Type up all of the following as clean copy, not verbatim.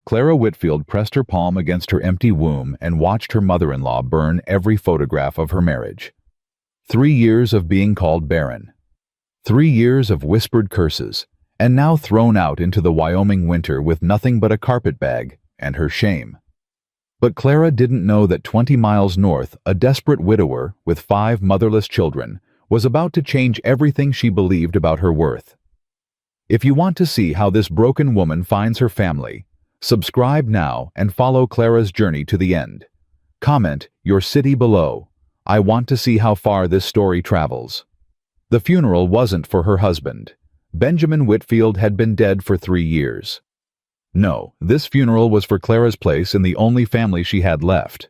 Clara Whitfield pressed her palm against her empty womb and watched her mother-in-law burn every photograph of her marriage. 3 years of being called barren. 3 years of whispered curses, and now thrown out into the Wyoming winter with nothing but a carpet bag and her shame. But Clara didn't know that 20 miles north, a desperate widower with 5 motherless children was about to change everything she believed about her worth. If you want to see how this broken woman finds her family, subscribe now and follow Clara's journey to the end. Comment your city below. I want to see how far this story travels. The funeral wasn't for her husband. Benjamin Whitfield had been dead for 3 years. No, this funeral was for Clara's place in the only family she had left.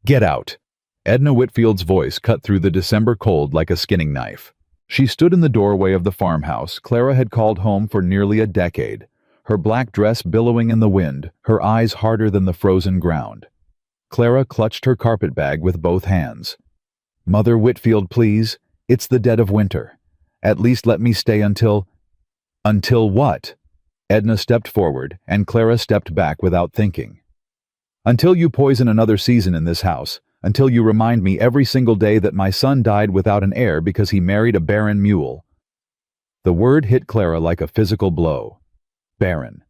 Get out! Edna Whitfield's voice cut through the December cold like a skinning knife. She stood in the doorway of the farmhouse Clara had called home for nearly a decade, her black dress billowing in the wind, her eyes harder than the frozen ground. Clara clutched her carpet bag with both hands. "Mother Whitfield, please. It's the dead of winter. At least let me stay until—" "Until what?" Edna stepped forward, and Clara stepped back without thinking. "Until you poison another season in this house. Until you remind me every single day that my son died without an heir because he married a barren mule." The word hit Clara like a physical blow. Barren.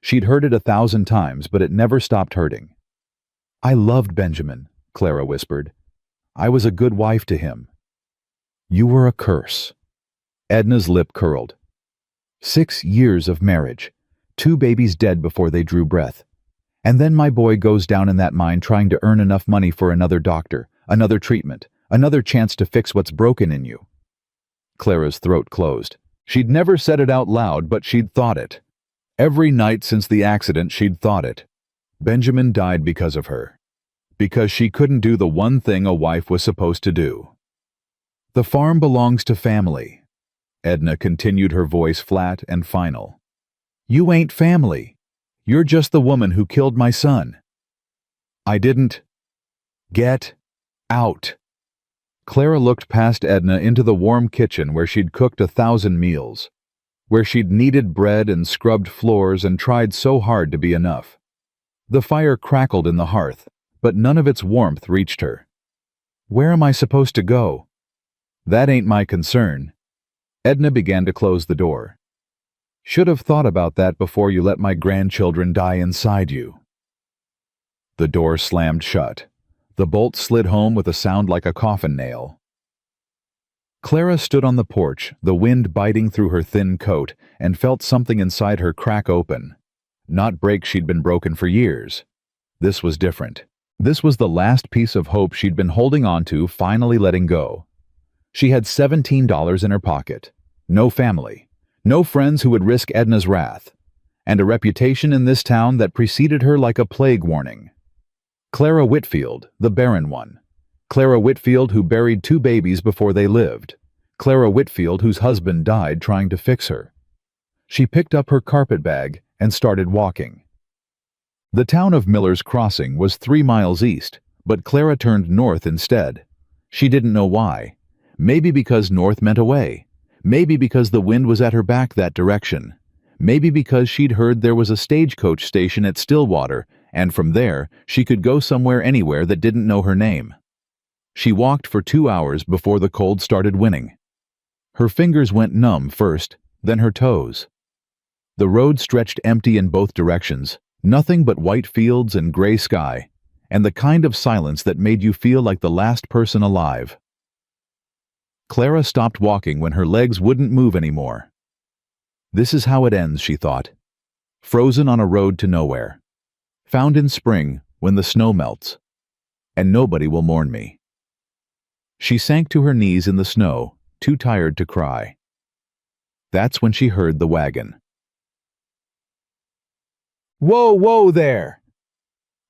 She'd heard it 1,000 times, but it never stopped hurting. "I loved Benjamin," Clara whispered. "I was a good wife to him." "You were a curse." Edna's lip curled. 6 years of marriage. 2 babies dead before they drew breath. And then my boy goes down in that mine trying to earn enough money for another doctor, another treatment, another chance to fix what's broken in you. Clara's throat closed. She'd never said it out loud, but she'd thought it. Every night since the accident, she'd thought it. Benjamin died because of her. Because she couldn't do the one thing a wife was supposed to do. "The farm belongs to family." Edna continued, her voice flat and final. "You ain't family. You're just the woman who killed my son." "I didn't." "Get out." Clara looked past Edna into the warm kitchen where she'd cooked 1,000 meals, where she'd kneaded bread and scrubbed floors and tried so hard to be enough. The fire crackled in the hearth, but none of its warmth reached her. "Where am I supposed to go?" "That ain't my concern." Edna began to close the door. "Should have thought about that before you let my grandchildren die inside you." The door slammed shut. The bolt slid home with a sound like a coffin nail. Clara stood on the porch, the wind biting through her thin coat, and felt something inside her crack open. Not break, she'd been broken for years. This was different. This was the last piece of hope she'd been holding on to, finally letting go. She had $17 in her pocket. No family. No friends who would risk Edna's wrath. And a reputation in this town that preceded her like a plague warning. Clara Whitfield, the barren one. Clara Whitfield who buried 2 babies before they lived. Clara Whitfield whose husband died trying to fix her. She picked up her carpet bag and started walking. The town of Miller's Crossing was 3 miles east, but Clara turned north instead. She didn't know why. Maybe because north meant away. Maybe because the wind was at her back that direction. Maybe because she'd heard there was a stagecoach station at Stillwater, and from there she could go somewhere anywhere that didn't know her name. She walked for 2 hours before the cold started winning. Her fingers went numb first, then her toes. The road stretched empty in both directions, nothing but white fields and gray sky, and the kind of silence that made you feel like the last person alive. Clara stopped walking when her legs wouldn't move anymore. This is how it ends, she thought. Frozen on a road to nowhere. Found in spring when the snow melts. And nobody will mourn me. She sank to her knees in the snow, too tired to cry. That's when she heard the wagon. "Whoa, whoa there!"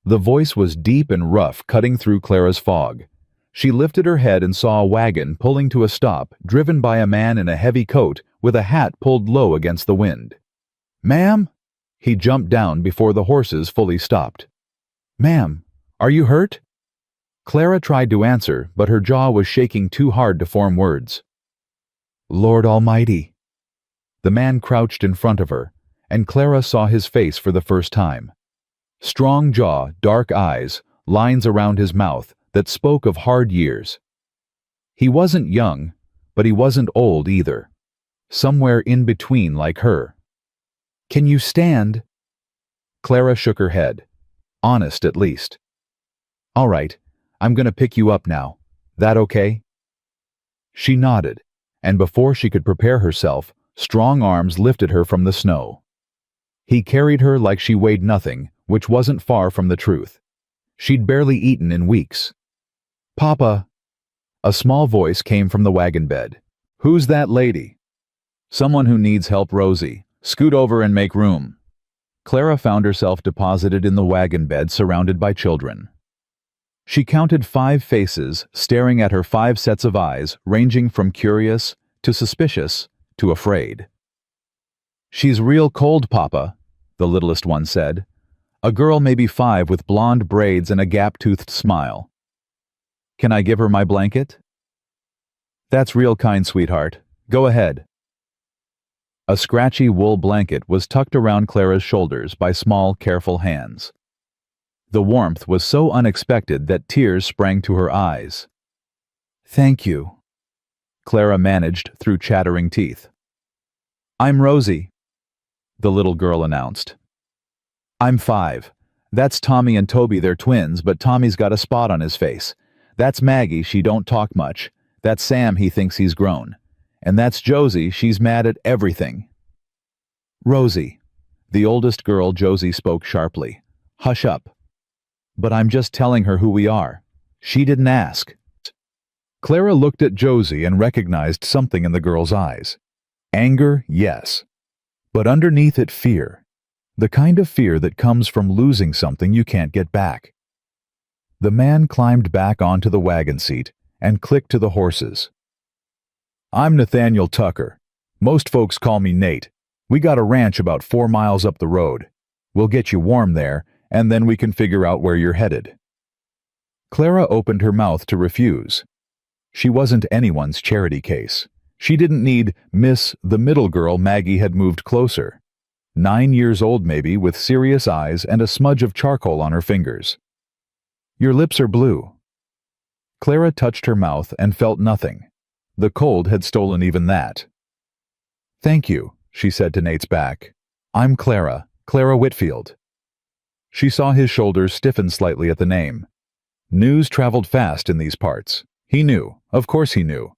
The voice was deep and rough, cutting through Clara's fog. She lifted her head and saw a wagon pulling to a stop, driven by a man in a heavy coat with a hat pulled low against the wind. "Ma'am?" He jumped down before the horses fully stopped. "Ma'am, are you hurt?" Clara tried to answer, but her jaw was shaking too hard to form words. "Lord Almighty." The man crouched in front of her, and Clara saw his face for the first time. Strong jaw, dark eyes, lines around his mouth that spoke of hard years. He wasn't young, but he wasn't old either. Somewhere in between like her. "Can you stand?" Clara shook her head. Honest, at least. "All right, I'm gonna pick you up now. That okay?" She nodded, and before she could prepare herself, strong arms lifted her from the snow. He carried her like she weighed nothing, which wasn't far from the truth. She'd barely eaten in weeks. "Papa!" A small voice came from the wagon bed. "Who's that lady?" "Someone who needs help, Rosie. Scoot over and make room." Clara found herself deposited in the wagon bed surrounded by children. She counted 5 faces staring at her 5 sets of eyes, ranging from curious to suspicious to afraid. "She's real cold, Papa," the littlest one said. A girl maybe 5 with blonde braids and a gap-toothed smile. "Can I give her my blanket?" "That's real kind, sweetheart. Go ahead." A scratchy wool blanket was tucked around Clara's shoulders by small, careful hands. The warmth was so unexpected that tears sprang to her eyes. "Thank you," Clara managed through chattering teeth. "I'm Rosie," the little girl announced. "I'm 5. That's Tommy and Toby, they're twins, but Tommy's got a spot on his face. That's Maggie, she don't talk much. That's Sam, he thinks he's grown. And that's Josie, she's mad at everything." "Rosie," the oldest girl, Josie, spoke sharply. "Hush up." "But I'm just telling her who we are. She didn't ask." Clara looked at Josie and recognized something in the girl's eyes. Anger, yes. But underneath it, fear. The kind of fear that comes from losing something you can't get back. The man climbed back onto the wagon seat and clicked to the horses. "I'm Nathaniel Tucker. Most folks call me Nate. We got a ranch about 4 miles up the road. We'll get you warm there, and then we can figure out where you're headed." Clara opened her mouth to refuse. She wasn't anyone's charity case. She didn't need Miss the middle girl. Maggie had moved closer. 9 years old maybe, with serious eyes and a smudge of charcoal on her fingers. "Your lips are blue." Clara touched her mouth and felt nothing. The cold had stolen even that. "Thank you," she said to Nate's back. "I'm Clara Whitfield." She saw his shoulders stiffen slightly at the name. News traveled fast in these parts. He knew, of course he knew.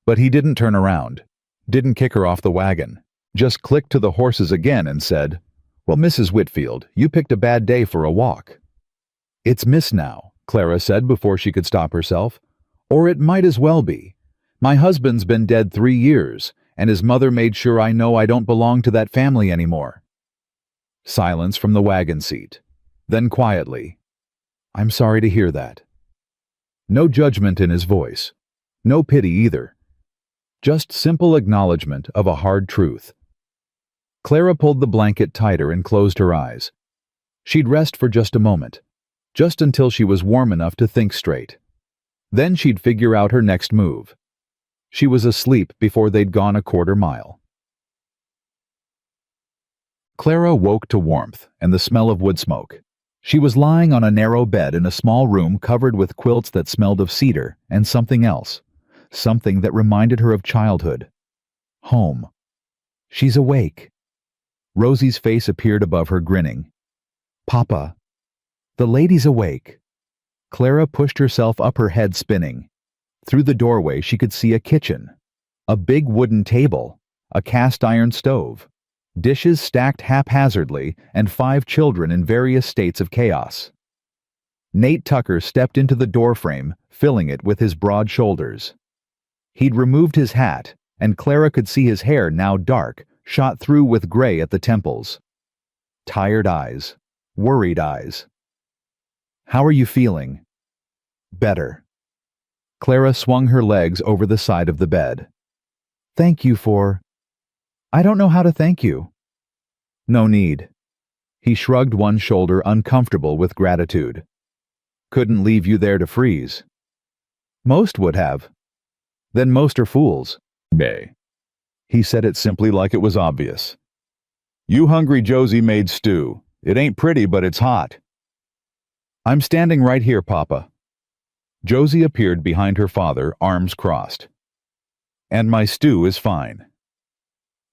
But he didn't turn around, didn't kick her off the wagon, just clicked to the horses again and said, "Well, Mrs. Whitfield, you picked a bad day for a walk." "It's Miss now," Clara said before she could stop herself. "Or it might as well be. My husband's been dead 3 years, and his mother made sure I know I don't belong to that family anymore." Silence from the wagon seat. Then quietly, "I'm sorry to hear that." No judgment in his voice. No pity either. Just simple acknowledgement of a hard truth. Clara pulled the blanket tighter and closed her eyes. She'd rest for just a moment, just until she was warm enough to think straight. Then she'd figure out her next move. She was asleep before they'd gone a 1/4 mile. Clara woke to warmth and the smell of wood smoke. She was lying on a narrow bed in a small room covered with quilts that smelled of cedar and something else, something that reminded her of childhood. Home. "She's awake." Rosie's face appeared above her, grinning. "Papa." "The lady's awake." Clara pushed herself up, her head spinning. Through the doorway she could see a kitchen. A big wooden table. A cast-iron stove. Dishes stacked haphazardly, and 5 children in various states of chaos. Nate Tucker stepped into the doorframe, filling it with his broad shoulders. He'd removed his hat, and Clara could see his hair, now dark, shot through with gray at the temples. Tired eyes. Worried eyes. "How are you feeling?" "Better." Clara swung her legs over the side of the bed. "Thank you for—" "I don't know how to thank you." "No need." He shrugged one shoulder, uncomfortable with gratitude. "Couldn't leave you there to freeze." "Most would have." "Then most are fools." "Bay." He said it simply, like it was obvious. You hungry Josie made stew. It ain't pretty, but it's hot. I'm standing right here, Papa. Josie appeared behind her father, arms crossed. And my stew is fine.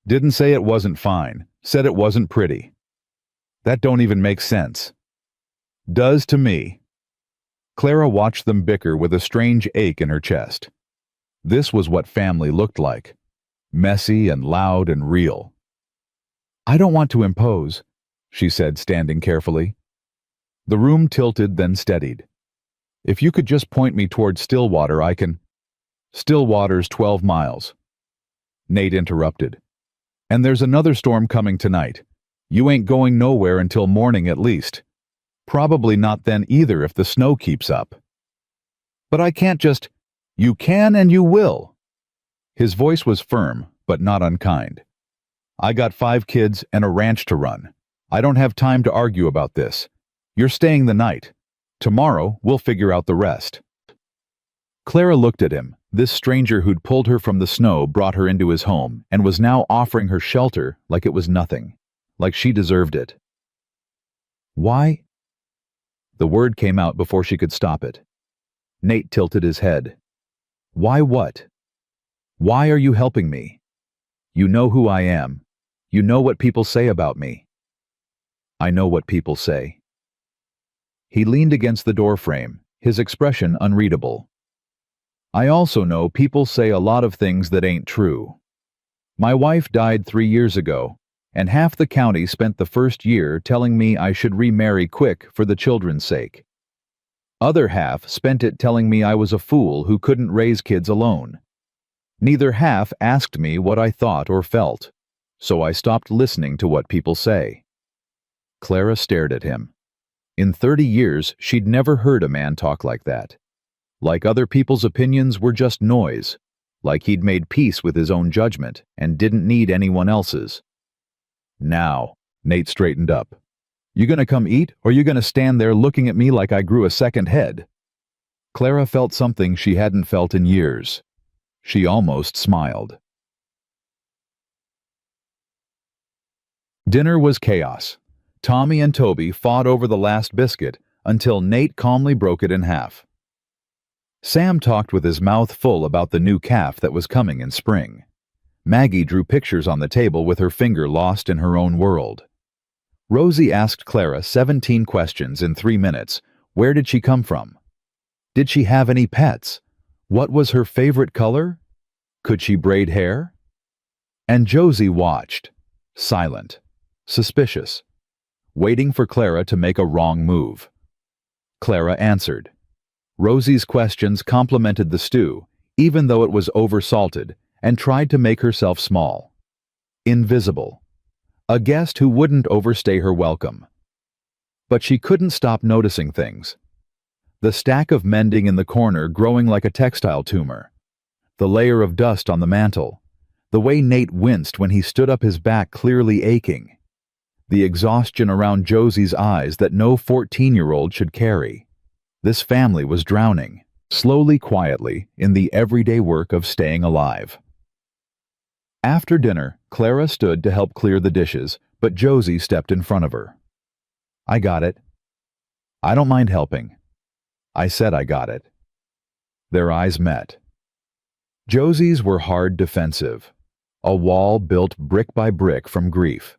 Didn't say it wasn't fine, said it wasn't pretty. That don't even make sense. Does to me. Clara watched them bicker with a strange ache in her chest. This was what family looked like. Messy and loud and real. I don't want to impose, she said, standing carefully. The room tilted, then steadied. If you could just point me toward Stillwater, I can... Stillwater's 12 miles. Nate interrupted. And there's another storm coming tonight. You ain't going nowhere until morning at least. Probably not then either if the snow keeps up. But I can't just... You can and you will. His voice was firm, but not unkind. I got 5 kids and a ranch to run. I don't have time to argue about this. You're staying the night. Tomorrow, we'll figure out the rest. Clara looked at him. This stranger who'd pulled her from the snow brought her into his home and was now offering her shelter like it was nothing, like she deserved it. Why? The word came out before she could stop it. Nate tilted his head. Why what? Why are you helping me? You know who I am. You know what people say about me. I know what people say. He leaned against the doorframe, his expression unreadable. I also know people say a lot of things that ain't true. My wife died 3 years ago, and half the county spent the first year telling me I should remarry quick for the children's sake. Other half spent it telling me I was a fool who couldn't raise kids alone. Neither half asked me what I thought or felt, so I stopped listening to what people say. Clara stared at him. In 30 years, she'd never heard a man talk like that. Like other people's opinions were just noise, like he'd made peace with his own judgment and didn't need anyone else's. Now, Nate straightened up. You gonna come eat, or you gonna stand there looking at me like I grew a second head? Clara felt something she hadn't felt in years. She almost smiled. Dinner was chaos. Tommy and Toby fought over the last biscuit until Nate calmly broke it in half. Sam talked with his mouth full about the new calf that was coming in spring. Maggie drew pictures on the table with her finger lost in her own world. Rosie asked Clara 17 questions in 3 minutes. Where did she come from? Did she have any pets? What was her favorite color? Could she braid hair? And Josie watched, silent, suspicious, waiting for Clara to make a wrong move. Clara answered. Rosie's questions complimented the stew, even though it was oversalted, and tried to make herself small. Invisible. A guest who wouldn't overstay her welcome. But she couldn't stop noticing things. The stack of mending in the corner growing like a textile tumor. The layer of dust on the mantel. The way Nate winced when he stood up, his back clearly aching. The exhaustion around Josie's eyes that no 14-year-old should carry. This family was drowning, slowly, quietly, in the everyday work of staying alive. After dinner, Clara stood to help clear the dishes, but Josie stepped in front of her. I got it. I don't mind helping. I said I got it. Their eyes met. Josie's were hard, defensive, a wall built brick by brick from grief.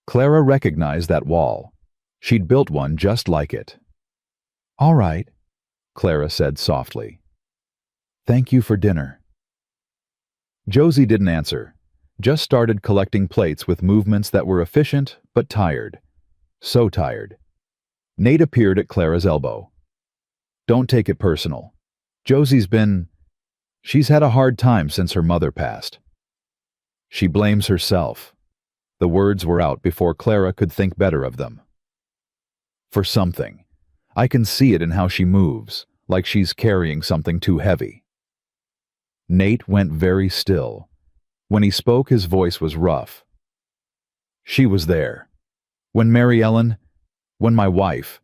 Clara recognized that wall. She'd built one just like it. All right, Clara said softly. Thank you for dinner. Josie didn't answer, just started collecting plates with movements that were efficient but tired. So tired. Nate appeared at Clara's elbow. Don't take it personal. She's had a hard time since her mother passed. She blames herself. The words were out before Clara could think better of them. For something. I can see it in how she moves, like she's carrying something too heavy. Nate went very still. When he spoke, his voice was rough. She was there. When my wife,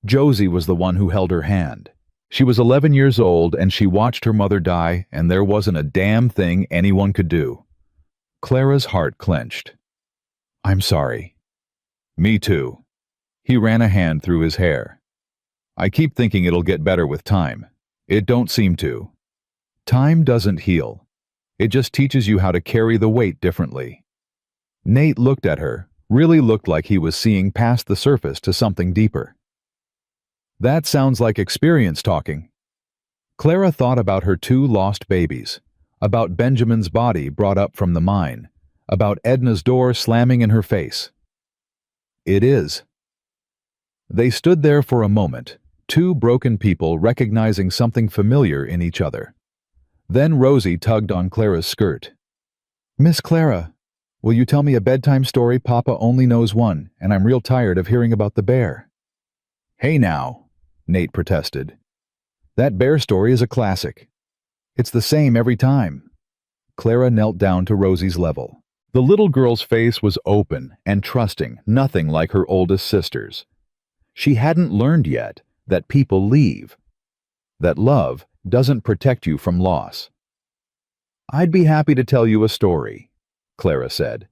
Josie was the one who held her hand. She was 11 years old and she watched her mother die, and there wasn't a damn thing anyone could do. Clara's heart clenched. I'm sorry. Me too. He ran a hand through his hair. I keep thinking it'll get better with time. It don't seem to. Time doesn't heal. It just teaches you how to carry the weight differently. Nate looked at her, really looked like he was seeing past the surface to something deeper. That sounds like experience talking. Clara thought about her 2 lost babies, about Benjamin's body brought up from the mine, about Edna's door slamming in her face. It is. They stood there for a moment, 2 broken people recognizing something familiar in each other. Then Rosie tugged on Clara's skirt. Miss Clara, will you tell me a bedtime story? Papa only knows one, and I'm real tired of hearing about the bear. Hey now, Nate protested. That bear story is a classic. It's the same every time. Clara knelt down to Rosie's level. The little girl's face was open and trusting, nothing like her oldest sister's. She hadn't learned yet that people leave, that love doesn't protect you from loss. I'd be happy to tell you a story, Clara said,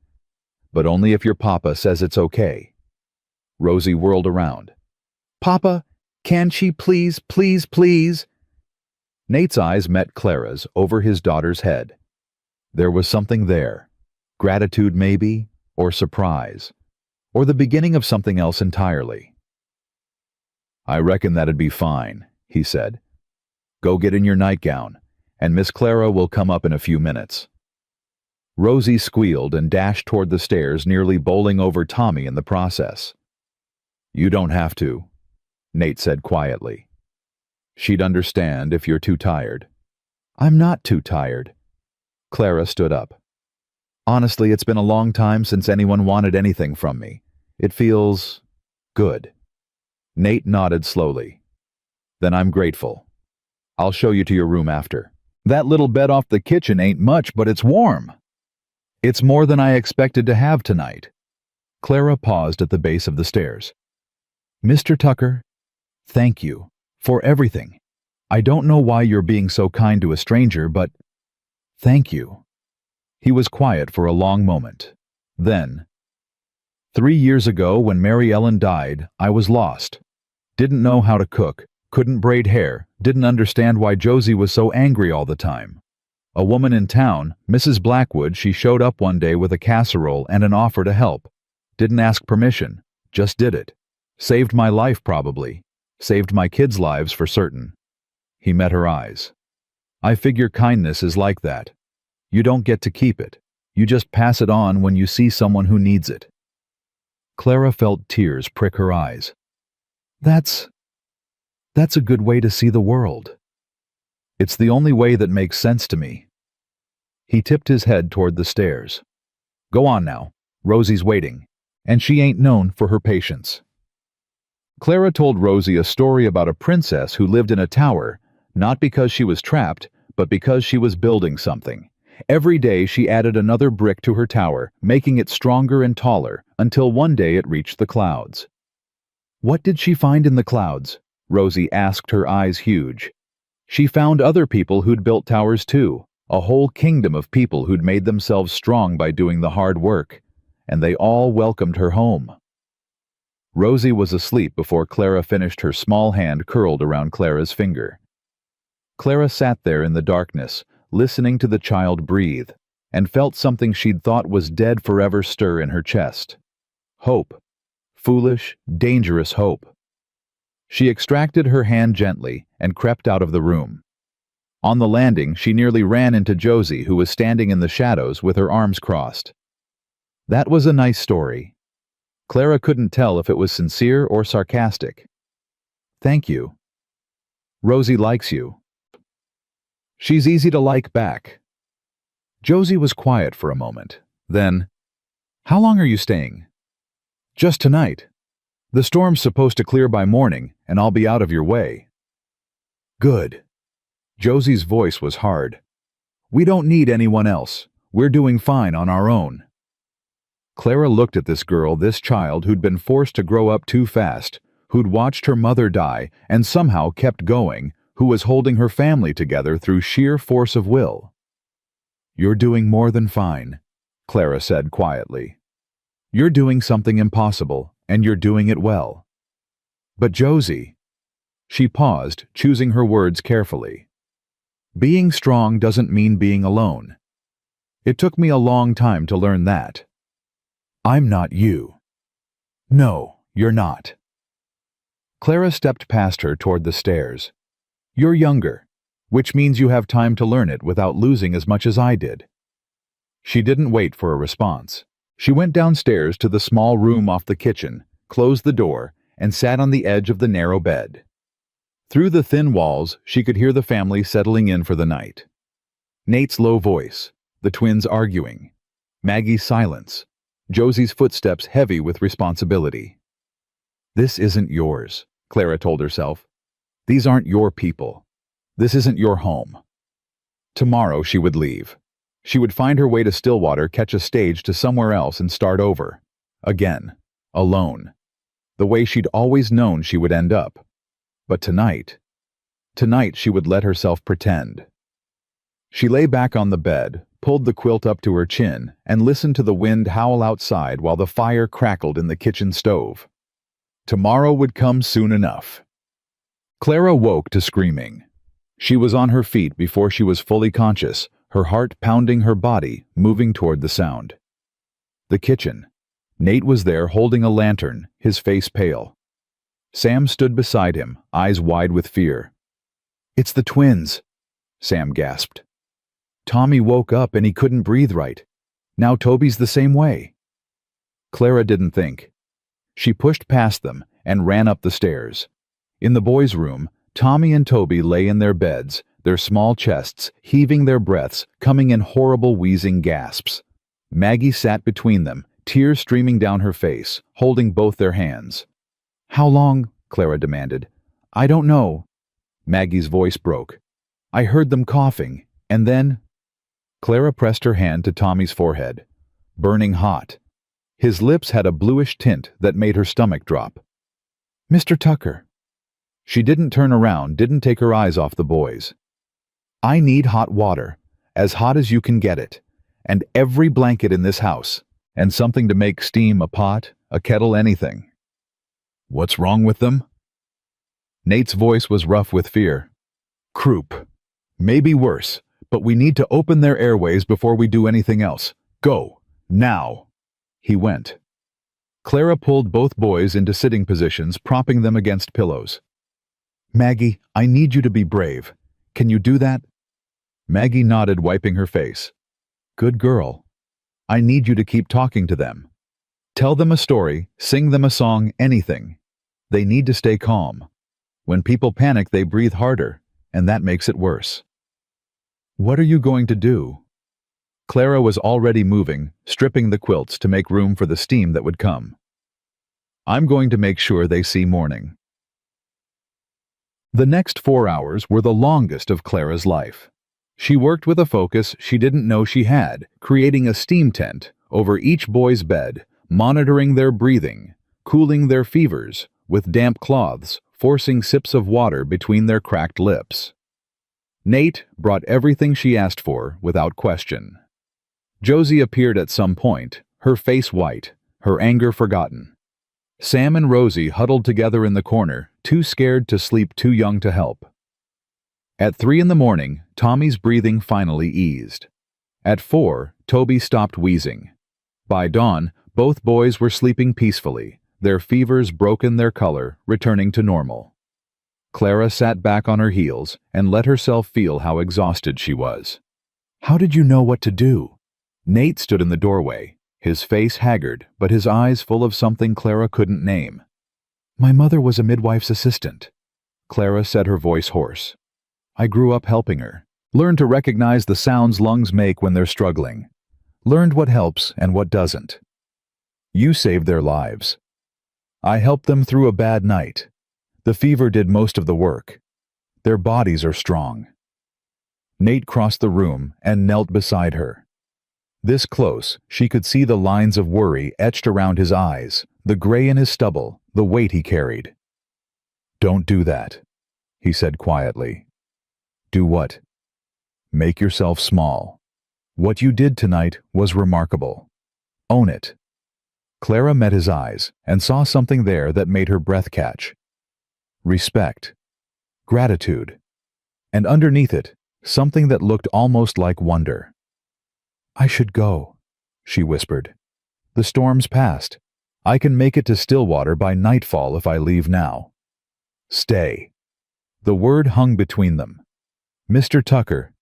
but only if your papa says it's okay. Rosie whirled around. Papa, can she please, please, please? Nate's eyes met Clara's over his daughter's head. There was something there. Gratitude maybe, or surprise, or the beginning of something else entirely. I reckon that'd be fine, he said. Go get in your nightgown, and Miss Clara will come up in a few minutes. Rosie squealed and dashed toward the stairs, nearly bowling over Tommy in the process. You don't have to, Nate said quietly. She'd understand if you're too tired. I'm not too tired. Clara stood up. Honestly, it's been a long time since anyone wanted anything from me. It feels good. Nate nodded slowly. Then I'm grateful. I'll show you to your room after. That little bed off the kitchen ain't much, but it's warm. It's more than I expected to have tonight. Clara paused at the base of the stairs. Mr. Tucker, thank you for everything. I don't know why you're being so kind to a stranger, but thank you. He was quiet for a long moment. Then, 3 years ago when Mary Ellen died, I was lost. Didn't know how to cook, couldn't braid hair, didn't understand why Josie was so angry all the time. A woman in town, Mrs. Blackwood, she showed up one day with a casserole and an offer to help. Didn't ask permission, just did it. Saved my life probably. Saved my kids' lives for certain. He met her eyes. I figure kindness is like that. You don't get to keep it. You just pass it on when you see someone who needs it. Clara felt tears prick her eyes. That's a good way to see the world. It's the only way that makes sense to me. He tipped his head toward the stairs. Go on now. Rosie's waiting, and she ain't known for her patience. Clara told Rosie a story about a princess who lived in a tower, not because she was trapped, but because she was building something. Every day she added another brick to her tower, making it stronger and taller, until one day it reached the clouds. What did she find in the clouds? Rosie asked, her eyes huge. She found other people who'd built towers too, a whole kingdom of people who'd made themselves strong by doing the hard work, and they all welcomed her home. Rosie was asleep before Clara finished, her small hand curled around Clara's finger. Clara sat there in the darkness, listening to the child breathe, and felt something she'd thought was dead forever stir in her chest. Hope. Foolish, dangerous hope. She extracted her hand gently and crept out of the room. On the landing, she nearly ran into Josie, who was standing in the shadows with her arms crossed. That was a nice story. Clara couldn't tell if it was sincere or sarcastic. Thank you. Rosie likes you. She's easy to like back. Josie was quiet for a moment. Then, how long are you staying? Just tonight. The storm's supposed to clear by morning, and I'll be out of your way. Good. Josie's voice was hard. We don't need anyone else. We're doing fine on our own. Clara looked at this girl, this child who'd been forced to grow up too fast, who'd watched her mother die and somehow kept going, who was holding her family together through sheer force of will. You're doing more than fine, Clara said quietly. You're doing something impossible, and you're doing it well. But Josie, she paused, choosing her words carefully. Being strong doesn't mean being alone. It took me a long time to learn that. I'm not you. No, you're not. Clara stepped past her toward the stairs. You're younger, which means you have time to learn it without losing as much as I did. She didn't wait for a response. She went downstairs to the small room off the kitchen, closed the door, and sat on the edge of the narrow bed. Through the thin walls, she could hear the family settling in for the night. Nate's low voice, the twins arguing, Maggie's silence, Josie's footsteps heavy with responsibility. This isn't yours, Clara told herself. These aren't your people. This isn't your home. Tomorrow she would leave. She would find her way to Stillwater, catch a stage to somewhere else and start over. Again. Alone. The way she'd always known she would end up. But tonight she would let herself pretend. She lay back on the bed, pulled the quilt up to her chin, and listened to the wind howl outside while the fire crackled in the kitchen stove. Tomorrow would come soon enough. Clara woke to screaming. She was on her feet before she was fully conscious, her heart pounding her body, moving toward the sound. The kitchen. Nate was there holding a lantern, his face pale. Sam stood beside him, eyes wide with fear. It's the twins, Sam gasped. Tommy woke up and he couldn't breathe right. Now Toby's the same way. Clara didn't think. She pushed past them and ran up the stairs. In the boys' room, Tommy and Toby lay in their beds, their small chests heaving their breaths, coming in horrible wheezing gasps. Maggie sat between them, tears streaming down her face, holding both their hands. How long? Clara demanded. I don't know. Maggie's voice broke. I heard them coughing, and then... Clara pressed her hand to Tommy's forehead. Burning hot. His lips had a bluish tint that made her stomach drop. Mr. Tucker. She didn't turn around, didn't take her eyes off the boys. I need hot water, as hot as you can get it, and every blanket in this house, and something to make steam, a pot, a kettle, anything. What's wrong with them? Nate's voice was rough with fear. Croup. Maybe worse, but we need to open their airways before we do anything else. Go. Now. He went. Clara pulled both boys into sitting positions, propping them against pillows. Maggie, I need you to be brave. Can you do that? Maggie nodded, wiping her face. Good girl. I need you to keep talking to them. Tell them a story, sing them a song, anything. They need to stay calm. When people panic, they breathe harder, and that makes it worse. What are you going to do? Clara was already moving, stripping the quilts to make room for the steam that would come. I'm going to make sure they see morning. The next 4 hours were the longest of Clara's life. She worked with a focus she didn't know she had, creating a steam tent over each boy's bed, monitoring their breathing, cooling their fevers, with damp cloths, forcing sips of water between their cracked lips. Nate brought everything she asked for without question. Josie appeared at some point, her face white, her anger forgotten. Sam and Rosie huddled together in the corner, too scared to sleep, too young to help. At 3 a.m, Tommy's breathing finally eased. At 4, Toby stopped wheezing. By dawn, both boys were sleeping peacefully, their fevers broken their color, returning to normal. Clara sat back on her heels and let herself feel how exhausted she was. How did you know what to do? Nate stood in the doorway, his face haggard, but his eyes full of something Clara couldn't name. My mother was a midwife's assistant. Clara said, her voice hoarse. I grew up helping her. Learned to recognize the sounds lungs make when they're struggling. Learned what helps and what doesn't. You saved their lives. I helped them through a bad night. The fever did most of the work. Their bodies are strong. Nate crossed the room and knelt beside her. This close, she could see the lines of worry etched around his eyes, the gray in his stubble, the weight he carried. Don't do that, he said quietly. Do what? Make yourself small. What you did tonight was remarkable. Own it. Clara met his eyes and saw something there that made her breath catch. Respect. Gratitude. And underneath it, something that looked almost like wonder. "I should go," she whispered. "The storm's past. I can make it to Stillwater by nightfall if I leave now." "Stay." The word hung between them. "Mr. Tucker."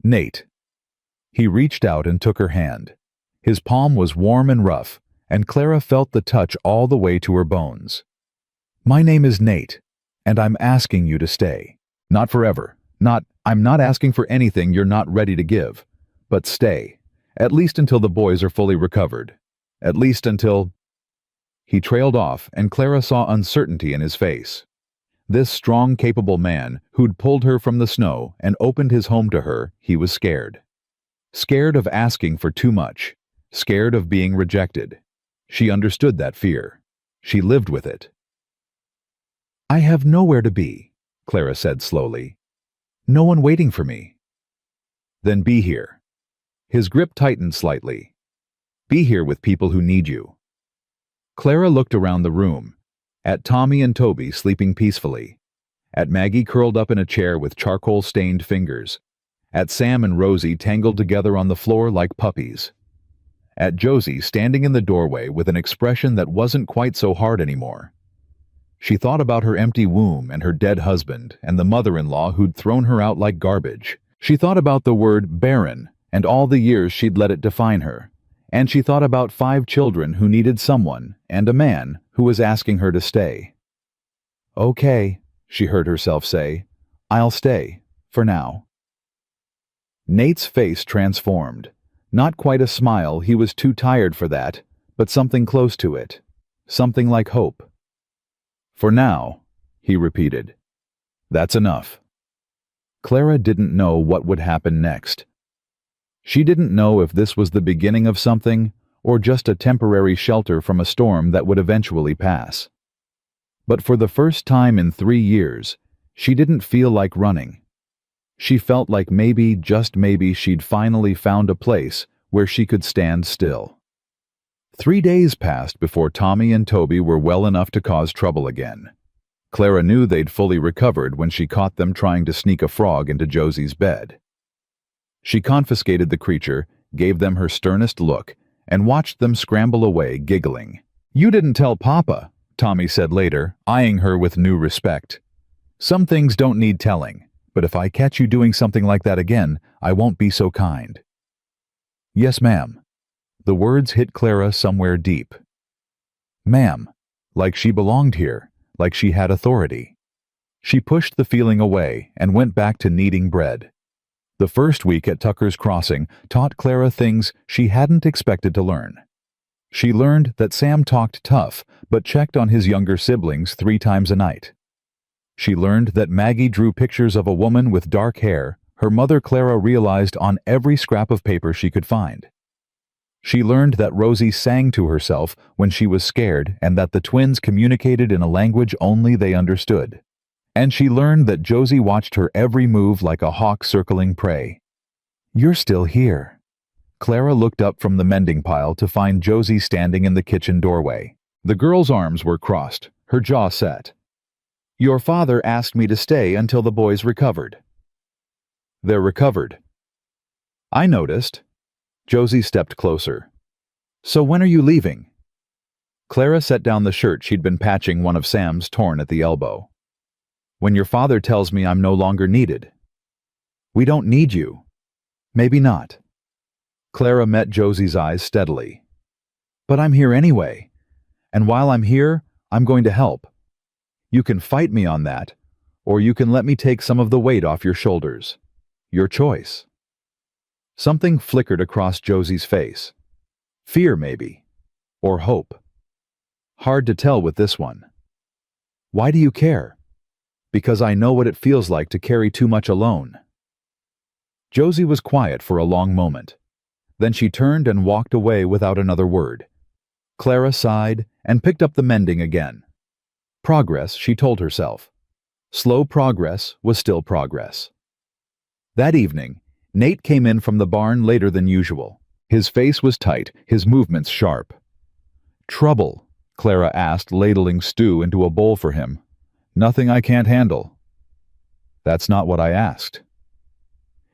"Nate." He reached out and took her hand. His palm was warm and rough, and Clara felt the touch all the way to her bones. "My name is Nate, and I'm asking you to stay. Not forever. I'm not asking for anything you're not ready to give. But stay. At least until the boys are fully recovered. At least until—" He trailed off, and Clara saw uncertainty in his face. This strong, capable man who'd pulled her from the snow and opened his home to her, he was scared. Scared of asking for too much. Scared of being rejected. She understood that fear. She lived with it. "I have nowhere to be," Clara said slowly. "No one waiting for me." "Then be here." His grip tightened slightly. "Be here with people who need you." Clara looked around the room, at Tommy and Toby sleeping peacefully, at Maggie curled up in a chair with charcoal-stained fingers, at Sam and Rosie tangled together on the floor like puppies, at Josie standing in the doorway with an expression that wasn't quite so hard anymore. She thought about her empty womb and her dead husband and the mother-in-law who'd thrown her out like garbage. She thought about the word Barren and all the years she'd let it define her. And she thought about 5 children who needed someone and a man who was asking her to stay. "Okay," she heard herself say. "I'll stay, for now." Nate's face transformed. Not quite a smile, he was too tired for that, but something close to it. Something like hope. "For now," he repeated. "That's enough." Clara didn't know what would happen next. She didn't know if this was the beginning of something or just a temporary shelter from a storm that would eventually pass. But for the first time in 3 years, she didn't feel like running. She felt like maybe, just maybe, she'd finally found a place where she could stand still. 3 days passed before Tommy and Toby were well enough to cause trouble again. Clara knew they'd fully recovered when she caught them trying to sneak a frog into Josie's bed. She confiscated the creature, gave them her sternest look, and watched them scramble away, giggling. "You didn't tell Papa," Tommy said later, eyeing her with new respect. "Some things don't need telling, but if I catch you doing something like that again, I won't be so kind." "Yes, ma'am." The words hit Clara somewhere deep. Ma'am, like she belonged here, like she had authority. She pushed the feeling away and went back to kneading bread. The first week at Tucker's Crossing taught Clara things she hadn't expected to learn. She learned that Sam talked tough, but checked on his younger siblings 3 times a night. She learned that Maggie drew pictures of a woman with dark hair her mother Clara realized on every scrap of paper she could find. She learned that Rosie sang to herself when she was scared and that the twins communicated in a language only they understood. And she learned that Josie watched her every move like a hawk circling prey. "You're still here." Clara looked up from the mending pile to find Josie standing in the kitchen doorway. The girl's arms were crossed, her jaw set. "Your father asked me to stay until the boys recovered." "They're recovered." "I noticed." Josie stepped closer. "So when are you leaving?" Clara set down the shirt she'd been patching one of Sam's torn at the elbow. "When your father tells me I'm no longer needed." "We don't need you." "Maybe not." Clara met Josie's eyes steadily. "But I'm here anyway. And while I'm here, I'm going to help. You can fight me on that, or you can let me take some of the weight off your shoulders. Your choice." Something flickered across Josie's face. Fear, maybe. Or hope. Hard to tell with this one. "Why do you care?" "Because I know what it feels like to carry too much alone." Josie was quiet for a long moment. Then she turned and walked away without another word. Clara sighed and picked up the mending again. Progress, she told herself. Slow progress was still progress. That evening, Nate came in from the barn later than usual. His face was tight, his movements sharp. Trouble? Clara asked, ladling stew into a bowl for him. Nothing I can't handle. That's not what I asked.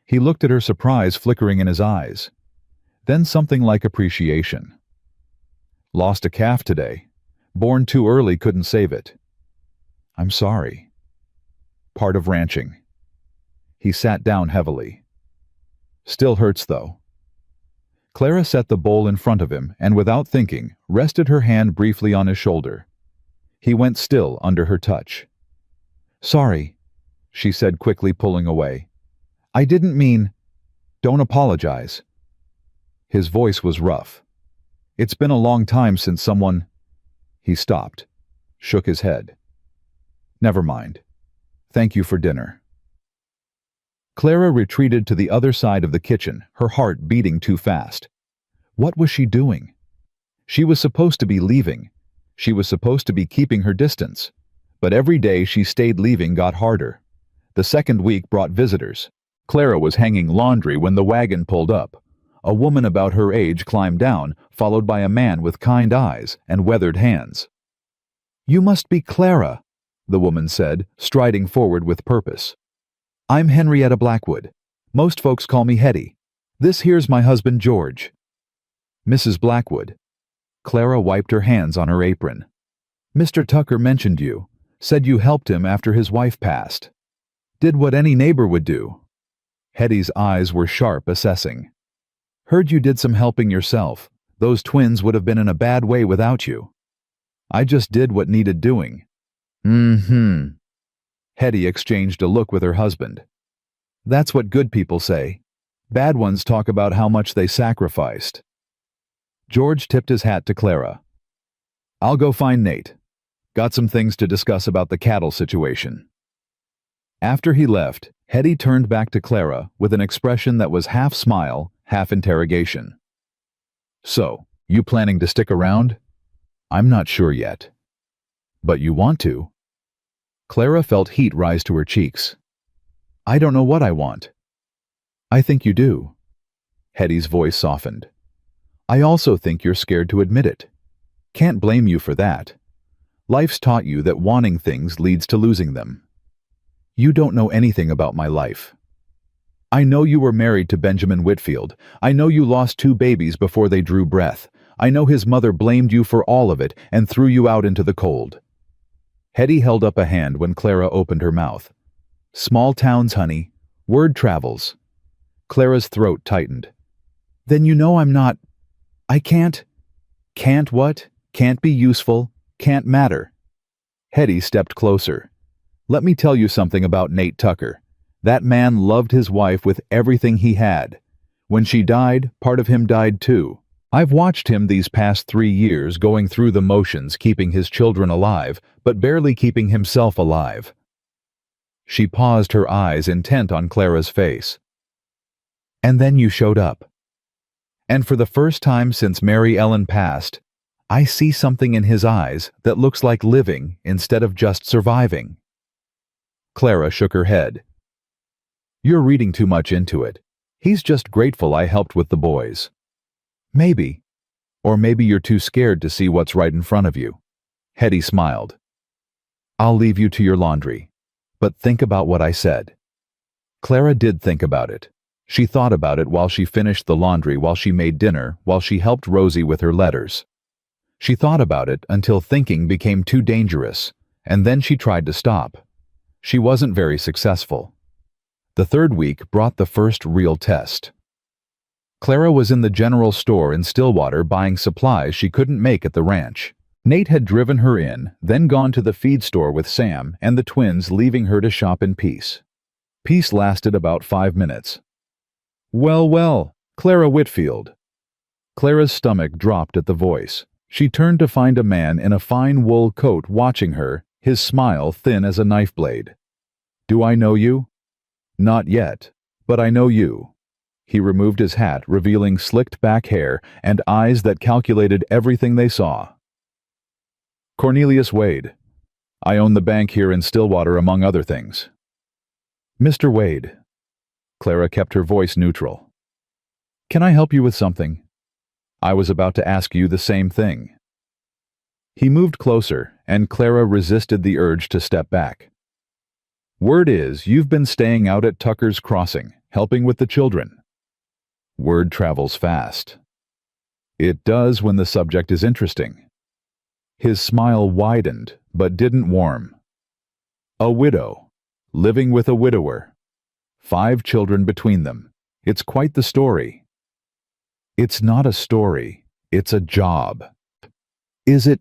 He looked at her, surprise flickering in his eyes. Then something like appreciation. Lost a calf today. Born too early, couldn't save it. I'm sorry. Part of ranching. He sat down heavily. Still hurts, though. Clara set the bowl in front of him and, without thinking, rested her hand briefly on his shoulder. He went still under her touch. Sorry, she said quickly, pulling away. I didn't mean... Don't apologize. His voice was rough. It's been a long time since someone... He stopped, shook his head. Never mind. Thank you for dinner. Clara retreated to the other side of the kitchen, her heart beating too fast. What was she doing? She was supposed to be leaving. She was supposed to be keeping her distance. But every day she stayed leaving got harder. The second week brought visitors. Clara was hanging laundry when the wagon pulled up. A woman about her age climbed down, followed by a man with kind eyes and weathered hands. You must be Clara, the woman said, striding forward with purpose. I'm Henrietta Blackwood. Most folks call me Hetty. This here's my husband George. Mrs. Blackwood. Clara wiped her hands on her apron. Mr. Tucker mentioned you, said you helped him after his wife passed. Did what any neighbor would do. Hetty's eyes were sharp, assessing. Heard you did some helping yourself. Those twins would have been in a bad way without you. I just did what needed doing. Hetty exchanged a look with her husband. That's what good people say. Bad ones talk about how much they sacrificed. George tipped his hat to Clara. I'll go find Nate. Got some things to discuss about the cattle situation. After he left, Hetty turned back to Clara with an expression that was half smile, half interrogation. So, you planning to stick around? I'm not sure yet. But you want to? Clara felt heat rise to her cheeks. I don't know what I want. I think you do. Hetty's voice softened. I also think you're scared to admit it. Can't blame you for that. Life's taught you that wanting things leads to losing them. You don't know anything about my life. I know you were married to Benjamin Whitfield. I know you lost 2 babies before they drew breath. I know his mother blamed you for all of it and threw you out into the cold. Hetty held up a hand when Clara opened her mouth. Small towns, honey. Word travels. Clara's throat tightened. Then you know I'm not... I can't... Can't what? Can't be useful. Can't matter. Hetty stepped closer. Let me tell you something about Nate Tucker. That man loved his wife with everything he had. When she died, part of him died too. I've watched him these past 3 years going through the motions, keeping his children alive, but barely keeping himself alive. She paused, her eyes intent on Clara's face. And then you showed up. And for the first time since Mary Ellen passed, I see something in his eyes that looks like living instead of just surviving. Clara shook her head. You're reading too much into it. He's just grateful I helped with the boys. Maybe. Or maybe you're too scared to see what's right in front of you. Hetty smiled. I'll leave you to your laundry. But think about what I said. Clara did think about it. She thought about it while she finished the laundry, while she made dinner, while she helped Rosie with her letters. She thought about it until thinking became too dangerous, and then she tried to stop. She wasn't very successful. The 3rd week brought the first real test. Clara was in the general store in Stillwater buying supplies she couldn't make at the ranch. Nate had driven her in, then gone to the feed store with Sam and the twins, leaving her to shop in peace. Peace lasted about 5 minutes. Well, Clara Whitfield. Clara's stomach dropped at the voice. She turned to find a man in a fine wool coat watching her, his smile thin as a knife blade. Do I know you? Not yet, but I know you. He removed his hat, revealing slicked back hair and eyes that calculated everything they saw. Cornelius Wade. I own the bank here in Stillwater, among other things. Mr. Wade. Clara kept her voice neutral. Can I help you with something? I was about to ask you the same thing. He moved closer, and Clara resisted the urge to step back. Word is, you've been staying out at Tucker's Crossing, helping with the children. Word travels fast. It does when the subject is interesting. His smile widened, but didn't warm. A widow, living with a widower. 5 children between them. It's quite the story. It's not a story, it's a job. Is it?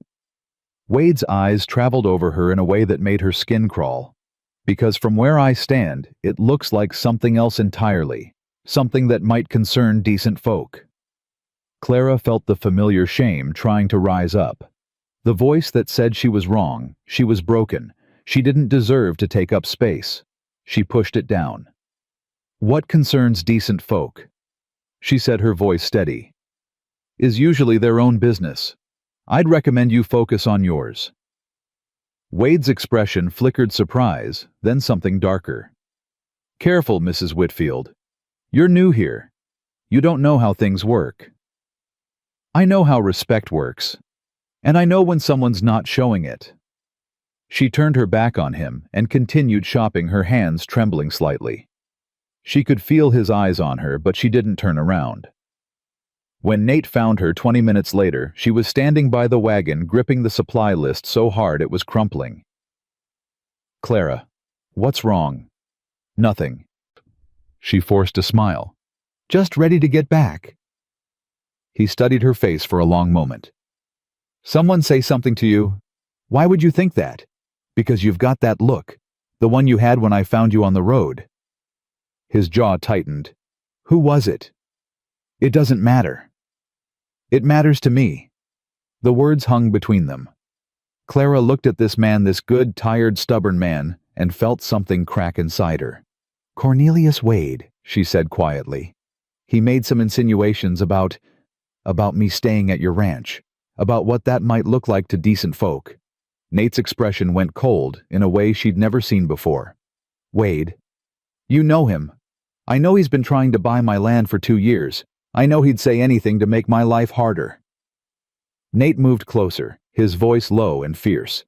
Wade's eyes traveled over her in a way that made her skin crawl. Because from where I stand, it looks like something else entirely, something that might concern decent folk. Clara felt the familiar shame trying to rise up. The voice that said she was wrong, she was broken, she didn't deserve to take up space. She pushed it down. What concerns decent folk? She said, her voice steady. Is usually their own business. I'd recommend you focus on yours. Wade's expression flickered surprise, then something darker. Careful, Mrs. Whitfield. You're new here. You don't know how things work. I know how respect works. And I know when someone's not showing it. She turned her back on him and continued shopping, her hands trembling slightly. She could feel his eyes on her, but she didn't turn around. When Nate found her 20 minutes later, she was standing by the wagon, gripping the supply list so hard it was crumpling. Clara, what's wrong? Nothing. She forced a smile. Just ready to get back. He studied her face for a long moment. Someone say something to you? Why would you think that? Because you've got that look, the one you had when I found you on the road. His jaw tightened. Who was it? It doesn't matter. It matters to me. The words hung between them. Clara looked at this man, this good, tired, stubborn man, and felt something crack inside her. Cornelius Wade, she said quietly. He made some insinuations about me staying at your ranch, about what that might look like to decent folk. Nate's expression went cold in a way she'd never seen before. Wade, you know him. I know he's been trying to buy my land for 2 years. I know he'd say anything to make my life harder. Nate moved closer, his voice low and fierce.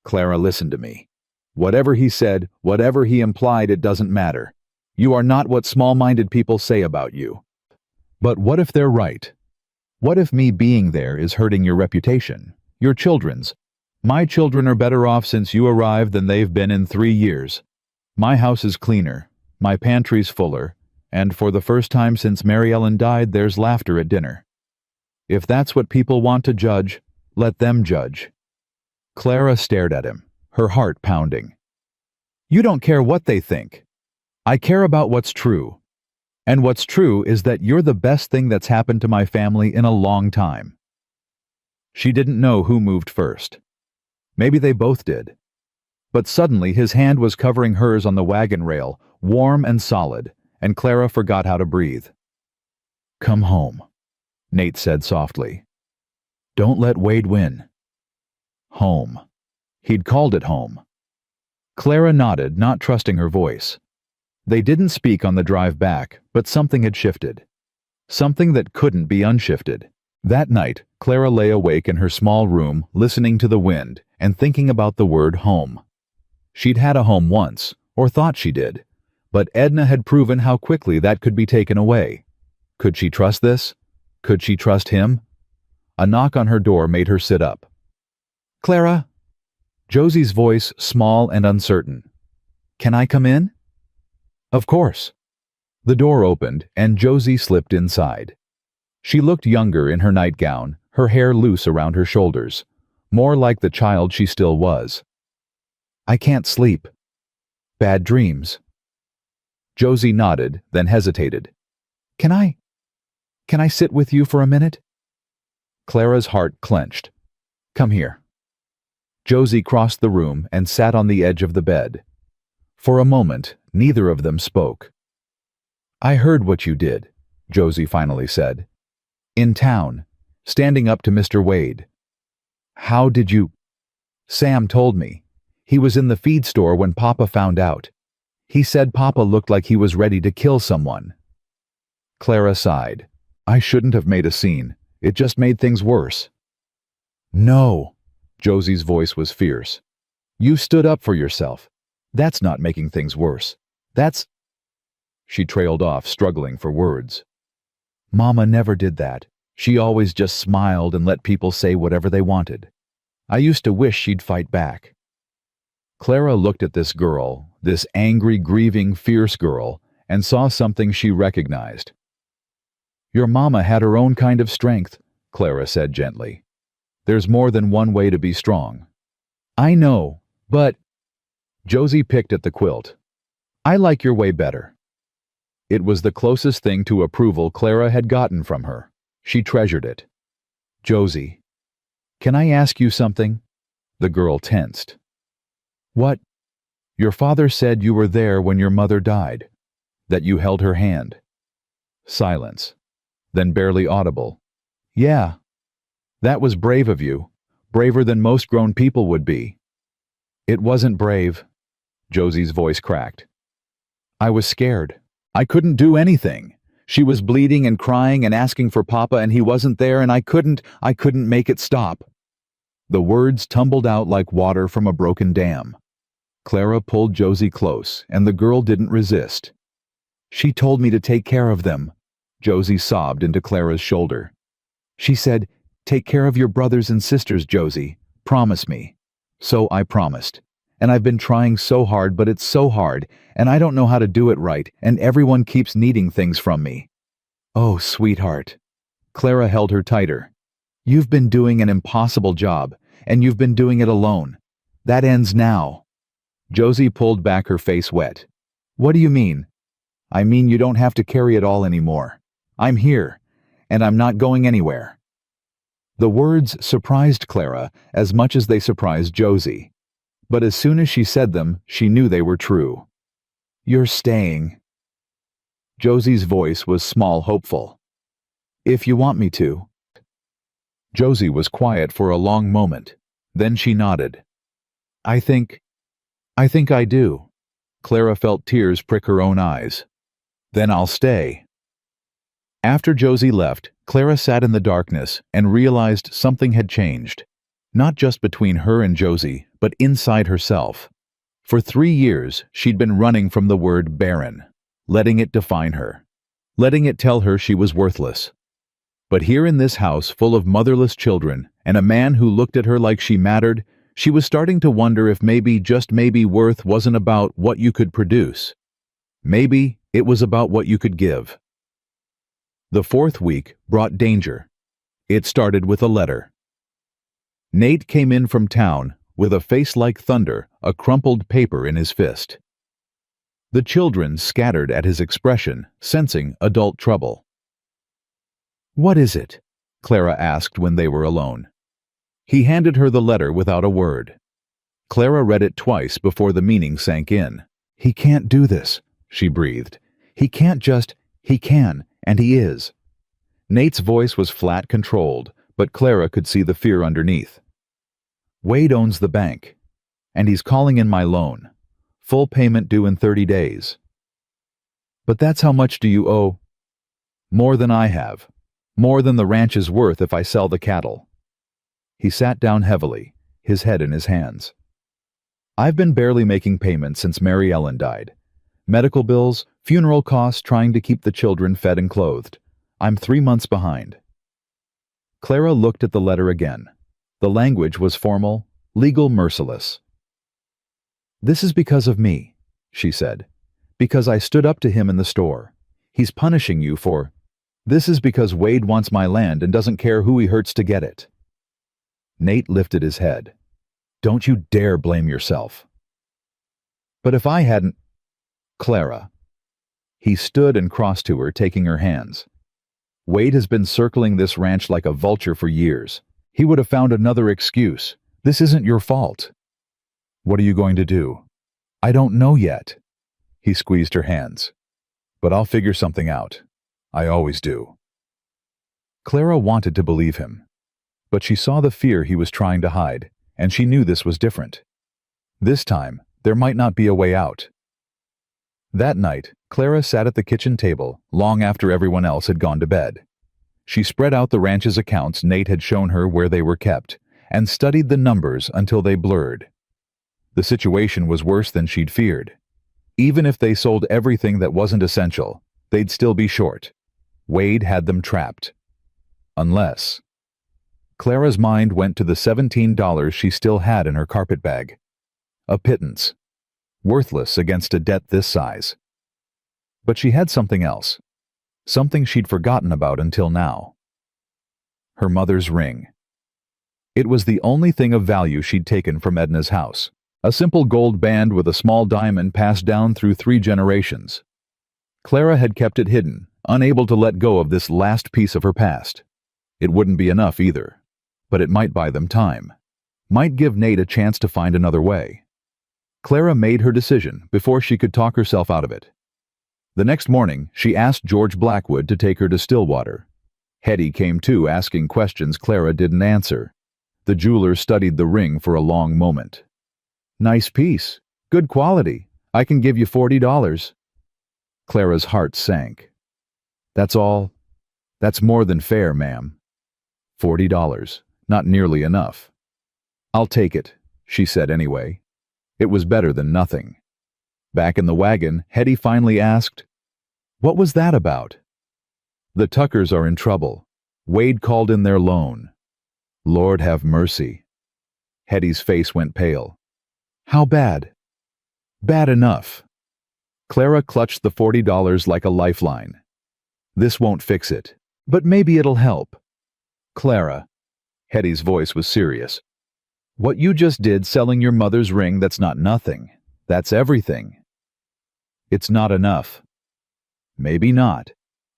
Clara, listen to me. Whatever he said, whatever he implied, it doesn't matter. You are not what small-minded people say about you. But what if they're right? What if me being there is hurting your reputation, your children's? My children are better off since you arrived than they've been in 3 years. My house is cleaner, my pantry's fuller, and for the first time since Mary Ellen died, there's laughter at dinner. If that's what people want to judge, let them judge. Clara stared at him, her heart pounding. You don't care what they think. I care about what's true. And what's true is that you're the best thing that's happened to my family in a long time. She didn't know who moved first. Maybe they both did. But suddenly his hand was covering hers on the wagon rail, warm and solid, and Clara forgot how to breathe. Come home, Nate said softly. Don't let Wade win. Home. He'd called it home. Clara nodded, not trusting her voice. They didn't speak on the drive back, but something had shifted. Something that couldn't be unshifted. That night, Clara lay awake in her small room, listening to the wind and thinking about the word home. She'd had a home once, or thought she did, but Edna had proven how quickly that could be taken away. Could she trust this? Could she trust him? A knock on her door made her sit up. Clara? Josie's voice, small and uncertain. Can I come in? Of course. The door opened, and Josie slipped inside. She looked younger in her nightgown, her hair loose around her shoulders, more like the child she still was. I can't sleep. Bad dreams. Josie nodded, then hesitated. Can I sit with you for a minute? Clara's heart clenched. Come here. Josie crossed the room and sat on the edge of the bed. For a moment, neither of them spoke. I heard what you did, Josie finally said. In town, standing up to Mr. Wade. How did you? Sam told me. He was in the feed store when Papa found out. He said Papa looked like he was ready to kill someone. Clara sighed. I shouldn't have made a scene. It just made things worse. No, Josie's voice was fierce. You stood up for yourself. That's not making things worse. That's... She trailed off, struggling for words. Mama never did that. She always just smiled and let people say whatever they wanted. I used to wish she'd fight back. Clara looked at this girl, this angry, grieving, fierce girl, and saw something she recognized. Your mama had her own kind of strength, Clara said gently. There's more than one way to be strong. I know, but... Josie picked at the quilt. I like your way better. It was the closest thing to approval Clara had gotten from her. She treasured it. Josie, can I ask you something? The girl tensed. What? Your father said you were there when your mother died, that you held her hand. Silence, then barely audible. Yeah. That was brave of you, braver than most grown people would be. It wasn't brave, Josie's voice cracked. I was scared. I couldn't do anything. She was bleeding and crying and asking for Papa and he wasn't there and I couldn't make it stop. The words tumbled out like water from a broken dam. Clara pulled Josie close and the girl didn't resist. She told me to take care of them. Josie sobbed into Clara's shoulder. She said, take care of your brothers and sisters, Josie. Promise me. So I promised. And I've been trying so hard, but it's so hard, and I don't know how to do it right, and everyone keeps needing things from me. Oh, sweetheart. Clara held her tighter. You've been doing an impossible job, and you've been doing it alone. That ends now. Josie pulled back, her face wet. What do you mean? I mean you don't have to carry it all anymore. I'm here, and I'm not going anywhere. The words surprised Clara as much as they surprised Josie. But as soon as she said them, she knew they were true. You're staying. Josie's voice was small, hopeful. If you want me to. Josie was quiet for a long moment. Then she nodded. I think I do. Clara felt tears prick her own eyes. Then I'll stay. After Josie left, Clara sat in the darkness and realized something had changed. Not just between her and Josie, but inside herself. For 3 years, she'd been running from the word barren, letting it define her, letting it tell her she was worthless. But here in this house full of motherless children and a man who looked at her like she mattered, she was starting to wonder if maybe, just maybe, worth wasn't about what you could produce. Maybe it was about what you could give. The 4th week brought danger. It started with a letter. Nate came in from town with a face like thunder, a crumpled paper in his fist. The children scattered at his expression, sensing adult trouble. What is it? Clara asked when they were alone. He handed her the letter without a word. Clara read it twice before the meaning sank in. He can't do this, she breathed. He can't just, he can, and he is. Nate's voice was flat, controlled, but Clara could see the fear underneath. Wade owns the bank, and he's calling in my loan. Full payment due in 30 days. But that's how much do you owe? More than I have. More than the ranch is worth if I sell the cattle. He sat down heavily, his head in his hands. I've been barely making payments since Mary Ellen died. Medical bills, funeral costs, trying to keep the children fed and clothed. I'm 3 months behind. Clara looked at the letter again. The language was formal, legal, merciless. This is because of me, she said. Because I stood up to him in the store. He's punishing you for... This is because Wade wants my land and doesn't care who he hurts to get it. Nate lifted his head. Don't you dare blame yourself. But if I hadn't... Clara. He stood and crossed to her, taking her hands. Wade has been circling this ranch like a vulture for years. He would have found another excuse. This isn't your fault. What are you going to do? I don't know yet. He squeezed her hands. But I'll figure something out. I always do. Clara wanted to believe him. But she saw the fear he was trying to hide, and she knew this was different. This time, there might not be a way out. That night, Clara sat at the kitchen table long after everyone else had gone to bed. She spread out the ranch's accounts Nate had shown her where they were kept, and studied the numbers until they blurred. The situation was worse than she'd feared. Even if they sold everything that wasn't essential, they'd still be short. Wade had them trapped. Unless... Clara's mind went to the $17 she still had in her carpet bag. A pittance. Worthless against a debt this size. But she had something else. Something she'd forgotten about until now. Her mother's ring. It was the only thing of value she'd taken from Edna's house. A simple gold band with a small diamond passed down through 3 generations. Clara had kept it hidden, unable to let go of this last piece of her past. It wouldn't be enough either, but it might buy them time. Might give Nate a chance to find another way. Clara made her decision before she could talk herself out of it. The next morning, she asked George Blackwood to take her to Stillwater. Hetty came too, asking questions Clara didn't answer. The jeweler studied the ring for a long moment. "Nice piece. Good quality. I can give you $40. Clara's heart sank. "That's all? That's more than fair, ma'am." $40. Not nearly enough. "I'll take it," she said anyway. It was better than nothing. Back in the wagon, Hetty finally asked, "What was that about?" "The Tuckers are in trouble. Wade called in their loan." "Lord have mercy." Hetty's face went pale. "How bad?" "Bad enough." Clara clutched the $40 like a lifeline. "This won't fix it, but maybe it'll help." "Clara," Hetty's voice was serious, "what you just did selling your mother's ring, that's not nothing. That's everything." "It's not enough." "Maybe not,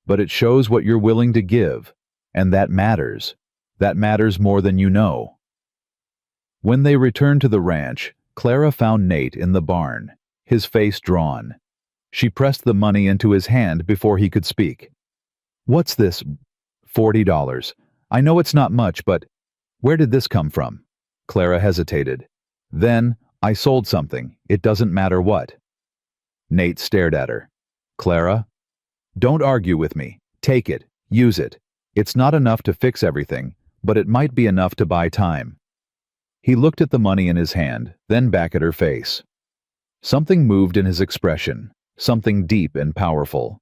but it shows what you're willing to give, and that matters. That matters more than you know." When they returned to the ranch, Clara found Nate in the barn, his face drawn. She pressed the money into his hand before he could speak. "What's this?" $40. "I know it's not much, but where did this come from?" Clara hesitated. Then, "I sold something. It doesn't matter what." Nate stared at her. "Clara, don't argue with me. Take it. Use it. It's not enough to fix everything, but it might be enough to buy time." He looked at the money in his hand, then back at her face. Something moved in his expression, something deep and powerful.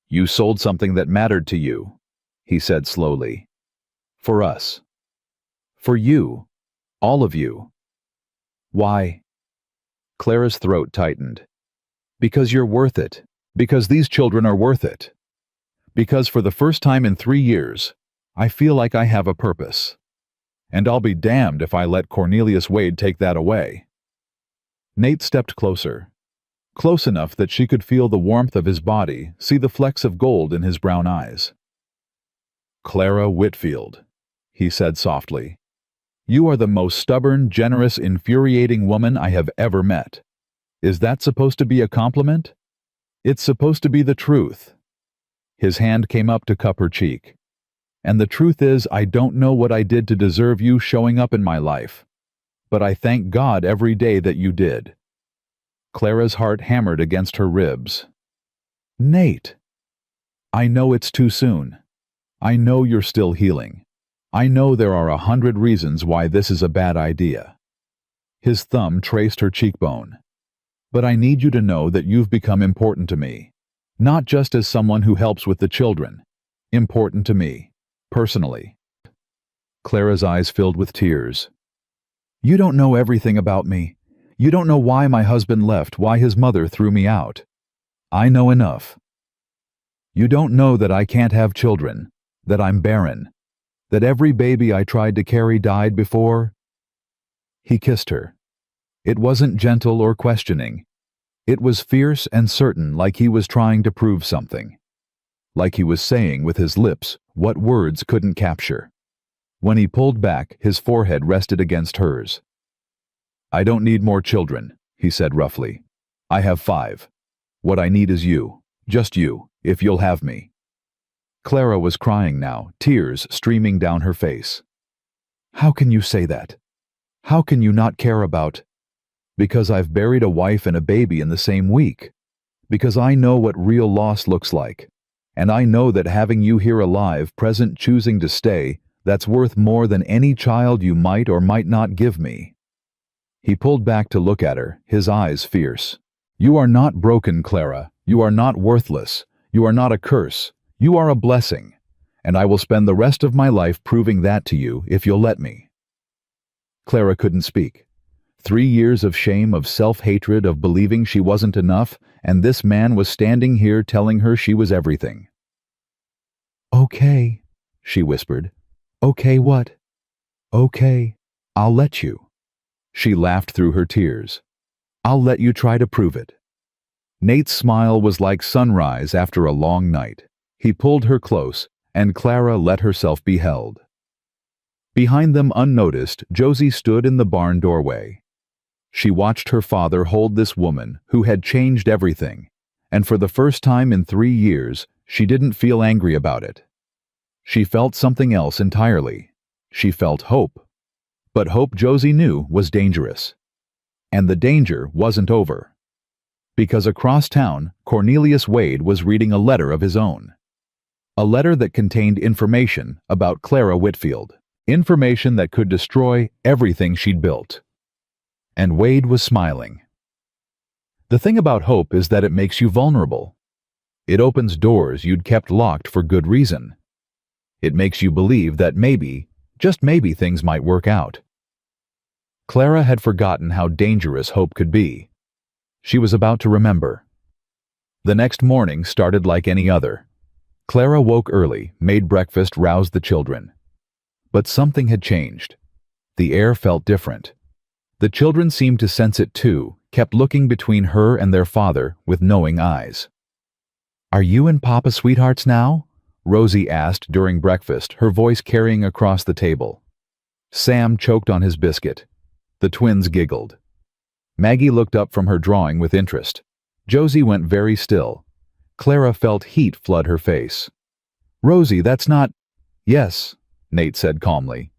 "You sold something that mattered to you," he said slowly. "For us. For you. All of you." "Why?" Clara's throat tightened. "Because you're worth it. Because these children are worth it. Because for the first time in 3 years, I feel like I have a purpose. And I'll be damned if I let Cornelius Wade take that away." Nate stepped closer. Close enough that she could feel the warmth of his body, see the flecks of gold in his brown eyes. "Clara Whitfield," he said softly, "you are the most stubborn, generous, infuriating woman I have ever met. Is that supposed to be a compliment? It's supposed to be the truth." His hand came up to cup her cheek. "And the truth is, I don't know what I did to deserve you showing up in my life. But I thank God every day that you did." Clara's heart hammered against her ribs. "Nate!" "I know it's too soon. I know you're still healing. I know there are 100 reasons why this is a bad idea." His thumb traced her cheekbone. "But I need you to know that you've become important to me. Not just as someone who helps with the children. Important to me. Personally." Clara's eyes filled with tears. "You don't know everything about me. You don't know why my husband left, why his mother threw me out. I know enough. You don't know that I can't have children, that I'm barren, that every baby I tried to carry died before." He kissed her. It wasn't gentle or questioning. It was fierce and certain, like he was trying to prove something. Like he was saying with his lips what words couldn't capture. When he pulled back, his forehead rested against hers. "I don't need more children," he said roughly. "I have 5. What I need is you, just you, if you'll have me." Clara was crying now, tears streaming down her face. "How can you say that? How can you not care about—" "Because I've buried a wife and a baby in the same week. Because I know what real loss looks like. And I know that having you here alive, present, choosing to stay, That's worth more than any child you might or might not give me." He pulled back to look at her, his eyes fierce. "You are not broken, Clara. You are not worthless. You are not a curse. You are a blessing. And I will spend the rest of my life proving that to you if you'll let me." Clara couldn't speak. 3 years of shame, of self-hatred, of believing she wasn't enough, and this man was standing here telling her she was everything. "Okay," she whispered. "Okay what?" "Okay, I'll let you." She laughed through her tears. "I'll let you try to prove it." Nate's smile was like sunrise after a long night. He pulled her close, and Clara let herself be held. Behind them, unnoticed, Josie stood in the barn doorway. She watched her father hold this woman who had changed everything, and for the first time in 3 years, she didn't feel angry about it. She felt something else entirely. She felt hope. But hope, Josie knew, was dangerous. And the danger wasn't over. Because across town, Cornelius Wade was reading a letter of his own. A letter that contained information about Clara Whitfield. Information that could destroy everything she'd built. And Wade was smiling. The thing about hope is that it makes you vulnerable. It opens doors you'd kept locked for good reason. It makes you believe that maybe, just maybe, things might work out. Clara had forgotten how dangerous hope could be. She was about to remember. The next morning started like any other. Clara woke early, made breakfast, roused the children. But something had changed. The air felt different. The children seemed to sense it too, kept looking between her and their father with knowing eyes. "Are you and Papa sweethearts now?" Rosie asked during breakfast, her voice carrying across the table. Sam choked on his biscuit. The twins giggled. Maggie looked up from her drawing with interest. Josie went very still. Clara felt heat flood her face. "Rosie, that's not—" "Yes," Nate said calmly.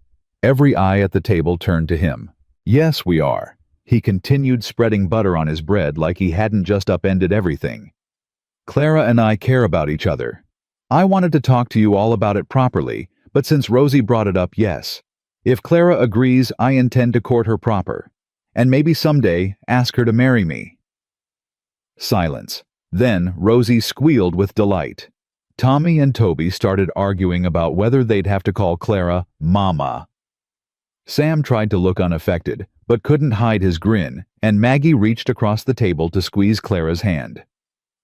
Every eye at the table turned to him. "Yes, we are." He continued, spreading butter on his bread like he hadn't just upended everything. "Clara and I care about each other. I wanted to talk to you all about it properly, but since Rosie brought it up, yes. If Clara agrees, I intend to court her proper. And maybe someday ask her to marry me." Silence. Then Rosie squealed with delight. Tommy and Toby started arguing about whether they'd have to call Clara Mama. Sam tried to look unaffected, but couldn't hide his grin, and Maggie reached across the table to squeeze Clara's hand.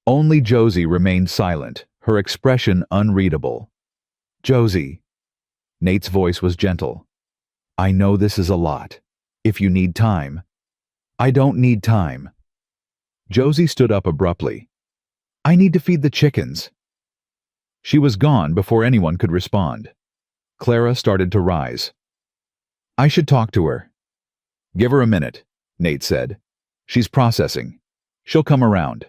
Only Josie remained silent, her expression unreadable. "Josie." Nate's voice was gentle. "I know this is a lot. If you need time." "I don't need time." Josie stood up abruptly. "I need to feed the chickens." She was gone before anyone could respond. Clara started to rise. "I should talk to her." "Give her a minute," Nate said. "She's processing. She'll come around."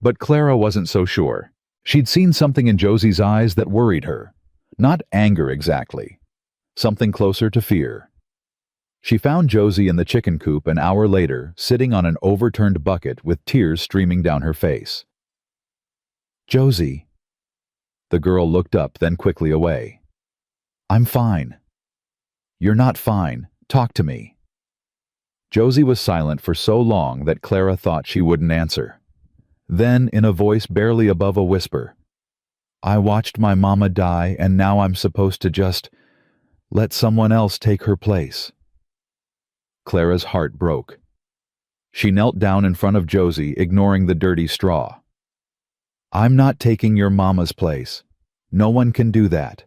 But Clara wasn't so sure. She'd seen something in Josie's eyes that worried her. Not anger exactly. Something closer to fear. She found Josie in the chicken coop an hour later, sitting on an overturned bucket with tears streaming down her face. "Josie." The girl looked up, then quickly away. "I'm fine." "You're not fine. Talk to me." Josie was silent for so long that Clara thought she wouldn't answer. Then, in a voice barely above a whisper, "I watched my mama die, and now I'm supposed to just let someone else take her place." Clara's heart broke. She knelt down in front of Josie, ignoring the dirty straw. "I'm not taking your mama's place. No one can do that.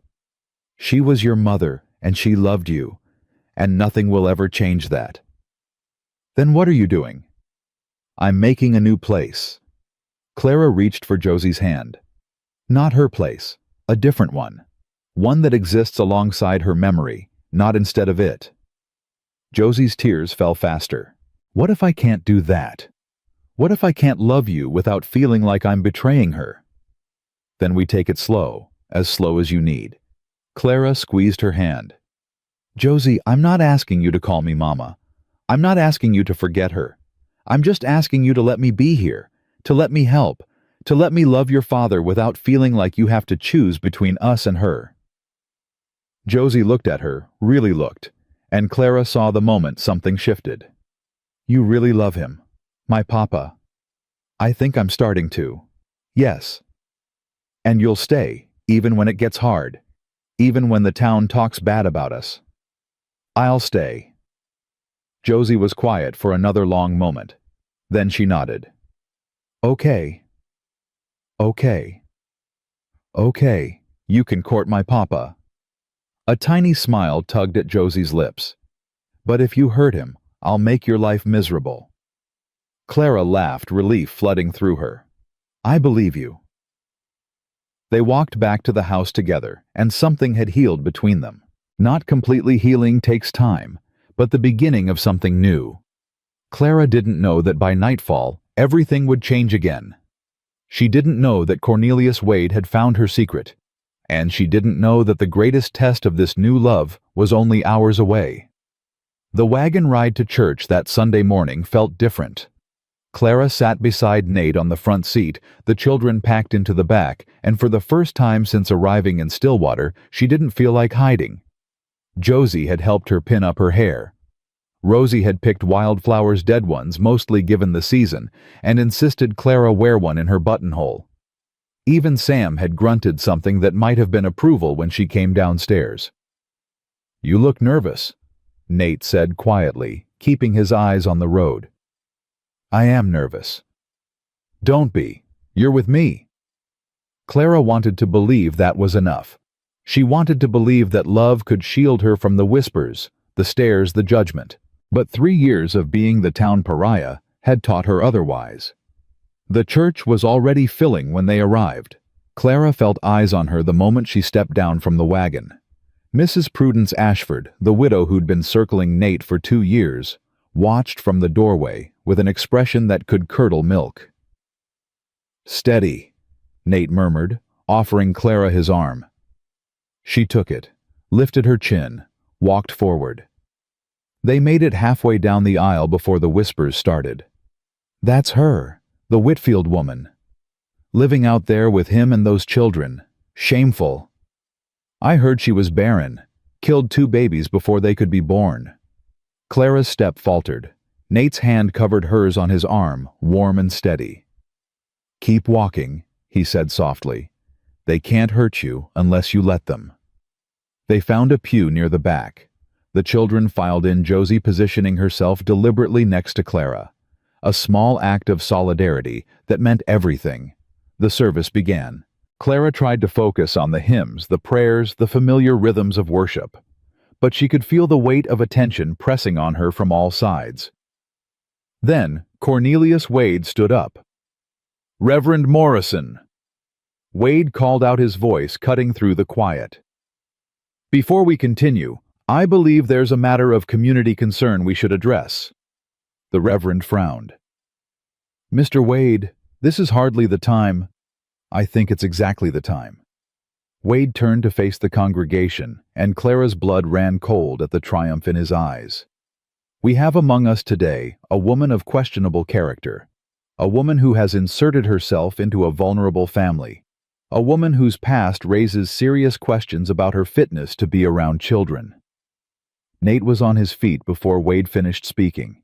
She was your mother, and she loved you, and nothing will ever change that." "Then what are you doing?" "I'm making a new place." Clara reached for Josie's hand. Not her place, a different one. One that exists alongside her memory, not instead of it. Josie's tears fell faster. "What if I can't do that? What if I can't love you without feeling like I'm betraying her?" "Then we take it slow as you need." Clara squeezed her hand. "Josie, I'm not asking you to call me Mama. I'm not asking you to forget her. I'm just asking you to let me be here, to let me help, to let me love your father without feeling like you have to choose between us and her." Josie looked at her, really looked, and Clara saw the moment something shifted. You really love him. My papa. I think I'm starting to. Yes. And you'll stay, even when it gets hard. Even when the town talks bad about us. I'll stay. Josie was quiet for another long moment. Then she nodded. Okay. Okay. Okay, you can court my papa. A tiny smile tugged at Josie's lips. But if you hurt him, I'll make your life miserable. Clara laughed, relief flooding through her. I believe you. They walked back to the house together, and something had healed between them. Not completely healing takes time, but the beginning of something new. Clara didn't know that by nightfall, everything would change again. She didn't know that Cornelius Wade had found her secret, and she didn't know that the greatest test of this new love was only hours away. The wagon ride to church that Sunday morning felt different. Clara sat beside Nate on the front seat, the children packed into the back, and for the first time since arriving in Stillwater, she didn't feel like hiding. Josie had helped her pin up her hair. Rosie had picked Wildflower's dead ones, mostly given the season, and insisted Clara wear one in her buttonhole. Even Sam had grunted something that might have been approval when she came downstairs. You look nervous, Nate said quietly, keeping his eyes on the road. I am nervous. Don't be. You're with me. Clara wanted to believe that was enough. She wanted to believe that love could shield her from the whispers, the stares, the judgment. But 3 years of being the town pariah had taught her otherwise. The church was already filling when they arrived. Clara felt eyes on her the moment she stepped down from the wagon. Mrs. Prudence Ashford, the widow who'd been circling Nate for 2 years, watched from the doorway with an expression that could curdle milk. Steady, Nate murmured, offering Clara his arm. She took it, lifted her chin, walked forward. They made it halfway down the aisle before the whispers started. That's her, the Whitfield woman. Living out there with him and those children. Shameful. I heard she was barren, killed 2 babies before they could be born. Clara's step faltered. Nate's hand covered hers on his arm, warm and steady. Keep walking, he said softly. They can't hurt you unless you let them. They found a pew near the back. The children filed in, Josie positioning herself deliberately next to Clara. A small act of solidarity that meant everything. The service began. Clara tried to focus on the hymns, the prayers, the familiar rhythms of worship. But she could feel the weight of attention pressing on her from all sides. Then Cornelius Wade stood up. Reverend Morrison. Wade called out, his voice cutting through the quiet. Before we continue, I believe there's a matter of community concern we should address. The Reverend frowned. Mr. Wade, this is hardly the time. I think it's exactly the time. Wade turned to face the congregation, and Clara's blood ran cold at the triumph in his eyes. We have among us today a woman of questionable character, a woman who has inserted herself into a vulnerable family, a woman whose past raises serious questions about her fitness to be around children. Nate was on his feet before Wade finished speaking.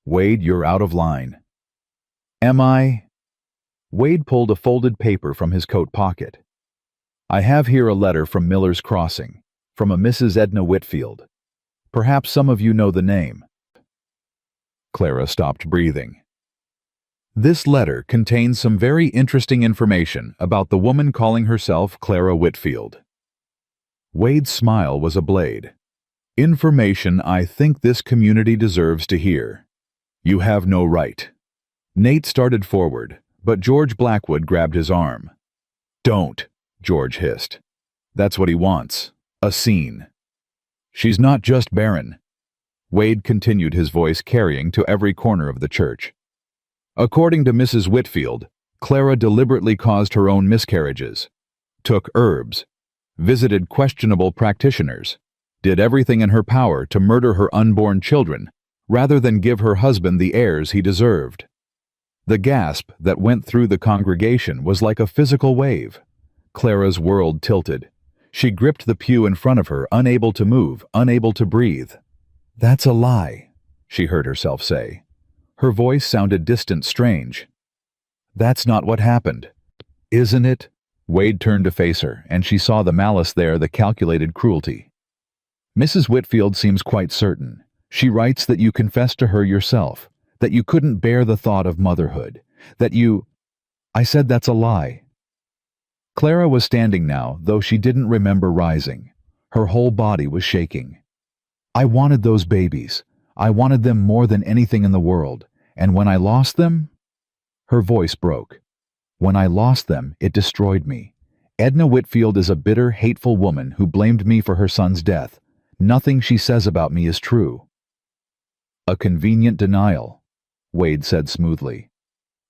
Wade, you're out of line. Am I? Wade pulled a folded paper from his coat pocket. I have here a letter from Miller's Crossing, from a Mrs. Edna Whitfield. Perhaps some of you know the name. Clara stopped breathing. This letter contains some very interesting information about the woman calling herself Clara Whitfield. Wade's smile was a blade. Information I think this community deserves to hear. You have no right. Nate started forward, but George Blackwood grabbed his arm. Don't, George hissed. That's what he wants. A scene. She's not just barren. Wade continued, his voice carrying to every corner of the church. According to Mrs. Whitfield, Clara deliberately caused her own miscarriages, took herbs, visited questionable practitioners, did everything in her power to murder her unborn children rather than give her husband the heirs he deserved. The gasp that went through the congregation was like a physical wave. Clara's world tilted. She gripped the pew in front of her, unable to move, unable to breathe. "That's a lie," she heard herself say. Her voice sounded distant, strange. "That's not what happened." "Isn't it?" Wade turned to face her, and she saw the malice there, the calculated cruelty. "Mrs. Whitfield seems quite certain. She writes that you confessed to her yourself, that you couldn't bear the thought of motherhood, that you—" "I said that's a lie." Clara was standing now, though she didn't remember rising. Her whole body was shaking. "I wanted those babies. I wanted them more than anything in the world. And when I lost them—" Her voice broke. "When I lost them, it destroyed me. Edna Whitfield is a bitter, hateful woman who blamed me for her son's death. Nothing she says about me is true." "A convenient denial," Wade said smoothly.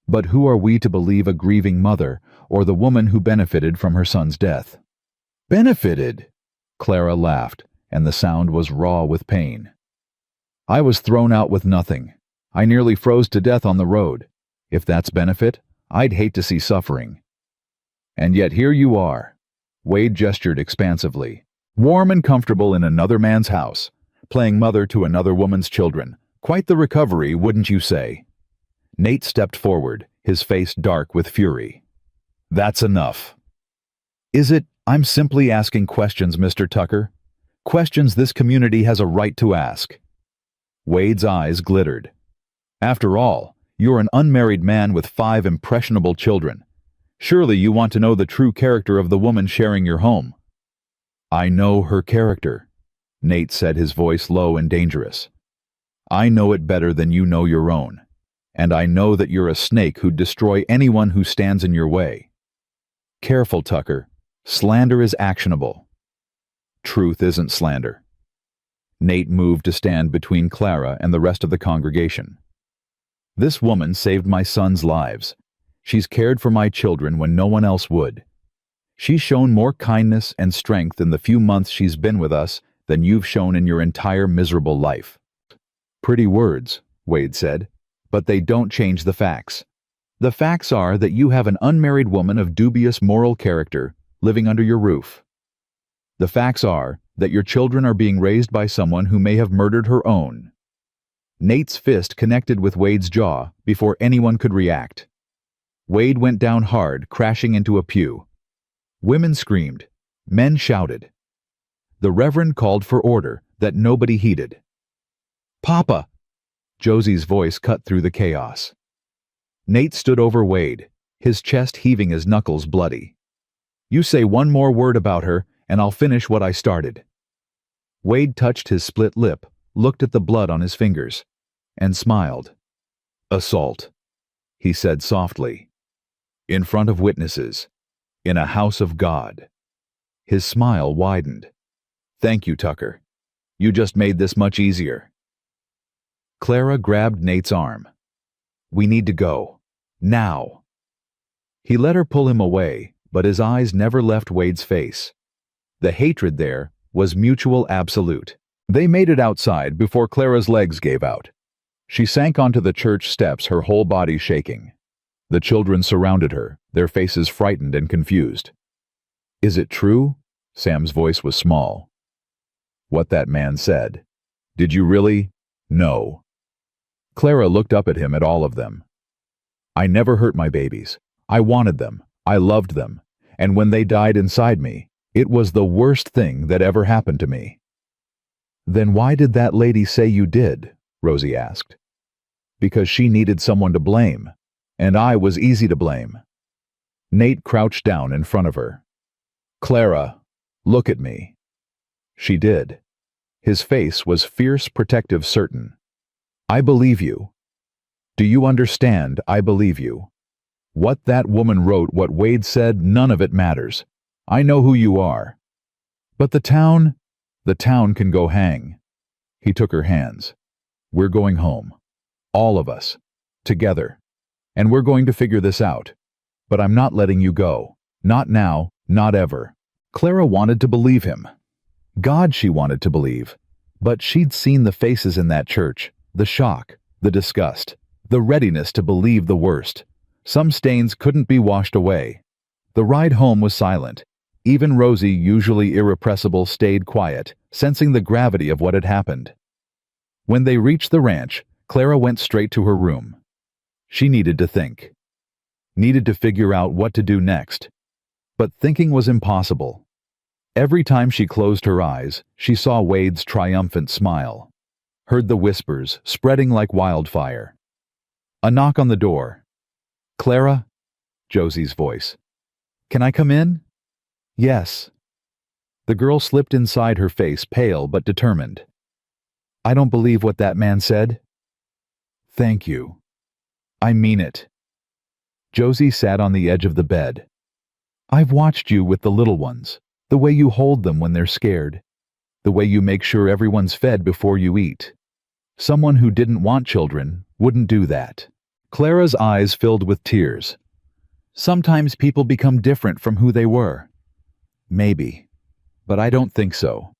"But who are we to believe a grieving mother or the woman who benefited from her son's death?" "Benefited?" Clara laughed, and the sound was raw with pain. "I was thrown out with nothing. I nearly froze to death on the road. If that's benefit, I'd hate to see suffering. And yet here you are." Wade gestured expansively. "Warm and comfortable in another man's house, playing mother to another woman's children. Quite the recovery, wouldn't you say?" Nate stepped forward, his face dark with fury. "That's enough." "Is it? I'm simply asking questions, Mr. Tucker. Questions this community has a right to ask." Wade's eyes glittered. "After all, you're an unmarried man with 5 impressionable children. Surely you want to know the true character of the woman sharing your home." "I know her character," Nate said, his voice low and dangerous. "I know it better than you know your own. And I know that you're a snake who'd destroy anyone who stands in your way. Careful, Tucker. Slander is actionable. Truth isn't slander." Nate moved to stand between Clara and the rest of the congregation. "This woman saved my son's lives. She's cared for my children when no one else would. She's shown more kindness and strength in the few months she's been with us than you've shown in your entire miserable life." "Pretty words," Wade said, "but they don't change the facts. The facts are that you have an unmarried woman of dubious moral character living under your roof. The facts are that your children are being raised by someone who may have murdered her own." Nate's fist connected with Wade's jaw before anyone could react. Wade went down hard, crashing into a pew. Women screamed. Men shouted. The Reverend called for order that nobody heeded. "Papa!" Josie's voice cut through the chaos. Nate stood over Wade, his chest heaving, his knuckles bloody. "You say one more word about her, and I'll finish what I started." Wade touched his split lip, looked at the blood on his fingers, and smiled. "Assault," he said softly. "In front of witnesses. In a house of God." His smile widened. "Thank you, Tucker. You just made this much easier." Clara grabbed Nate's arm. "We need to go. Now." He let her pull him away, but his eyes never left Wade's face. The hatred there was mutual, absolute. They made it outside before Clara's legs gave out. She sank onto the church steps, her whole body shaking. The children surrounded her, their faces frightened and confused. "Is it true?" Sam's voice was small. "What that man said. Did you really? No." Clara looked up at him, at all of them. "I never hurt my babies. I wanted them. I loved them. And when they died inside me, it was the worst thing that ever happened to me." "Then why did that lady say you did?" Rosie asked. "Because she needed someone to blame. And I was easy to blame." Nate crouched down in front of her. "Clara, look at me." She did. His face was fierce, protective, certain. "I believe you. Do you understand? I believe you. What that woman wrote, what Wade said, none of it matters. I know who you are. But the town can go hang." He took her hands. "We're going home. All of us. Together. And we're going to figure this out. But I'm not letting you go. Not now, not ever." Clara wanted to believe him. God, she wanted to believe. But she'd seen the faces in that church, the shock, the disgust, the readiness to believe the worst. Some stains couldn't be washed away. The ride home was silent. Even Rosie, usually irrepressible, stayed quiet, sensing the gravity of what had happened. When they reached the ranch, Clara went straight to her room. She needed to think. Needed to figure out what to do next. But thinking was impossible. Every time she closed her eyes, she saw Wade's triumphant smile. Heard the whispers, spreading like wildfire. A knock on the door. "Clara?" Josie's voice. "Can I come in?" "Yes." The girl slipped inside, her face pale but determined. "I don't believe what that man said." "Thank you. I mean it." Josie sat on the edge of the bed. "I've watched you with the little ones, the way you hold them when they're scared, the way you make sure everyone's fed before you eat. Someone who didn't want children wouldn't do that." Clara's eyes filled with tears. "Sometimes people become different from who they were. Maybe, but I don't think so."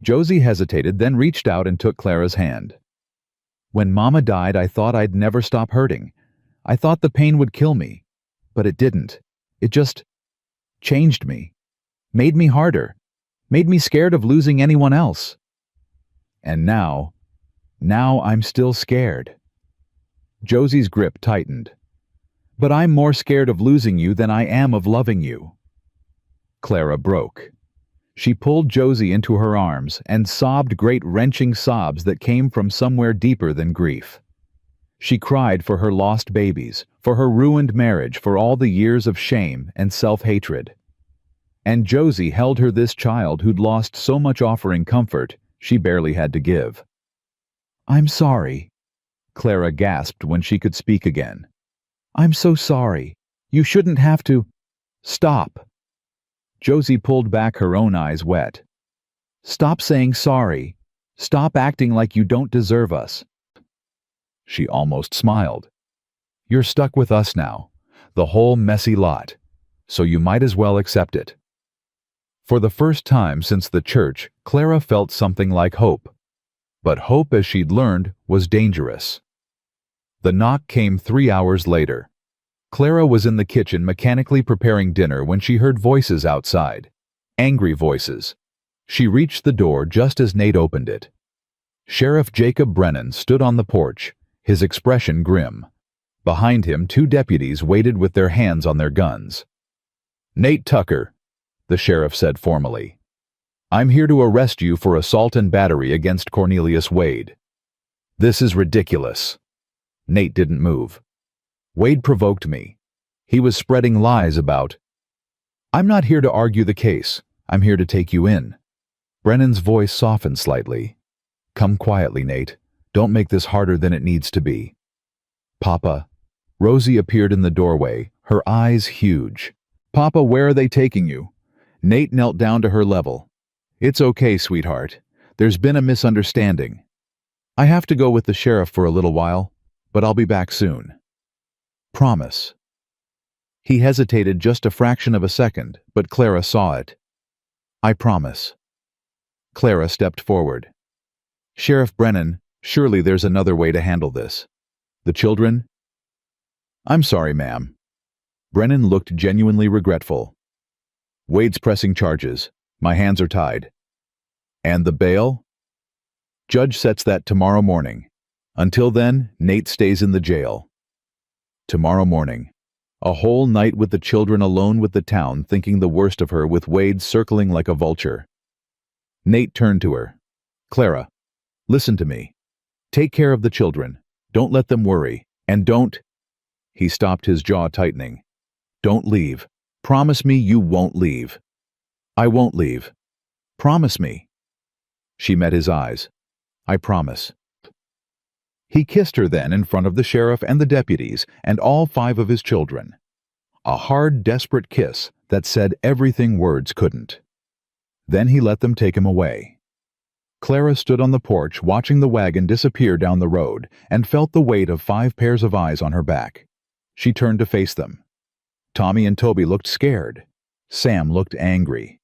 Josie hesitated, then reached out and took Clara's hand. "When Mama died, I thought I'd never stop hurting. I thought the pain would kill me, but it didn't. It just changed me, made me harder, made me scared of losing anyone else. And now I'm still scared." Josie's grip tightened. "But I'm more scared of losing you than I am of loving you." Clara broke. She pulled Josie into her arms and sobbed great wrenching sobs that came from somewhere deeper than grief. She cried for her lost babies, for her ruined marriage, for all the years of shame and self-hatred. And Josie held her this child who'd lost so much, offering comfort she barely had to give. "I'm sorry," Clara gasped when she could speak again. "I'm so sorry. You shouldn't have to—" "Stop." Josie pulled back, her own eyes wet. "Stop saying sorry. Stop acting like you don't deserve us." She almost smiled. "You're stuck with us now, the whole messy lot, so you might as well accept it." For the first time since the church, Clara felt something like hope. But hope, as she'd learned, was dangerous. The knock came 3 hours later. Clara was in the kitchen mechanically preparing dinner when she heard voices outside. Angry voices. She reached the door just as Nate opened it. Sheriff Jacob Brennan stood on the porch, his expression grim. Behind him, 2 deputies waited with their hands on their guns. "Nate Tucker," the sheriff said formally. "I'm here to arrest you for assault and battery against Cornelius Wade." "This is ridiculous." Nate didn't move. "Wade provoked me. He was spreading lies about—" "I'm not here to argue the case. I'm here to take you in." Brennan's voice softened slightly. "Come quietly, Nate. Don't make this harder than it needs to be." "Papa." Rosie appeared in the doorway, her eyes huge. "Papa, where are they taking you?" Nate knelt down to her level. "It's okay, sweetheart. There's been a misunderstanding. I have to go with the sheriff for a little while, but I'll be back soon. Promise." He hesitated just a fraction of a second, but Clara saw it. "I promise." Clara stepped forward. "Sheriff Brennan, surely there's another way to handle this. The children?" "I'm sorry, ma'am." Brennan looked genuinely regretful. "Wade's pressing charges. My hands are tied." "And the bail?" "Judge sets that tomorrow morning. Until then, Nate stays in the jail." Tomorrow morning. A whole night with the children, alone with the town, thinking the worst of her, with Wade circling like a vulture. Nate turned to her. "Clara, listen to me. Take care of the children. Don't let them worry. And don't—" He stopped, his jaw tightening. "Don't leave. Promise me you won't leave." "I won't leave. Promise me." She met his eyes. "I promise." He kissed her then in front of the sheriff and the deputies and all 5 of his children. A hard, desperate kiss that said everything words couldn't. Then he let them take him away. Clara stood on the porch watching the wagon disappear down the road and felt the weight of 5 pairs of eyes on her back. She turned to face them. Tommy and Toby looked scared. Sam looked angry.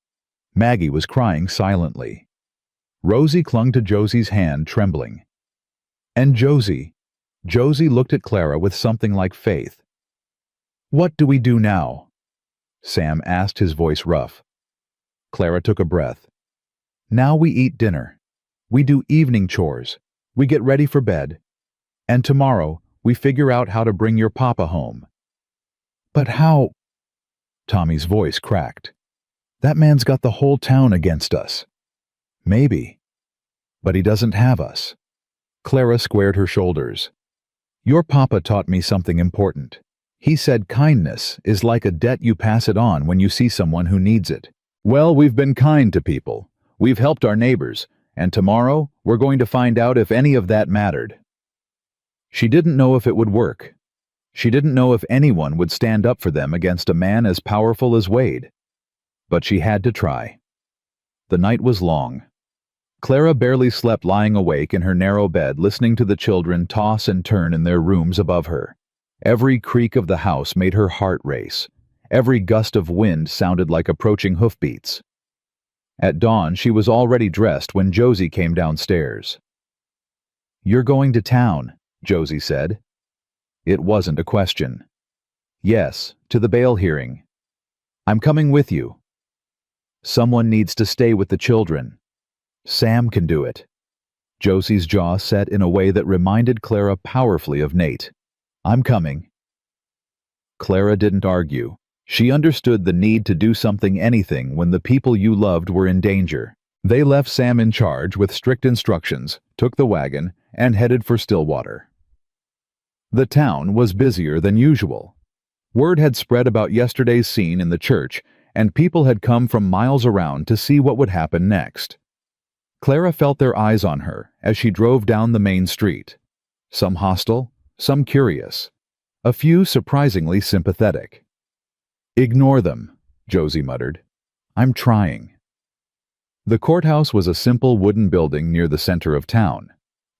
Maggie was crying silently. Rosie clung to Josie's hand, trembling. And Josie looked at Clara with something like faith. "What do we do now?" Sam asked, his voice rough. Clara took a breath. Now we eat dinner. We do evening chores. We get ready for bed. And tomorrow, we figure out how to bring your papa home. But how? Tommy's voice cracked. That man's got the whole town against us. Maybe. But he doesn't have us. Clara squared her shoulders. Your papa taught me something important. He said kindness is like a debt, you pass it on when you see someone who needs it. Well, we've been kind to people. We've helped our neighbors, and tomorrow we're going to find out if any of that mattered. She didn't know if it would work. She didn't know if anyone would stand up for them against a man as powerful as Wade. But she had to try. The night was long. Clara barely slept, lying awake in her narrow bed, listening to the children toss and turn in their rooms above her. Every creak of the house made her heart race. Every gust of wind sounded like approaching hoofbeats. At dawn, she was already dressed when Josie came downstairs. You're going to town, Josie said. It wasn't a question. Yes, to the bail hearing. I'm coming with you. Someone needs to stay with the children. Sam can do it. Josie's jaw set in a way that reminded Clara powerfully of Nate. I'm coming. Clara didn't argue. She understood the need to do something, anything, when the people you loved were in danger. They left Sam in charge with strict instructions, took the wagon, and headed for Stillwater. The town was busier than usual. Word had spread about yesterday's scene in the church, and people had come from miles around to see what would happen next. Clara felt their eyes on her as she drove down the main street. Some hostile, some curious, a few surprisingly sympathetic. Ignore them, Josie muttered. I'm trying. The courthouse was a simple wooden building near the center of town.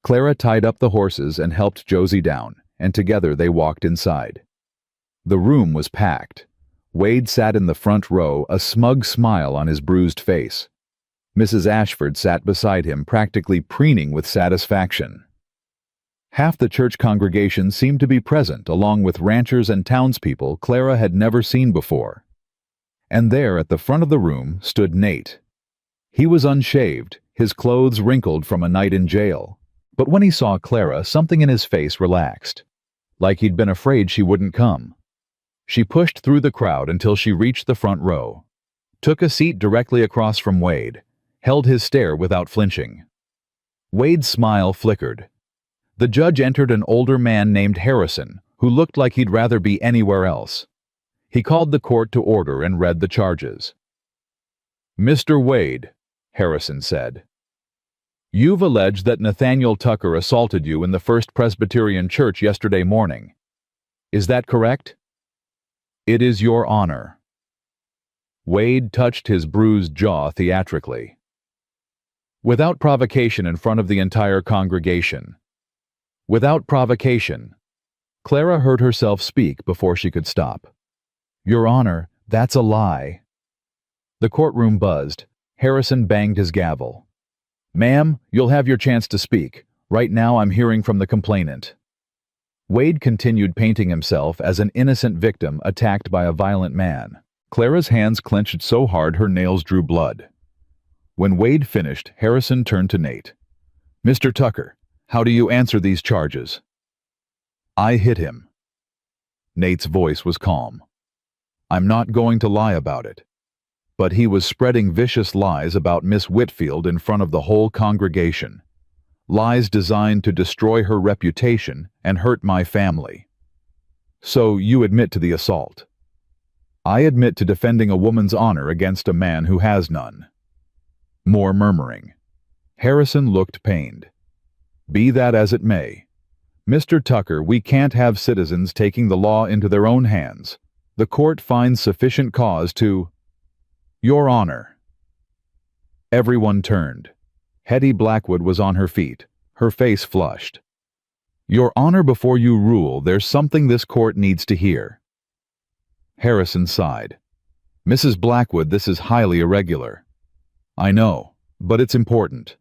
Clara tied up the horses and helped Josie down, and together they walked inside. The room was packed. Wade sat in the front row, a smug smile on his bruised face. Mrs. Ashford sat beside him, practically preening with satisfaction. Half the church congregation seemed to be present, along with ranchers and townspeople Clara had never seen before. And there, at the front of the room, stood Nate. He was unshaved, his clothes wrinkled from a night in jail. But when he saw Clara, something in his face relaxed, like he'd been afraid she wouldn't come. She pushed through the crowd until she reached the front row, took a seat directly across from Wade, held his stare without flinching. Wade's smile flickered. The judge entered, an older man named Harrison, who looked like he'd rather be anywhere else. He called the court to order and read the charges. Mr. Wade, Harrison said, you've alleged that Nathaniel Tucker assaulted you in the First Presbyterian Church yesterday morning. Is that correct? It is, Your Honor. Wade touched his bruised jaw theatrically. Without provocation, in front of the entire congregation. Without provocation. Clara heard herself speak before she could stop. Your Honor, that's a lie. The courtroom buzzed. Harrison banged his gavel. Ma'am, you'll have your chance to speak. Right now I'm hearing from the complainant. Wade continued painting himself as an innocent victim attacked by a violent man. Clara's hands clenched so hard her nails drew blood. When Wade finished, Harrison turned to Nate. Mr. Tucker, how do you answer these charges? I hit him. Nate's voice was calm. I'm not going to lie about it. But he was spreading vicious lies about Miss Whitfield in front of the whole congregation. Lies designed to destroy her reputation and hurt my family. So you admit to the assault. I admit to defending a woman's honor against a man who has none. More murmuring. Harrison looked pained. Be that as it may. Mr. Tucker, we can't have citizens taking the law into their own hands. The court finds sufficient cause to... Your Honor. Everyone turned. Hetty Blackwood was on her feet, her face flushed. Your Honor, before you rule, there's something this court needs to hear. Harrison sighed. Mrs. Blackwood, this is highly irregular. I know, but it's important.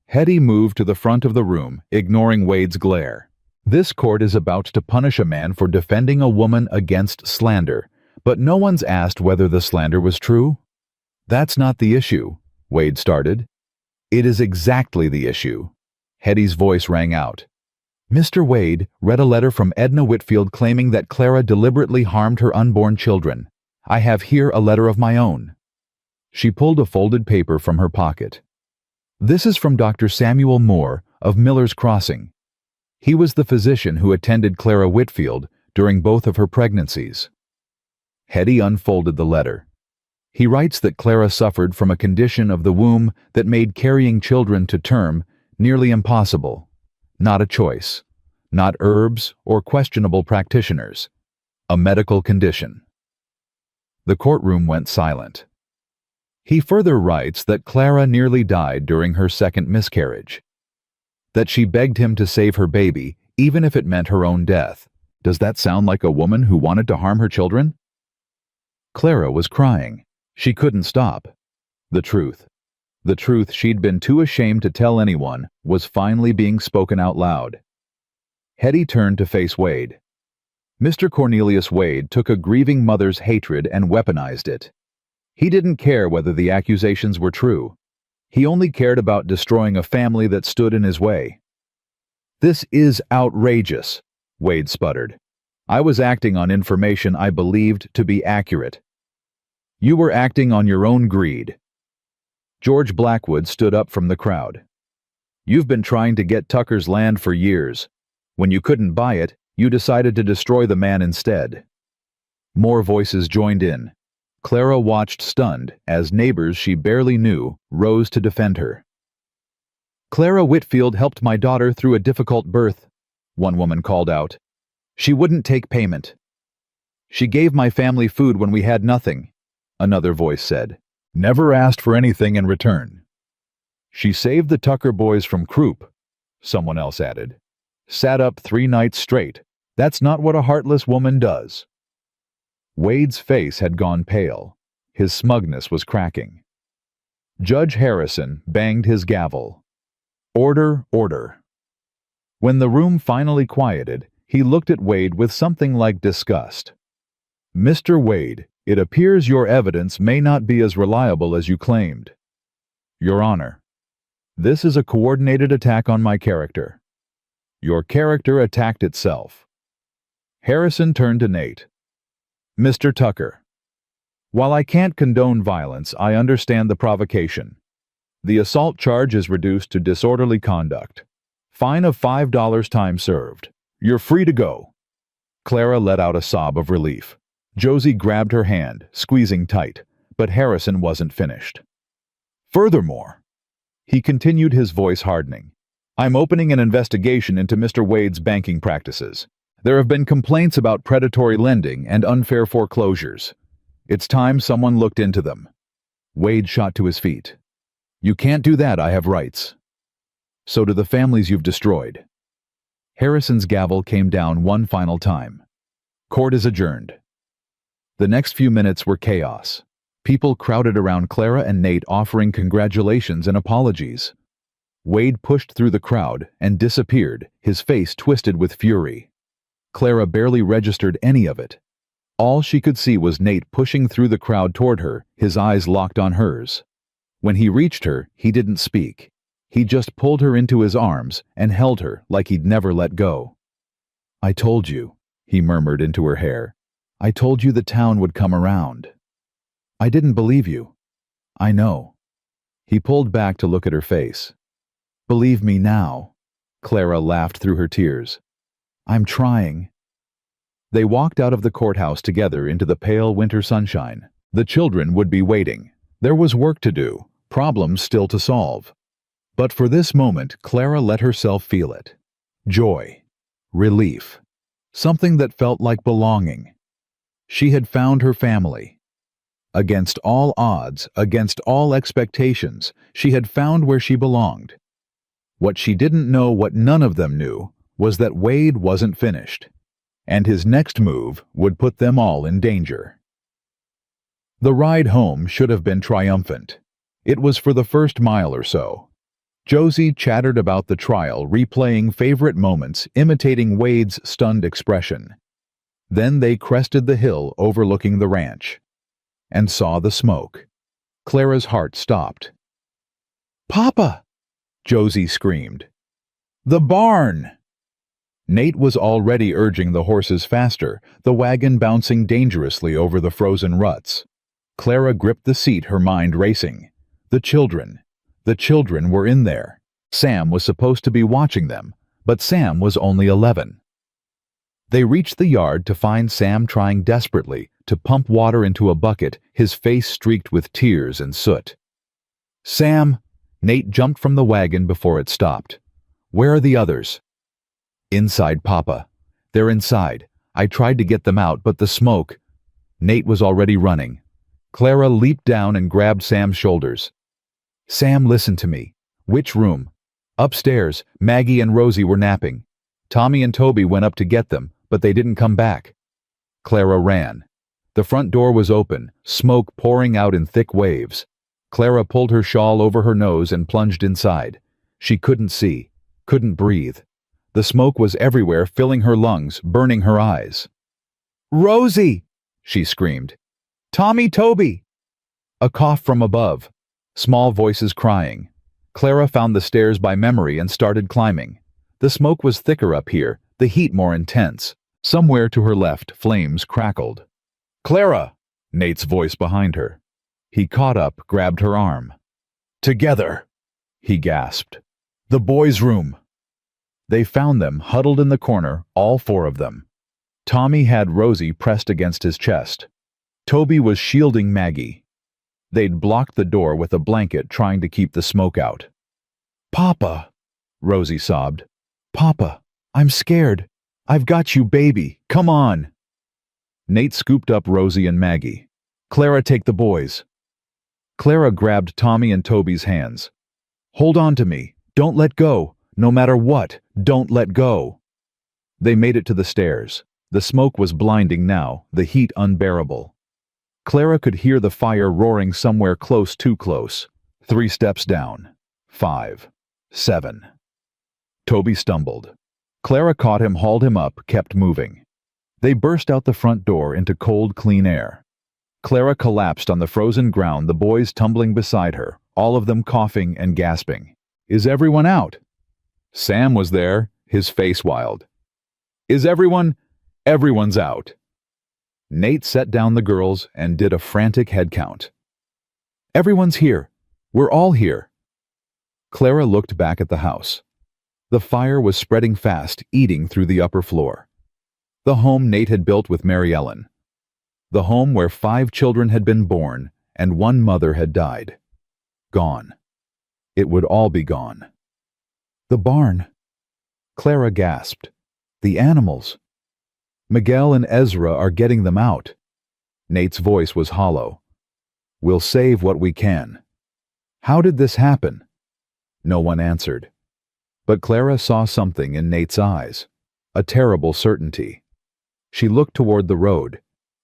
Hetty moved to the front of the room, ignoring Wade's glare. This court is about to punish a man for defending a woman against slander, But no one's asked whether the slander was true. That's not the issue, Wade started. It is exactly the issue. Hetty's voice rang out. Mr. Wade read a letter from Edna Whitfield claiming that Clara deliberately harmed her unborn children. I have here a letter of my own. She pulled a folded paper from her pocket. This is from Dr. Samuel Moore of Miller's Crossing. He was the physician who attended Clara Whitfield during both of her pregnancies. Hetty unfolded the letter. He writes that Clara suffered from a condition of the womb that made carrying children to term nearly impossible. Not a choice. Not herbs or questionable practitioners. A medical condition. The courtroom went silent. He further writes that Clara nearly died during her second miscarriage. That she begged him to save her baby, even if it meant her own death. Does that sound like a woman who wanted to harm her children? Clara was crying. She couldn't stop. The truth she'd been too ashamed to tell anyone, was finally being spoken out loud. Hetty turned to face Wade. Mr. Cornelius Wade took a grieving mother's hatred and weaponized it. He didn't care whether the accusations were true. He only cared about destroying a family that stood in his way. This is outrageous, Wade sputtered. I was acting on information I believed to be accurate. You were acting on your own greed. George Blackwood stood up from the crowd. You've been trying to get Tucker's land for years. When you couldn't buy it, you decided to destroy the man instead. More voices joined in. Clara watched stunned as neighbors she barely knew rose to defend her. Clara Whitfield helped my daughter through a difficult birth, one woman called out. She wouldn't take payment. She gave my family food when we had nothing, another voice said. Never asked for anything in return. She saved the Tucker boys from croup, someone else added. Sat up 3 nights straight. That's not what a heartless woman does. Wade's face had gone pale. His smugness was cracking. Judge Harrison banged his gavel. Order, order. When the room finally quieted, he looked at Wade with something like disgust. Mr. Wade, it appears your evidence may not be as reliable as you claimed. Your Honor, this is a coordinated attack on my character. Your character attacked itself. Harrison turned to Nate. Mr. Tucker, while I can't condone violence, I understand the provocation. The assault charge is reduced to disorderly conduct. Fine of $5 time served. You're free to go. Clara let out a sob of relief. Josie grabbed her hand, squeezing tight, but Harrison wasn't finished. Furthermore, he continued, his voice hardening, I'm opening an investigation into Mr. Wade's banking practices. There have been complaints about predatory lending and unfair foreclosures. It's time someone looked into them. Wade shot to his feet. You can't do that, I have rights. So do the families you've destroyed. Harrison's gavel came down one final time. Court is adjourned. The next few minutes were chaos. People crowded around Clara and Nate offering congratulations and apologies. Wade pushed through the crowd and disappeared, his face twisted with fury. Clara barely registered any of it. All she could see was Nate pushing through the crowd toward her, his eyes locked on hers. When he reached her, he didn't speak. He just pulled her into his arms and held her like he'd never let go. I told you, he murmured into her hair. I told you the town would come around. I didn't believe you. I know. He pulled back to look at her face. Believe me now. Clara laughed through her tears. I'm trying. They walked out of the courthouse together into the pale winter sunshine. The children would be waiting. There was work to do, problems still to solve. But for this moment, Clara let herself feel it. Joy. Relief. Something that felt like belonging. She had found her family. Against all odds, against all expectations, she had found where she belonged. What she didn't know, what none of them knew, was that Wade wasn't finished, and his next move would put them all in danger. The ride home should have been triumphant. It was for the first mile or so. Josie chattered about the trial, replaying favorite moments, imitating Wade's stunned expression. Then they crested the hill overlooking the ranch and saw the smoke. Clara's heart stopped. "Papa!" Josie screamed. "The barn!" Nate was already urging the horses faster, the wagon bouncing dangerously over the frozen ruts. Clara gripped the seat, her mind racing. The children were in there. Sam was supposed to be watching them, but Sam was only 11. They reached the yard to find Sam trying desperately to pump water into a bucket, his face streaked with tears and soot. "Sam!" Nate jumped from the wagon before it stopped. "Where are the others?" "Inside, Papa. They're inside. I tried to get them out, but the smoke—" Nate was already running. Clara leaped down and grabbed Sam's shoulders. "Sam, listen to me. Which room?" "Upstairs. Maggie and Rosie were napping. Tommy and Toby went up to get them, but they didn't come back." Clara ran. The front door was open, smoke pouring out in thick waves. Clara pulled her shawl over her nose and plunged inside. She couldn't see, couldn't breathe. The smoke was everywhere, filling her lungs, burning her eyes. "Rosie!" she screamed. "Tommy, Toby!" A cough from above. Small voices crying. Clara found the stairs by memory and started climbing. The smoke was thicker up here, the heat more intense. Somewhere to her left, flames crackled. "Clara!" Nate's voice behind her. He caught up, grabbed her arm. "Together!" he gasped. "The boys' room!" They found them, huddled in the corner, all four of them. Tommy had Rosie pressed against his chest. Toby was shielding Maggie. They'd blocked the door with a blanket, trying to keep the smoke out. "Papa!" Rosie sobbed. "Papa, I'm scared. I've got you, baby. Come on!" Nate scooped up Rosie and Maggie. "Clara, take the boys." Clara grabbed Tommy and Toby's hands. "Hold on to me. Don't let go. No matter what, don't let go." They made it to the stairs. The smoke was blinding now, the heat unbearable. Clara could hear the fire roaring somewhere close, too close. 3 steps down. 5. 7. Toby stumbled. Clara caught him, hauled him up, kept moving. They burst out the front door into cold, clean air. Clara collapsed on the frozen ground, the boys tumbling beside her, all of them coughing and gasping. "Is everyone out?" Sam was there, his face wild. "Is everyone? Everyone's out." Nate set down the girls and did a frantic head count. "Everyone's here. We're all here." Clara looked back at the house. The fire was spreading fast, eating through the upper floor. The home Nate had built with Mary Ellen. The home where 5 children had been born and 1 mother had died. Gone. It would all be gone. "The barn." Clara gasped. "The animals." "Miguel and Ezra are getting them out." Nate's voice was hollow. "We'll save what we can." "How did this happen?" No one answered. But Clara saw something in Nate's eyes, a terrible certainty. She looked toward the road,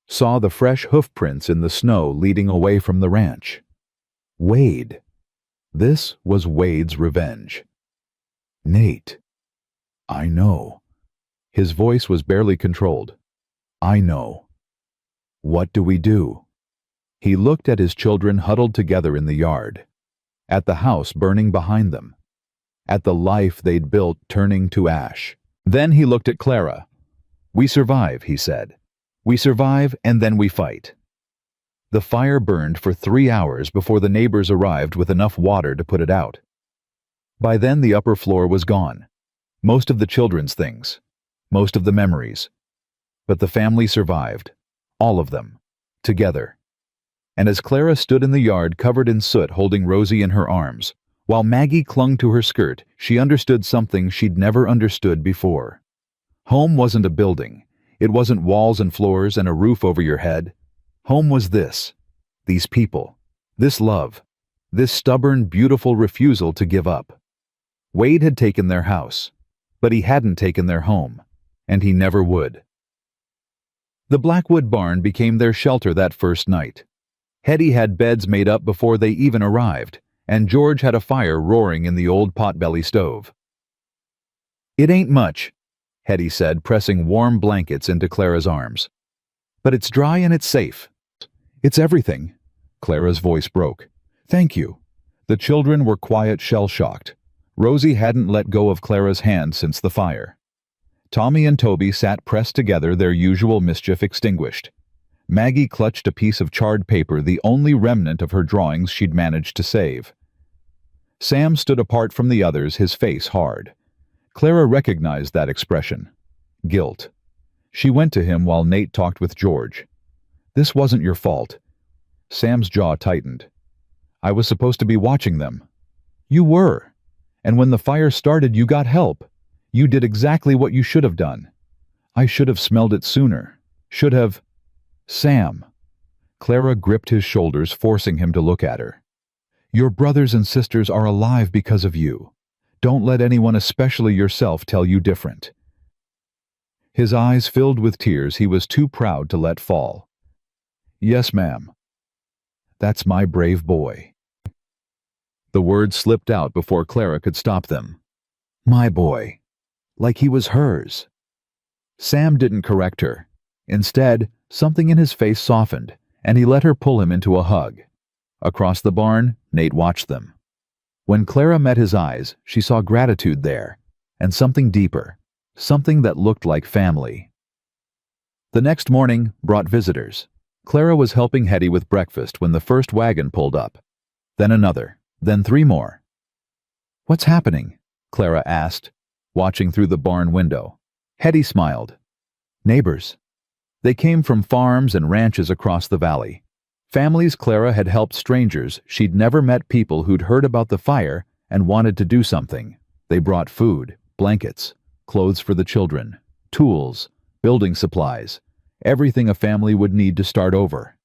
saw the fresh hoofprints in the snow leading away from the ranch. Wade. This was Wade's revenge. "Nate." "I know." His voice was barely controlled. "I know." "What do we do?" He looked at his children huddled together in the yard, at the house burning behind them, at the life they'd built turning to ash. Then he looked at Clara. "We survive," he said. "We survive and then we fight." The fire burned for 3 hours before the neighbors arrived with enough water to put it out. By then the upper floor was gone. Most of the children's things. Most of the memories. But the family survived. All of them. Together. And as Clara stood in the yard covered in soot holding Rosie in her arms, while Maggie clung to her skirt, she understood something she'd never understood before. Home wasn't a building. It wasn't walls and floors and a roof over your head. Home was this. These people. This love. This stubborn, beautiful refusal to give up. Wade had taken their house, but he hadn't taken their home, and he never would. The Blackwood barn became their shelter that first night. Hetty had beds made up before they even arrived, and George had a fire roaring in the old potbelly stove. "It ain't much," Hetty said, pressing warm blankets into Clara's arms. But it's dry and it's safe. It's everything. Clara's voice broke. Thank you. The children were quiet, shell-shocked. Rosie hadn't let go of Clara's hand since the fire. Tommy and Toby sat pressed together, their usual mischief extinguished. Maggie clutched a piece of charred paper, the only remnant of her drawings she'd managed to save. Sam stood apart from the others, his face hard. Clara recognized that expression. Guilt. She went to him while Nate talked with George. This wasn't your fault. Sam's jaw tightened. I was supposed to be watching them. You were. And when the fire started, you got help. You did exactly what you should have done. I should have smelled it sooner. Should have... Sam. Clara gripped his shoulders, forcing him to look at her. Your brothers and sisters are alive because of you. Don't let anyone, especially yourself, tell you different. His eyes filled with tears he was too proud to let fall. Yes, ma'am. That's my brave boy. The words slipped out before Clara could stop them. My boy. Like he was hers. Sam didn't correct her. Instead, something in his face softened, and he let her pull him into a hug. Across the barn, Nate watched them. When Clara met his eyes, she saw gratitude there, and something deeper, something that looked like family. The next morning brought visitors. Clara was helping Hetty with breakfast when the first wagon pulled up. Then another, then 3 more. What's happening? Clara asked, watching through the barn window. Hetty smiled. Neighbors. They came from farms and ranches across the valley. Families Clara had helped, strangers she'd never met, people who'd heard about the fire and wanted to do something. They brought food, blankets, clothes for the children, tools, building supplies, everything a family would need to start over.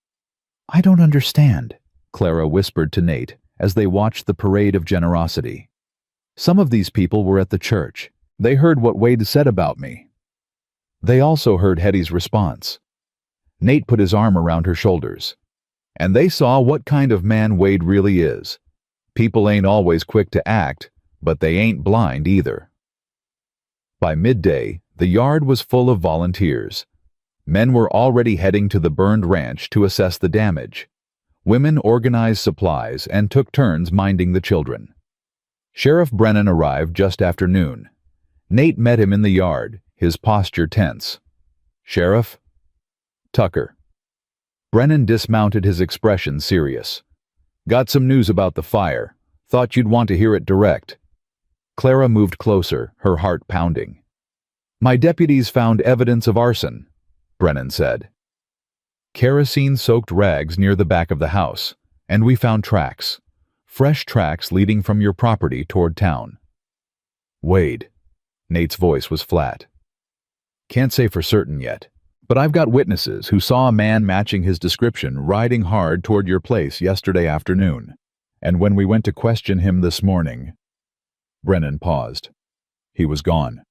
I don't understand, Clara whispered to Nate as they watched the parade of generosity. Some of these people were at the church. They heard what Wade said about me. They also heard Hetty's response. Nate put his arm around her shoulders. And they saw what kind of man Wade really is. People ain't always quick to act, but they ain't blind either. By midday, the yard was full of volunteers. Men were already heading to the burned ranch to assess the damage. Women organized supplies and took turns minding the children. Sheriff Brennan arrived just after noon. Nate met him in the yard, his posture tense. Sheriff? Tucker. Brennan dismounted, his expression serious. Got some news about the fire. Thought you'd want to hear it direct. Clara moved closer, her heart pounding. My deputies found evidence of arson, Brennan said. Kerosene-soaked rags near the back of the house, and we found tracks. Fresh tracks leading from your property toward town. Wade. Nate's voice was flat. Can't say for certain yet. But I've got witnesses who saw a man matching his description riding hard toward your place yesterday afternoon. And when we went to question him this morning... Brennan paused. He was gone.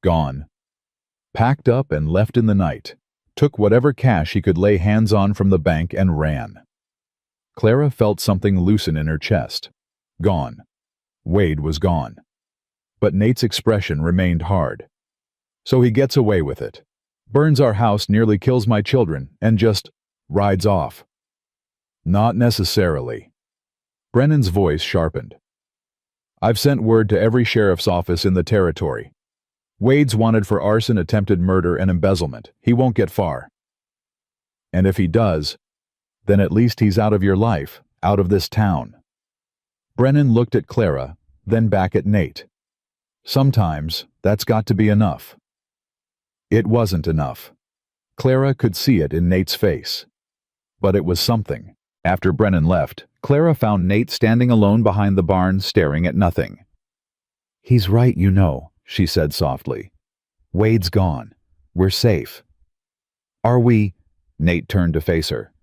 Gone. Packed up and left in the night. Took whatever cash he could lay hands on from the bank and ran. Clara felt something loosen in her chest. Gone. Wade was gone. But Nate's expression remained hard. So he gets away with it. Burns our house, nearly kills my children, and just rides off. Not necessarily. Brennan's voice sharpened. I've sent word to every sheriff's office in the territory. Wade's wanted for arson, attempted murder, and embezzlement. He won't get far. And if he does, then at least he's out of your life, out of this town. Brennan looked at Clara, then back at Nate. Sometimes that's got to be enough. It wasn't enough. Clara could see it in Nate's face. But it was something. After Brennan left, Clara found Nate standing alone behind the barn, staring at nothing. He's right, you know, she said softly. Wade's gone. We're safe. Are we? Nate turned to face her.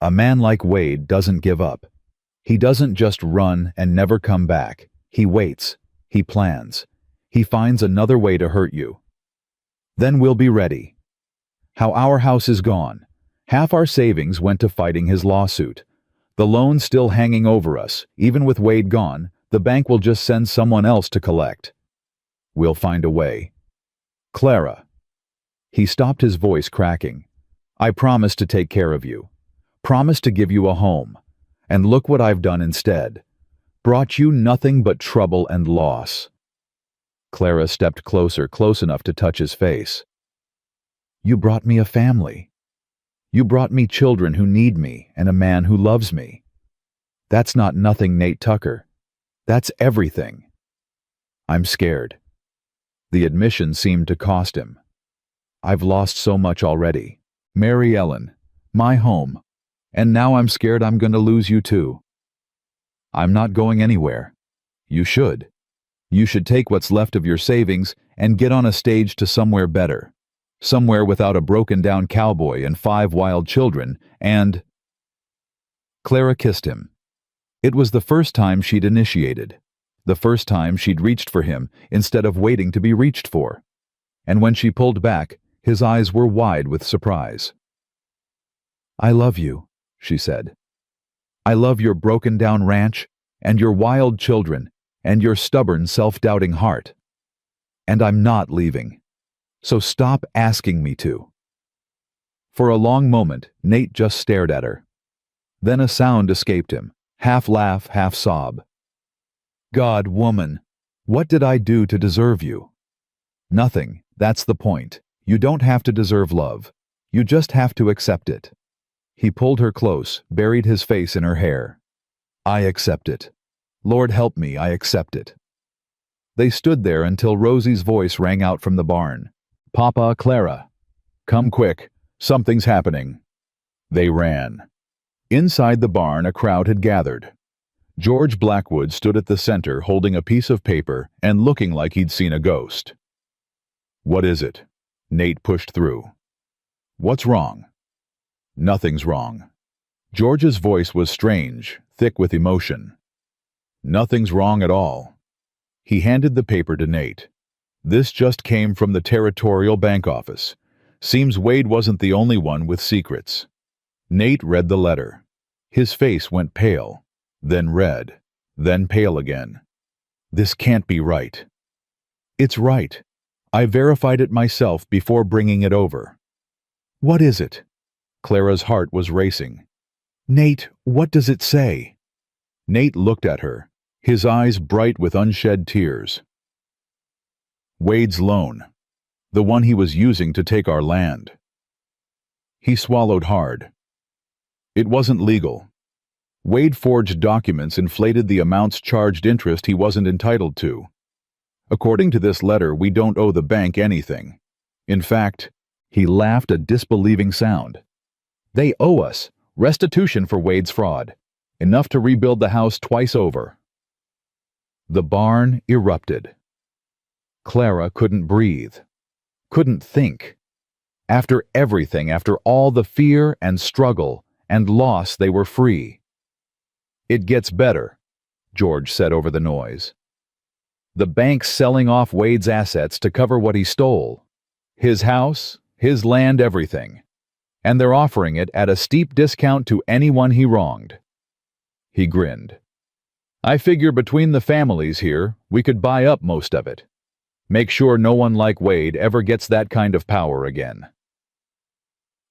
A man like Wade doesn't give up. He doesn't just run and never come back. He waits. He plans. He finds another way to hurt you. Then we'll be ready. How our house is gone. Half our savings went to fighting his lawsuit. The loan's still hanging over us. Even with Wade gone, the bank will just send someone else to collect. We'll find a way. Clara. He stopped, his voice cracking. I promised to take care of you. Promised to give you a home. And look what I've done instead. Brought you nothing but trouble and loss. Clara stepped closer, close enough to touch his face. You brought me a family. You brought me children who need me and a man who loves me. That's not nothing, Nate Tucker. That's everything. I'm scared. The admission seemed to cost him. I've lost so much already. Mary Ellen, my home. And now I'm scared I'm going to lose you too. I'm not going anywhere. You should. You should take what's left of your savings and get on a stage to somewhere better. Somewhere without a broken-down cowboy and 5 wild children and... Clara kissed him. It was the first time she'd initiated. The first time she'd reached for him instead of waiting to be reached for. And when she pulled back, his eyes were wide with surprise. I love you, she said. I love your broken-down ranch and your wild children and your stubborn, self-doubting heart. And I'm not leaving. So stop asking me to. For a long moment, Nate just stared at her. Then a sound escaped him, half laugh, half sob. God, woman, what did I do to deserve you? Nothing, that's the point. You don't have to deserve love. You just have to accept it. He pulled her close, buried his face in her hair. I accept it. Lord help me, I accept it. They stood there until Rosie's voice rang out from the barn. Papa, Clara. Come quick, something's happening. They ran. Inside the barn, a crowd had gathered. George Blackwood stood at the center holding a piece of paper and looking like he'd seen a ghost. What is it? Nate pushed through. What's wrong? Nothing's wrong. George's voice was strange, thick with emotion. Nothing's wrong at all. He handed the paper to Nate. This just came from the Territorial Bank office. Seems Wade wasn't the only one with secrets. Nate read the letter. His face went pale, then red, then pale again. This can't be right. It's right. I verified it myself before bringing it over. What is it? Clara's heart was racing. Nate, what does it say? Nate looked at her, his eyes bright with unshed tears. Wade's loan. The one he was using to take our land. He swallowed hard. It wasn't legal. Wade forged documents, inflated the amounts, charged interest he wasn't entitled to. According to this letter, we don't owe the bank anything. In fact, he laughed a disbelieving sound. They owe us restitution for Wade's fraud, enough to rebuild the house twice over. The barn erupted. Clara couldn't breathe, couldn't think. After everything, after all the fear and struggle and loss, they were free. It gets better, George said over the noise. The bank's selling off Wade's assets to cover what he stole. His house, his land, everything. And they're offering it at a steep discount to anyone he wronged. He grinned. I figure between the families here, we could buy up most of it. Make sure no one like Wade ever gets that kind of power again.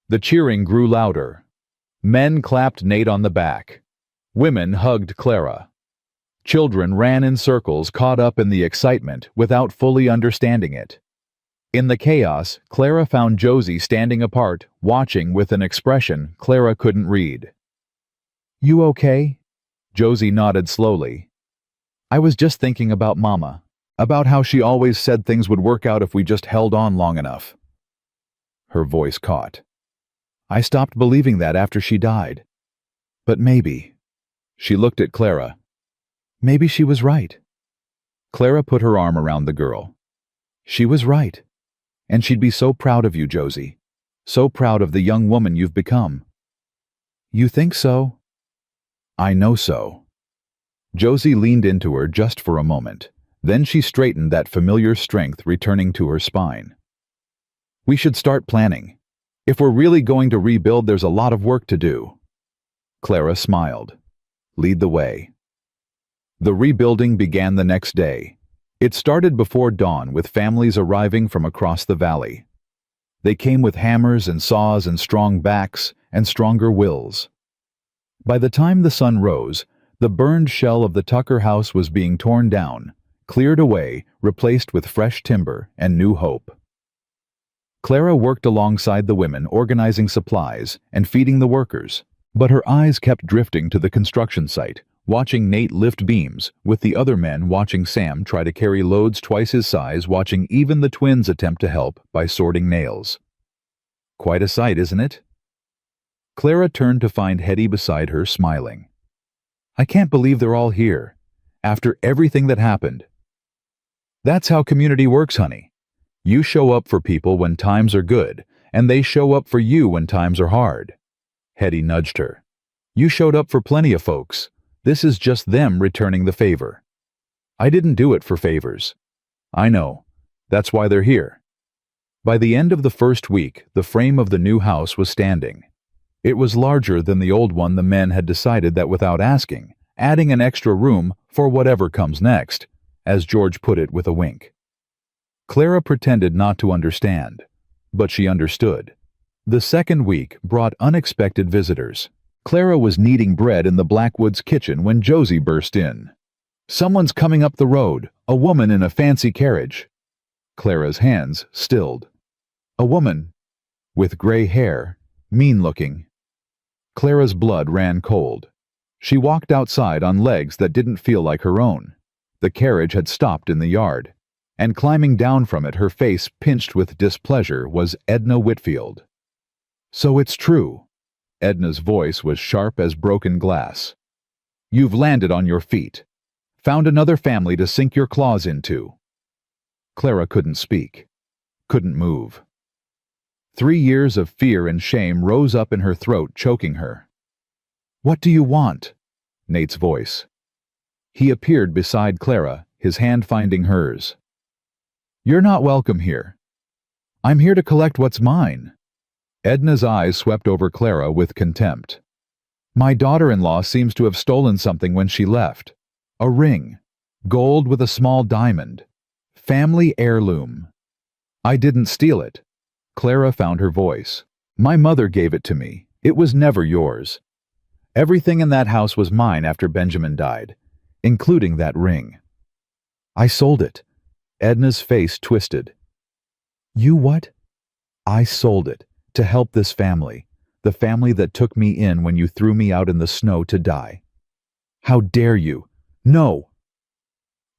The cheering grew louder. Men clapped Nate on the back. Women hugged Clara. Children ran in circles, caught up in the excitement without fully understanding it. In the chaos, Clara found Josie standing apart, watching with an expression Clara couldn't read. You okay? Josie nodded slowly. I was just thinking about Mama, about how she always said things would work out if we just held on long enough. Her voice caught. I stopped believing that after she died. But maybe. She looked at Clara. Maybe she was right. Clara put her arm around the girl. She was right. And she'd be so proud of you, Josie. So proud of the young woman you've become. You think so? I know so. Josie leaned into her just for a moment. Then she straightened, that familiar strength returning to her spine. We should start planning. If we're really going to rebuild, there's a lot of work to do. Clara smiled. Lead the way. The rebuilding began the next day. It started before dawn with families arriving from across the valley. They came with hammers and saws and strong backs and stronger wills. By the time the sun rose, the burned shell of the Tucker house was being torn down, cleared away, replaced with fresh timber and new hope. Clara worked alongside the women, organizing supplies and feeding the workers, but her eyes kept drifting to the construction site, watching Nate lift beams, with the other men watching Sam try to carry loads twice his size, watching even the twins attempt to help by sorting nails. Quite a sight, isn't it? Clara turned to find Hetty beside her, smiling. I can't believe they're all here, after everything that happened. That's how community works, honey. You show up for people when times are good, and they show up for you when times are hard. Hetty nudged her. You showed up for plenty of folks. This is just them returning the favor. I didn't do it for favors. I know. That's why they're here. By the end of the first week, the frame of the new house was standing. It was larger than the old one. The men had decided that without asking, adding an extra room for whatever comes next, as George put it with a wink. Clara pretended not to understand, but she understood. The second week brought unexpected visitors. Clara was kneading bread in the Blackwoods kitchen when Josie burst in. Someone's coming up the road, a woman in a fancy carriage. Clara's hands stilled. A woman, with gray hair, mean-looking. Clara's blood ran cold. She walked outside on legs that didn't feel like her own. The carriage had stopped in the yard, and climbing down from it, her face pinched with displeasure, was Edna Whitfield. So it's true. Edna's voice was sharp as broken glass. You've landed on your feet. Found another family to sink your claws into. Clara couldn't speak. Couldn't move. 3 years of fear and shame rose up in her throat, choking her. What do you want? Nate's voice. He appeared beside Clara, his hand finding hers. You're not welcome here. I'm here to collect what's mine. Edna's eyes swept over Clara with contempt. My daughter-in-law seems to have stolen something when she left. A ring. Gold with a small diamond. Family heirloom. I didn't steal it. Clara found her voice. My mother gave it to me. It was never yours. Everything in that house was mine after Benjamin died, including that ring. I sold it. Edna's face twisted. You what? I sold it. To help this family, the family that took me in when you threw me out in the snow to die. How dare you? No!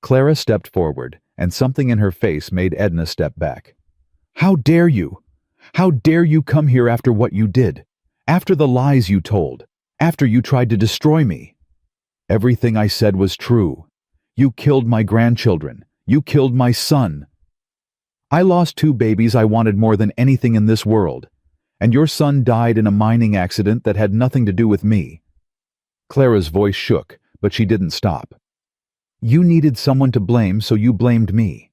Clara stepped forward, and something in her face made Edna step back. How dare you? How dare you come here after what you did? After the lies you told? After you tried to destroy me? Everything I said was true. You killed my grandchildren. You killed my son. I lost 2 babies I wanted more than anything in this world. And your son died in a mining accident that had nothing to do with me. Clara's voice shook, but she didn't stop. You needed someone to blame, so you blamed me.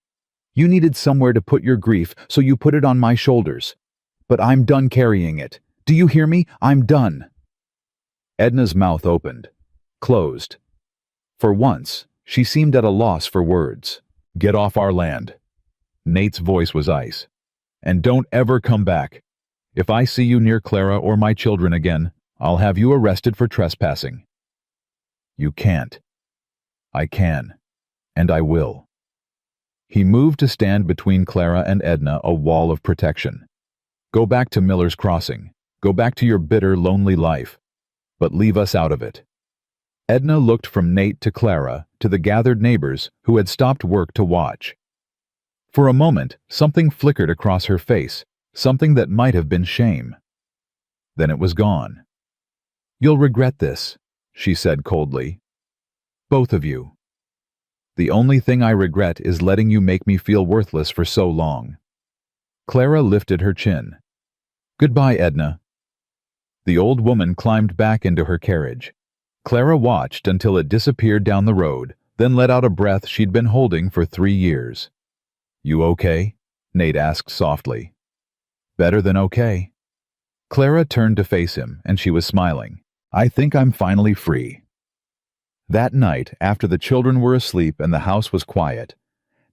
You needed somewhere to put your grief, so you put it on my shoulders. But I'm done carrying it. Do you hear me? I'm done. Edna's mouth opened, closed. For once, she seemed at a loss for words. Get off our land. Nate's voice was ice. And don't ever come back. If I see you near Clara or my children again, I'll have you arrested for trespassing. You can't. I can. And I will. He moved to stand between Clara and Edna, a wall of protection. Go back to Miller's Crossing. Go back to your bitter, lonely life. But leave us out of it. Edna looked from Nate to Clara to the gathered neighbors who had stopped work to watch. For a moment, something flickered across her face. Something that might have been shame. Then it was gone. You'll regret this, she said coldly. Both of you. The only thing I regret is letting you make me feel worthless for so long. Clara lifted her chin. Goodbye, Edna. The old woman climbed back into her carriage. Clara watched until it disappeared down the road, then let out a breath she'd been holding for 3 years. You okay? Nate asked softly. Better than okay. Clara turned to face him, and she was smiling. I think I'm finally free. That night, after the children were asleep and the house was quiet,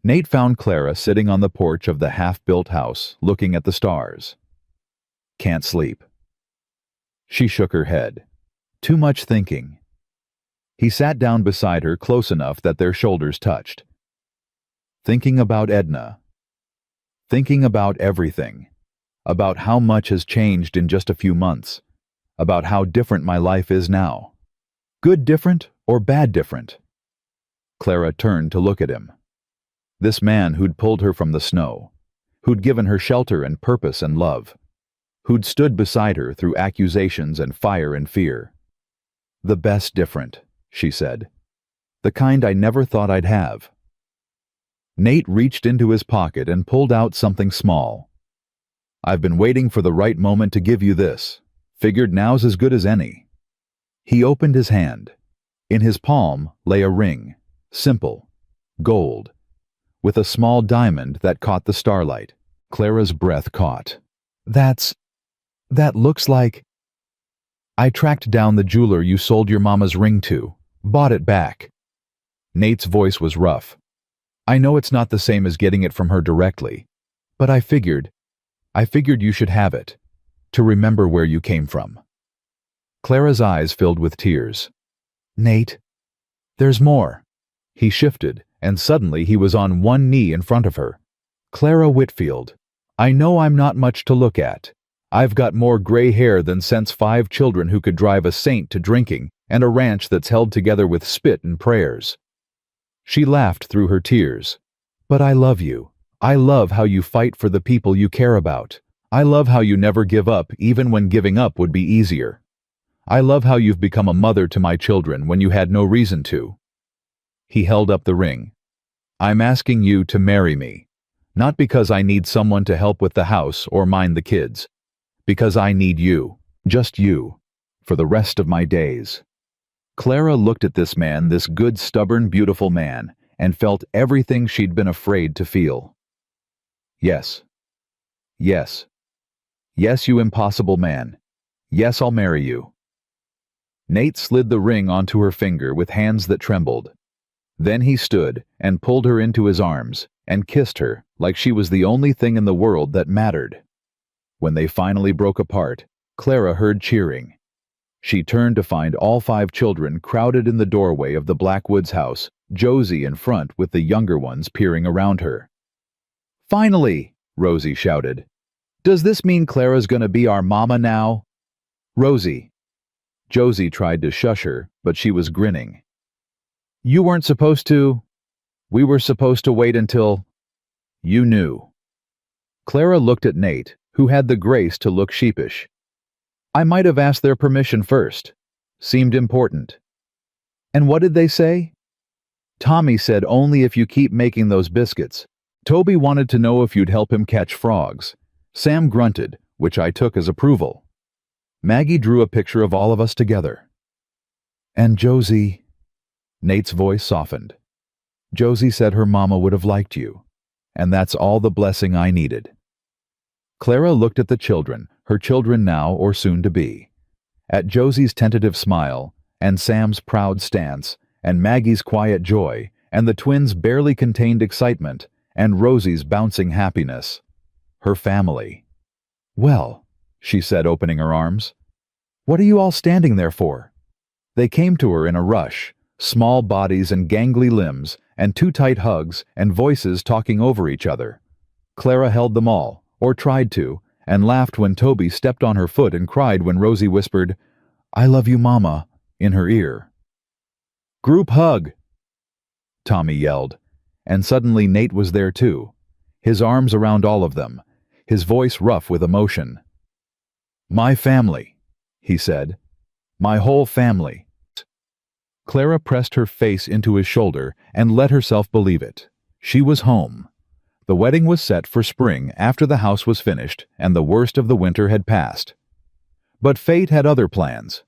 Nate found Clara sitting on the porch of the half-built house, looking at the stars. "Can't sleep." She shook her head. "Too much thinking." He sat down beside her close enough that their shoulders touched. "Thinking about Edna. Thinking about everything. About how much has changed in just a few months. About how different my life is now. Good different or bad different?" Clara turned to look at him. This man who'd pulled her from the snow, who'd given her shelter and purpose and love, who'd stood beside her through accusations and fire and fear. "The best different," she said. "The kind I never thought I'd have." Nate reached into his pocket and pulled out something small. "I've been waiting for the right moment to give you this. Figured now's as good as any." He opened his hand. In his palm lay a ring, simple, gold, with a small diamond that caught the starlight. Clara's breath caught. That looks like—" "I tracked down the jeweler you sold your mama's ring to. Bought it back." Nate's voice was rough. "I know it's not the same as getting it from her directly, but I figured you should have it, to remember where you came from." Clara's eyes filled with tears. "Nate, there's more." He shifted, and suddenly he was on one knee in front of her. "Clara Whitfield, I know I'm not much to look at. I've got more gray hair than since 5 children who could drive a saint to drinking and a ranch that's held together with spit and prayers." She laughed through her tears. "But I love you. I love how you fight for the people you care about. I love how you never give up even when giving up would be easier. I love how you've become a mother to my children when you had no reason to." He held up the ring. "I'm asking you to marry me. Not because I need someone to help with the house or mind the kids. Because I need you, just you, for the rest of my days." Clara looked at this man, this good, stubborn, beautiful man, and felt everything she'd been afraid to feel. "Yes. Yes. Yes, you impossible man. Yes, I'll marry you." Nate slid the ring onto her finger with hands that trembled. Then he stood and pulled her into his arms and kissed her like she was the only thing in the world that mattered. When they finally broke apart, Clara heard cheering. She turned to find all 5 children crowded in the doorway of the Blackwoods house, Josie in front with the younger ones peering around her. "Finally!" Rosie shouted. "Does this mean Clara's gonna be our mama now?" "Rosie." Josie tried to shush her, but she was grinning. "You weren't supposed to. We were supposed to wait until you knew." Clara looked at Nate, who had the grace to look sheepish. "I might have asked their permission first. Seemed important." "And what did they say?" "Tommy said only if you keep making those biscuits. Toby wanted to know if you'd help him catch frogs. Sam grunted, which I took as approval. Maggie drew a picture of all of us together." "And Josie—" Nate's voice softened. "Josie said her mama would have liked you, and that's all the blessing I needed." Clara looked at the children, her children now or soon to be. At Josie's tentative smile, and Sam's proud stance, and Maggie's quiet joy, and the twins' barely contained excitement, and Rosie's bouncing happiness. Her family. "Well," she said, opening her arms. "What are you all standing there for?" They came to her in a rush, small bodies and gangly limbs, and 2 tight hugs, and voices talking over each other. Clara held them all, or tried to, and laughed when Toby stepped on her foot and cried when Rosie whispered, "I love you, Mama," in her ear. "Group hug!" Tommy yelled, and suddenly Nate was there too, his arms around all of them, his voice rough with emotion. "My family," he said. "My whole family." Clara pressed her face into his shoulder and let herself believe it. She was home. The wedding was set for spring after the house was finished and the worst of the winter had passed. But fate had other plans.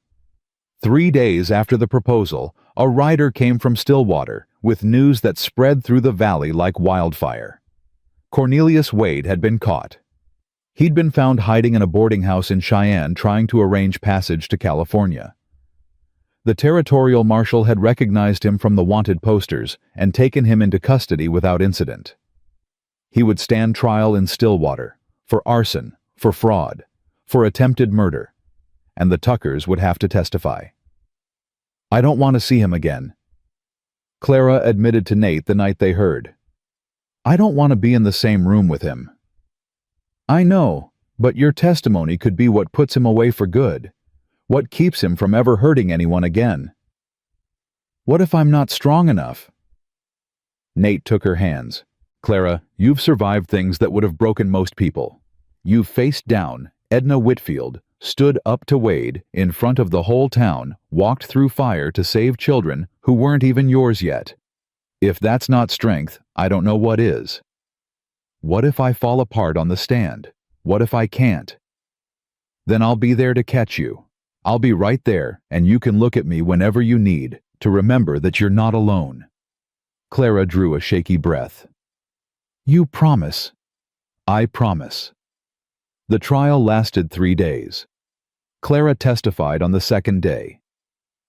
3 days after the proposal, a rider came from Stillwater with news that spread through the valley like wildfire. Cornelius Wade had been caught. He'd been found hiding in a boarding house in Cheyenne trying to arrange passage to California. The territorial marshal had recognized him from the wanted posters and taken him into custody without incident. He would stand trial in Stillwater, for arson, for fraud, for attempted murder, and the Tuckers would have to testify. "I don't want to see him again," Clara admitted to Nate the night they heard. "I don't want to be in the same room with him." "I know, but your testimony could be what puts him away for good, what keeps him from ever hurting anyone again." "What if I'm not strong enough?" Nate took her hands. "Clara, you've survived things that would have broken most people. You've faced down Edna Whitfield, stood up to Wade in front of the whole town, walked through fire to save children who weren't even yours yet. If that's not strength, I don't know what is. What if I fall apart on the stand? What if I can't? Then I'll be there to catch you. I'll be right there, and you can look at me whenever you need to remember that you're not alone." Clara drew a shaky breath. "You promise?" "I promise." The trial lasted 3 days. Clara testified on the second day.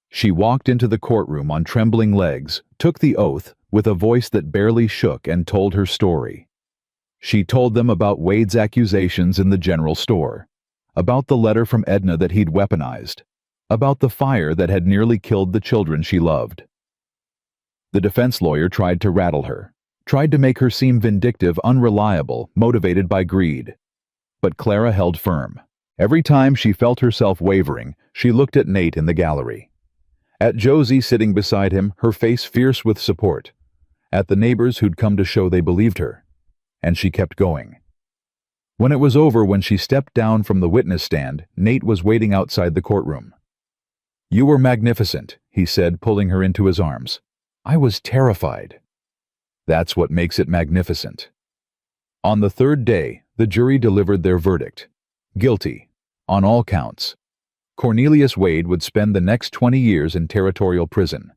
She walked into the courtroom on trembling legs, took the oath with a voice that barely shook, and told her story. She told them about Wade's accusations in the general store, about the letter from Edna that he'd weaponized, about the fire that had nearly killed the children she loved. The defense lawyer tried to rattle her, tried to make her seem vindictive, unreliable, motivated by greed. But Clara held firm. Every time she felt herself wavering, she looked at Nate in the gallery. At Josie sitting beside him, her face fierce with support. At the neighbors who'd come to show they believed her. And she kept going. When it was over, when she stepped down from the witness stand, Nate was waiting outside the courtroom. "You were magnificent," he said, pulling her into his arms. "I was terrified." "That's what makes it magnificent." On the third day, the jury delivered their verdict. Guilty, on all counts. Cornelius Wade would spend the next 20 years in territorial prison.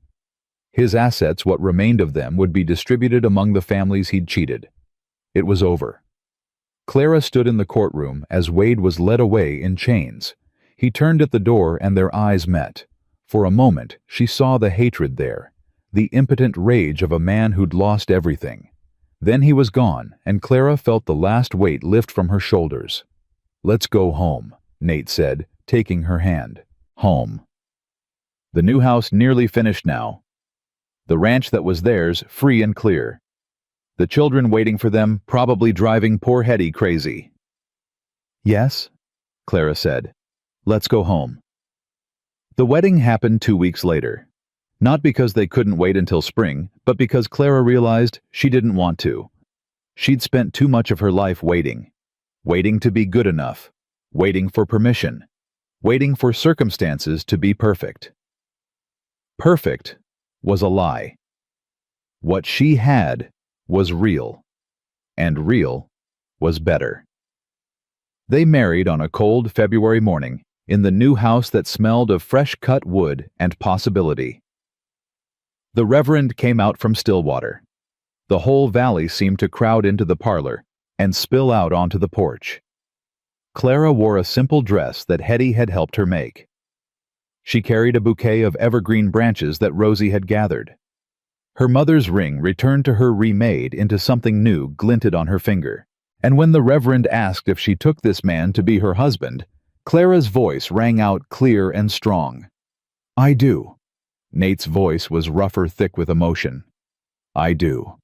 His assets, what remained of them, would be distributed among the families he'd cheated. It was over. Clara stood in the courtroom as Wade was led away in chains. He turned at the door and their eyes met. For a moment, she saw the hatred there, the impotent rage of a man who'd lost everything. Then he was gone, and Clara felt the last weight lift from her shoulders. "Let's go home," Nate said, taking her hand. Home. The new house nearly finished now. The ranch that was theirs free and clear. The children waiting for them, probably driving poor Hetty crazy. "Yes," Clara said. "Let's go home." The wedding happened 2 weeks later. Not because they couldn't wait until spring, but because Clara realized she didn't want to. She'd spent too much of her life waiting. Waiting to be good enough. Waiting for permission. Waiting for circumstances to be perfect. Perfect was a lie. What she had was real. And real was better. They married on a cold February morning in the new house that smelled of fresh-cut wood and possibility. The Reverend came out from Stillwater. The whole valley seemed to crowd into the parlor and spill out onto the porch. Clara wore a simple dress that Hetty had helped her make. She carried a bouquet of evergreen branches that Rosie had gathered. Her mother's ring, returned to her remade into something new, glinted on her finger. And when the Reverend asked if she took this man to be her husband, Clara's voice rang out clear and strong. "I do." Nate's voice was rougher, thick with emotion. "I do."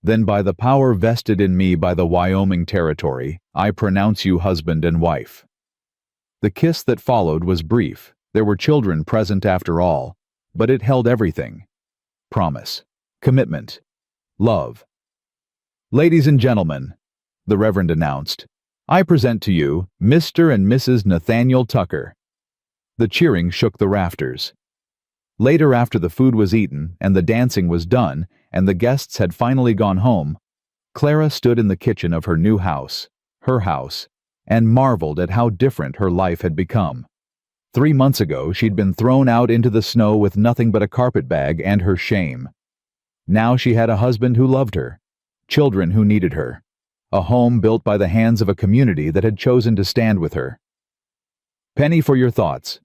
"Then by the power vested in me by the Wyoming Territory, I pronounce you husband and wife." The kiss that followed was brief. There were children present after all, but it held everything. Promise, commitment, love. "Ladies and gentlemen," the Reverend announced, "I present to you Mr. and Mrs. Nathaniel Tucker." The cheering shook the rafters. Later, after the food was eaten and the dancing was done and the guests had finally gone home, Clara stood in the kitchen of her new house, her house, and marveled at how different her life had become. 3 months ago, she'd been thrown out into the snow with nothing but a carpetbag and her shame. Now she had a husband who loved her, children who needed her, a home built by the hands of a community that had chosen to stand with her. Penny, for your thoughts.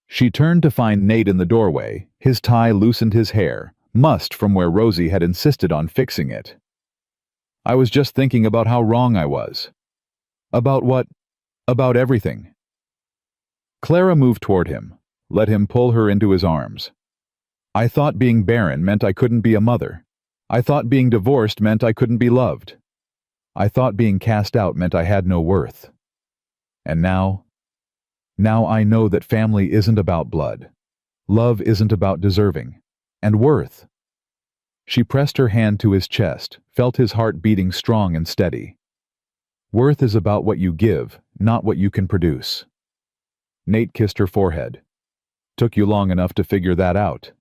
She turned to find Nate in the doorway. His tie loosened his hair, mussed from where Rosie had insisted on fixing it. I was just thinking about how wrong I was. About what? About everything. Clara moved toward him, let him pull her into his arms. I thought being barren meant I couldn't be a mother. I thought being divorced meant I couldn't be loved. I thought being cast out meant I had no worth. And now I know that family isn't about blood. Love isn't about deserving. And worth. She pressed her hand to his chest, felt his heart beating strong and steady. Worth is about what you give, not what you can produce. Nate kissed her forehead. Took you long enough to figure that out.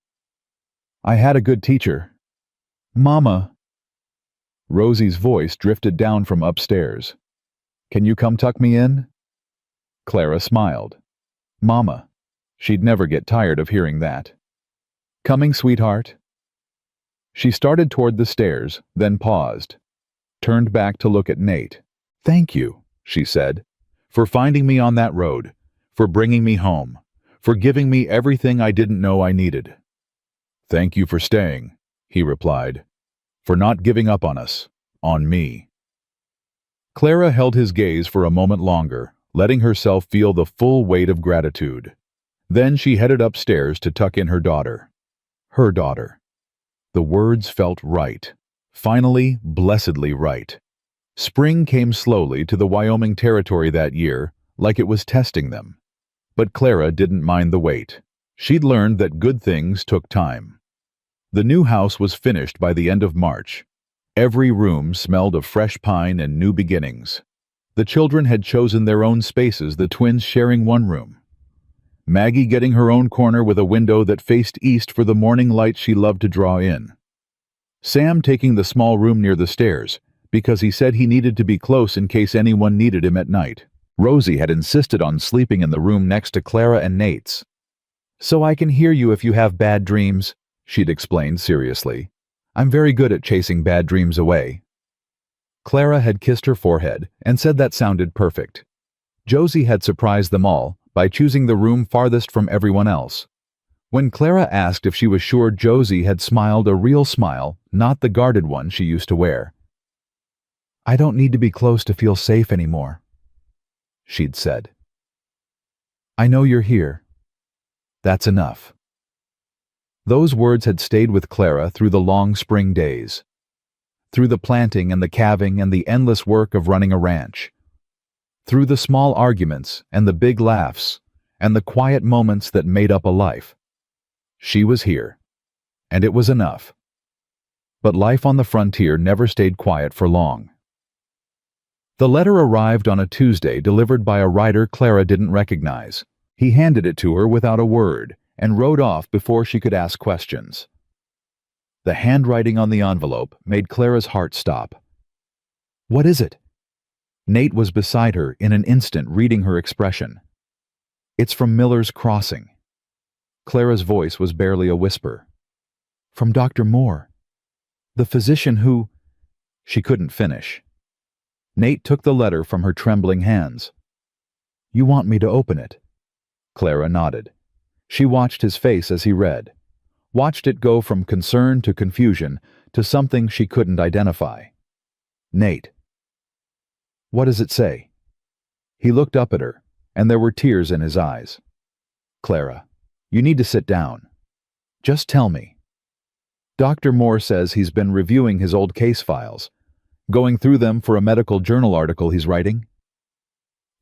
I had a good teacher. Mama. Rosie's voice drifted down from upstairs. Can you come tuck me in? Clara smiled. Mama. She'd never get tired of hearing that. Coming, sweetheart? She started toward the stairs, then paused. Turned back to look at Nate. Thank you, she said, for finding me on that road, for bringing me home, for giving me everything I didn't know I needed. Thank you for staying, he replied, for not giving up on us, on me. Clara held his gaze for a moment longer, letting herself feel the full weight of gratitude. Then she headed upstairs to tuck in her daughter. Her daughter. The words felt right. Finally, blessedly right. Spring came slowly to the Wyoming Territory that year, like it was testing them. But Clara didn't mind the wait. She'd learned that good things took time. The new house was finished by the end of March. Every room smelled of fresh pine and new beginnings. The children had chosen their own spaces, the twins sharing one room. Maggie getting her own corner with a window that faced east for the morning light she loved to draw in. Sam taking the small room near the stairs, because he said he needed to be close in case anyone needed him at night. Rosie had insisted on sleeping in the room next to Clara and Nate's. So I can hear you if you have bad dreams, she'd explained seriously. I'm very good at chasing bad dreams away. Clara had kissed her forehead and said that sounded perfect. Josie had surprised them all by choosing the room farthest from everyone else. When Clara asked if she was sure Josie had smiled a real smile, not the guarded one she used to wear. I don't need to be close to feel safe anymore, she'd said. I know you're here. That's enough. Those words had stayed with Clara through the long spring days, through the planting and the calving and the endless work of running a ranch, through the small arguments and the big laughs and the quiet moments that made up a life. She was here, and it was enough. But life on the frontier never stayed quiet for long. The letter arrived on a Tuesday, delivered by a writer Clara didn't recognize. He handed it to her without a word and rode off before she could ask questions. The handwriting on the envelope made Clara's heart stop. What is it? Nate was beside her in an instant, reading her expression. It's from Miller's Crossing. Clara's voice was barely a whisper. From Dr. Moore, the physician who... She couldn't finish. Nate took the letter from her trembling hands. You want me to open it? Clara nodded. She watched his face as he read, watched it go from concern to confusion to something she couldn't identify. Nate. What does it say? He looked up at her, and there were tears in his eyes. Clara, you need to sit down. Just tell me. Dr. Moore says he's been reviewing his old case files, going through them for a medical journal article he's writing.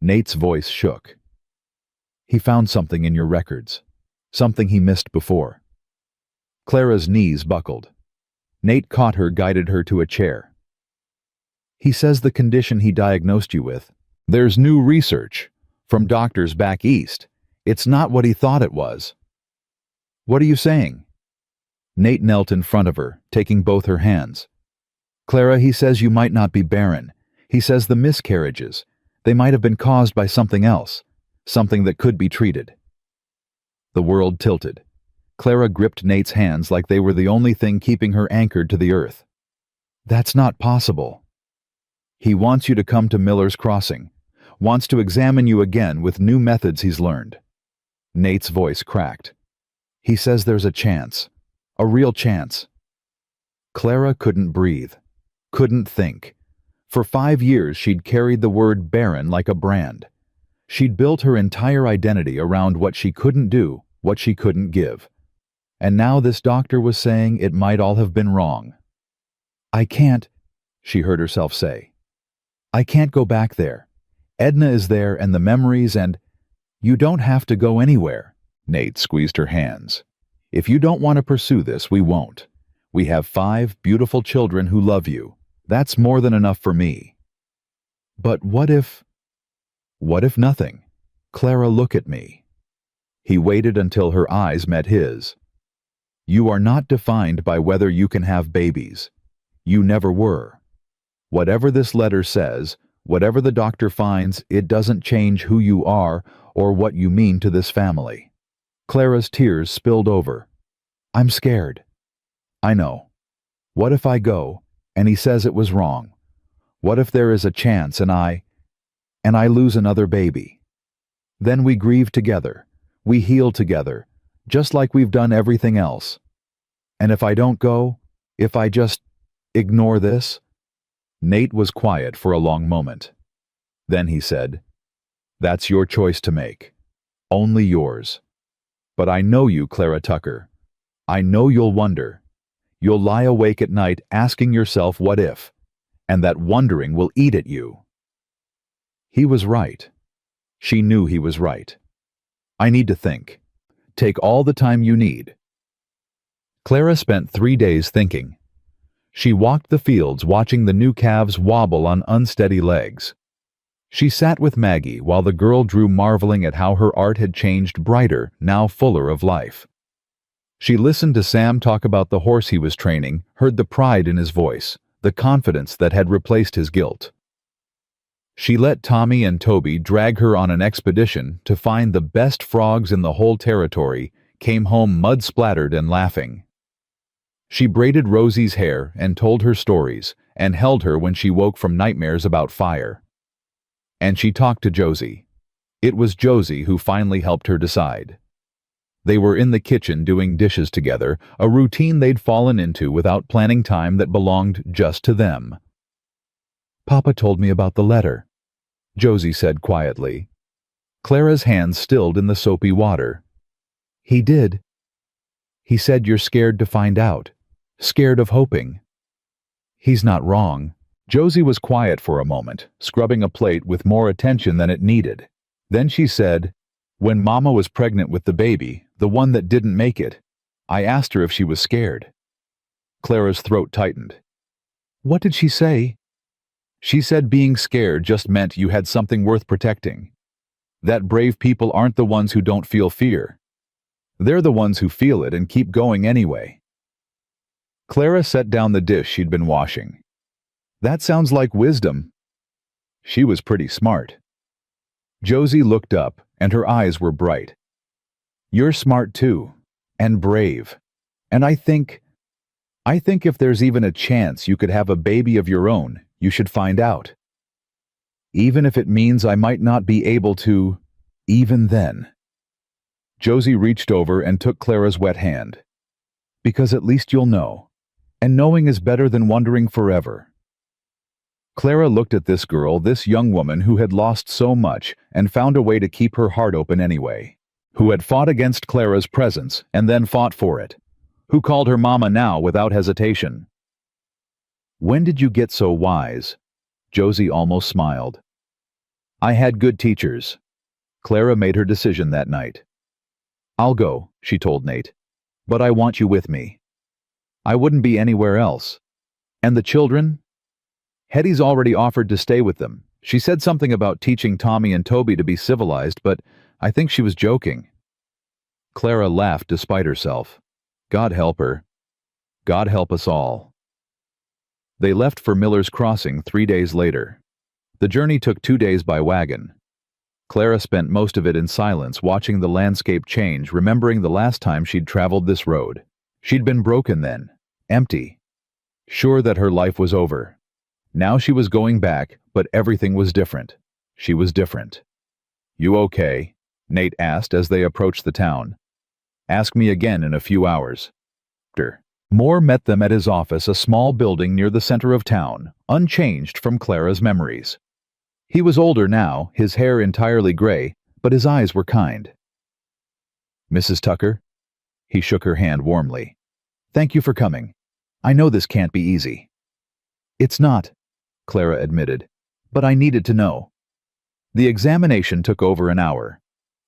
Nate's voice shook. He found something in your records, something he missed before. Clara's knees buckled. Nate caught her, guided her to a chair. He says the condition he diagnosed you with, there's new research from doctors back east. It's not what he thought it was. What are you saying? Nate knelt in front of her, taking both her hands. Clara, he says you might not be barren. He says the miscarriages, they might have been caused by something else, something that could be treated. The world tilted. Clara gripped Nate's hands like they were the only thing keeping her anchored to the earth. That's not possible. He wants you to come to Miller's Crossing, wants to examine you again with new methods he's learned. Nate's voice cracked. He says there's a chance. A real chance. Clara couldn't breathe. Couldn't think. For 5 years she'd carried the word Barren like a brand. She'd built her entire identity around what she couldn't do, what she couldn't give. And now this doctor was saying it might all have been wrong. I can't, she heard herself say. I can't go back there. Edna is there and the memories and... You don't have to go anywhere. Nate squeezed her hands. If you don't want to pursue this, we won't. We have 5 beautiful children who love you. That's more than enough for me. But what if nothing? Clara, look at me. He waited until her eyes met his. You are not defined by whether you can have babies. You never were. Whatever this letter says, whatever the doctor finds, it doesn't change who you are or what you mean to this family. Clara's tears spilled over. I'm scared. I know. What if I go, and he says it was wrong? What if there is a chance and I lose another baby? Then we grieve together. We heal together, just like we've done everything else. And if I don't go, if I just ignore this? Nate was quiet for a long moment. Then he said, That's your choice to make. Only yours. But I know you, Clara Tucker. I know you'll wonder. You'll lie awake at night asking yourself what if, and that wondering will eat at you. He was right. She knew he was right. I need to think. Take all the time you need. Clara spent 3 days thinking. She walked the fields watching the new calves wobble on unsteady legs. She sat with Maggie while the girl drew, marveling at how her art had changed, brighter, now fuller of life. She listened to Sam talk about the horse he was training, heard the pride in his voice, the confidence that had replaced his guilt. She let Tommy and Toby drag her on an expedition to find the best frogs in the whole territory, came home mud-splattered and laughing. She braided Rosie's hair and told her stories, and held her when she woke from nightmares about fire. And she talked to Josie. It was Josie who finally helped her decide. They were in the kitchen doing dishes together, a routine they'd fallen into without planning time that belonged just to them. Papa told me about the letter, Josie said quietly. Clara's hands stilled in the soapy water. He did. He said you're scared to find out, scared of hoping. He's not wrong. Josie was quiet for a moment, scrubbing a plate with more attention than it needed. Then she said, When Mama was pregnant with the baby, the one that didn't make it, I asked her if she was scared. Clara's throat tightened. What did she say? She said being scared just meant you had something worth protecting. That brave people aren't the ones who don't feel fear. They're the ones who feel it and keep going anyway. Clara set down the dish she'd been washing. That sounds like wisdom. She was pretty smart. Josie looked up, and her eyes were bright. You're smart too, and brave. And I think if there's even a chance you could have a baby of your own, you should find out. Even if it means I might not be able to, even then. Josie reached over and took Clara's wet hand. Because at least you'll know. And knowing is better than wondering forever. Clara looked at this girl, this young woman who had lost so much and found a way to keep her heart open anyway, who had fought against Clara's presence and then fought for it, who called her Mama now without hesitation. When did you get so wise? Josie almost smiled. I had good teachers. Clara made her decision that night. I'll go, she told Nate, but I want you with me. I wouldn't be anywhere else. And the children? Hetty's already offered to stay with them. She said something about teaching Tommy and Toby to be civilized, but I think she was joking. Clara laughed despite herself. God help her. God help us all. They left for Miller's Crossing 3 days later. The journey took 2 days by wagon. Clara spent most of it in silence, watching the landscape change, remembering the last time she'd traveled this road. She'd been broken then, empty, sure that her life was over. Now she was going back, but everything was different. She was different. You okay? Nate asked as they approached the town. Ask me again in a few hours. Moore met them at his office, a small building near the center of town, unchanged from Clara's memories. He was older now, his hair entirely gray, but his eyes were kind. Mrs. Tucker? He shook her hand warmly. Thank you for coming. I know this can't be easy. It's not, Clara admitted, but I needed to know. The examination took over an hour.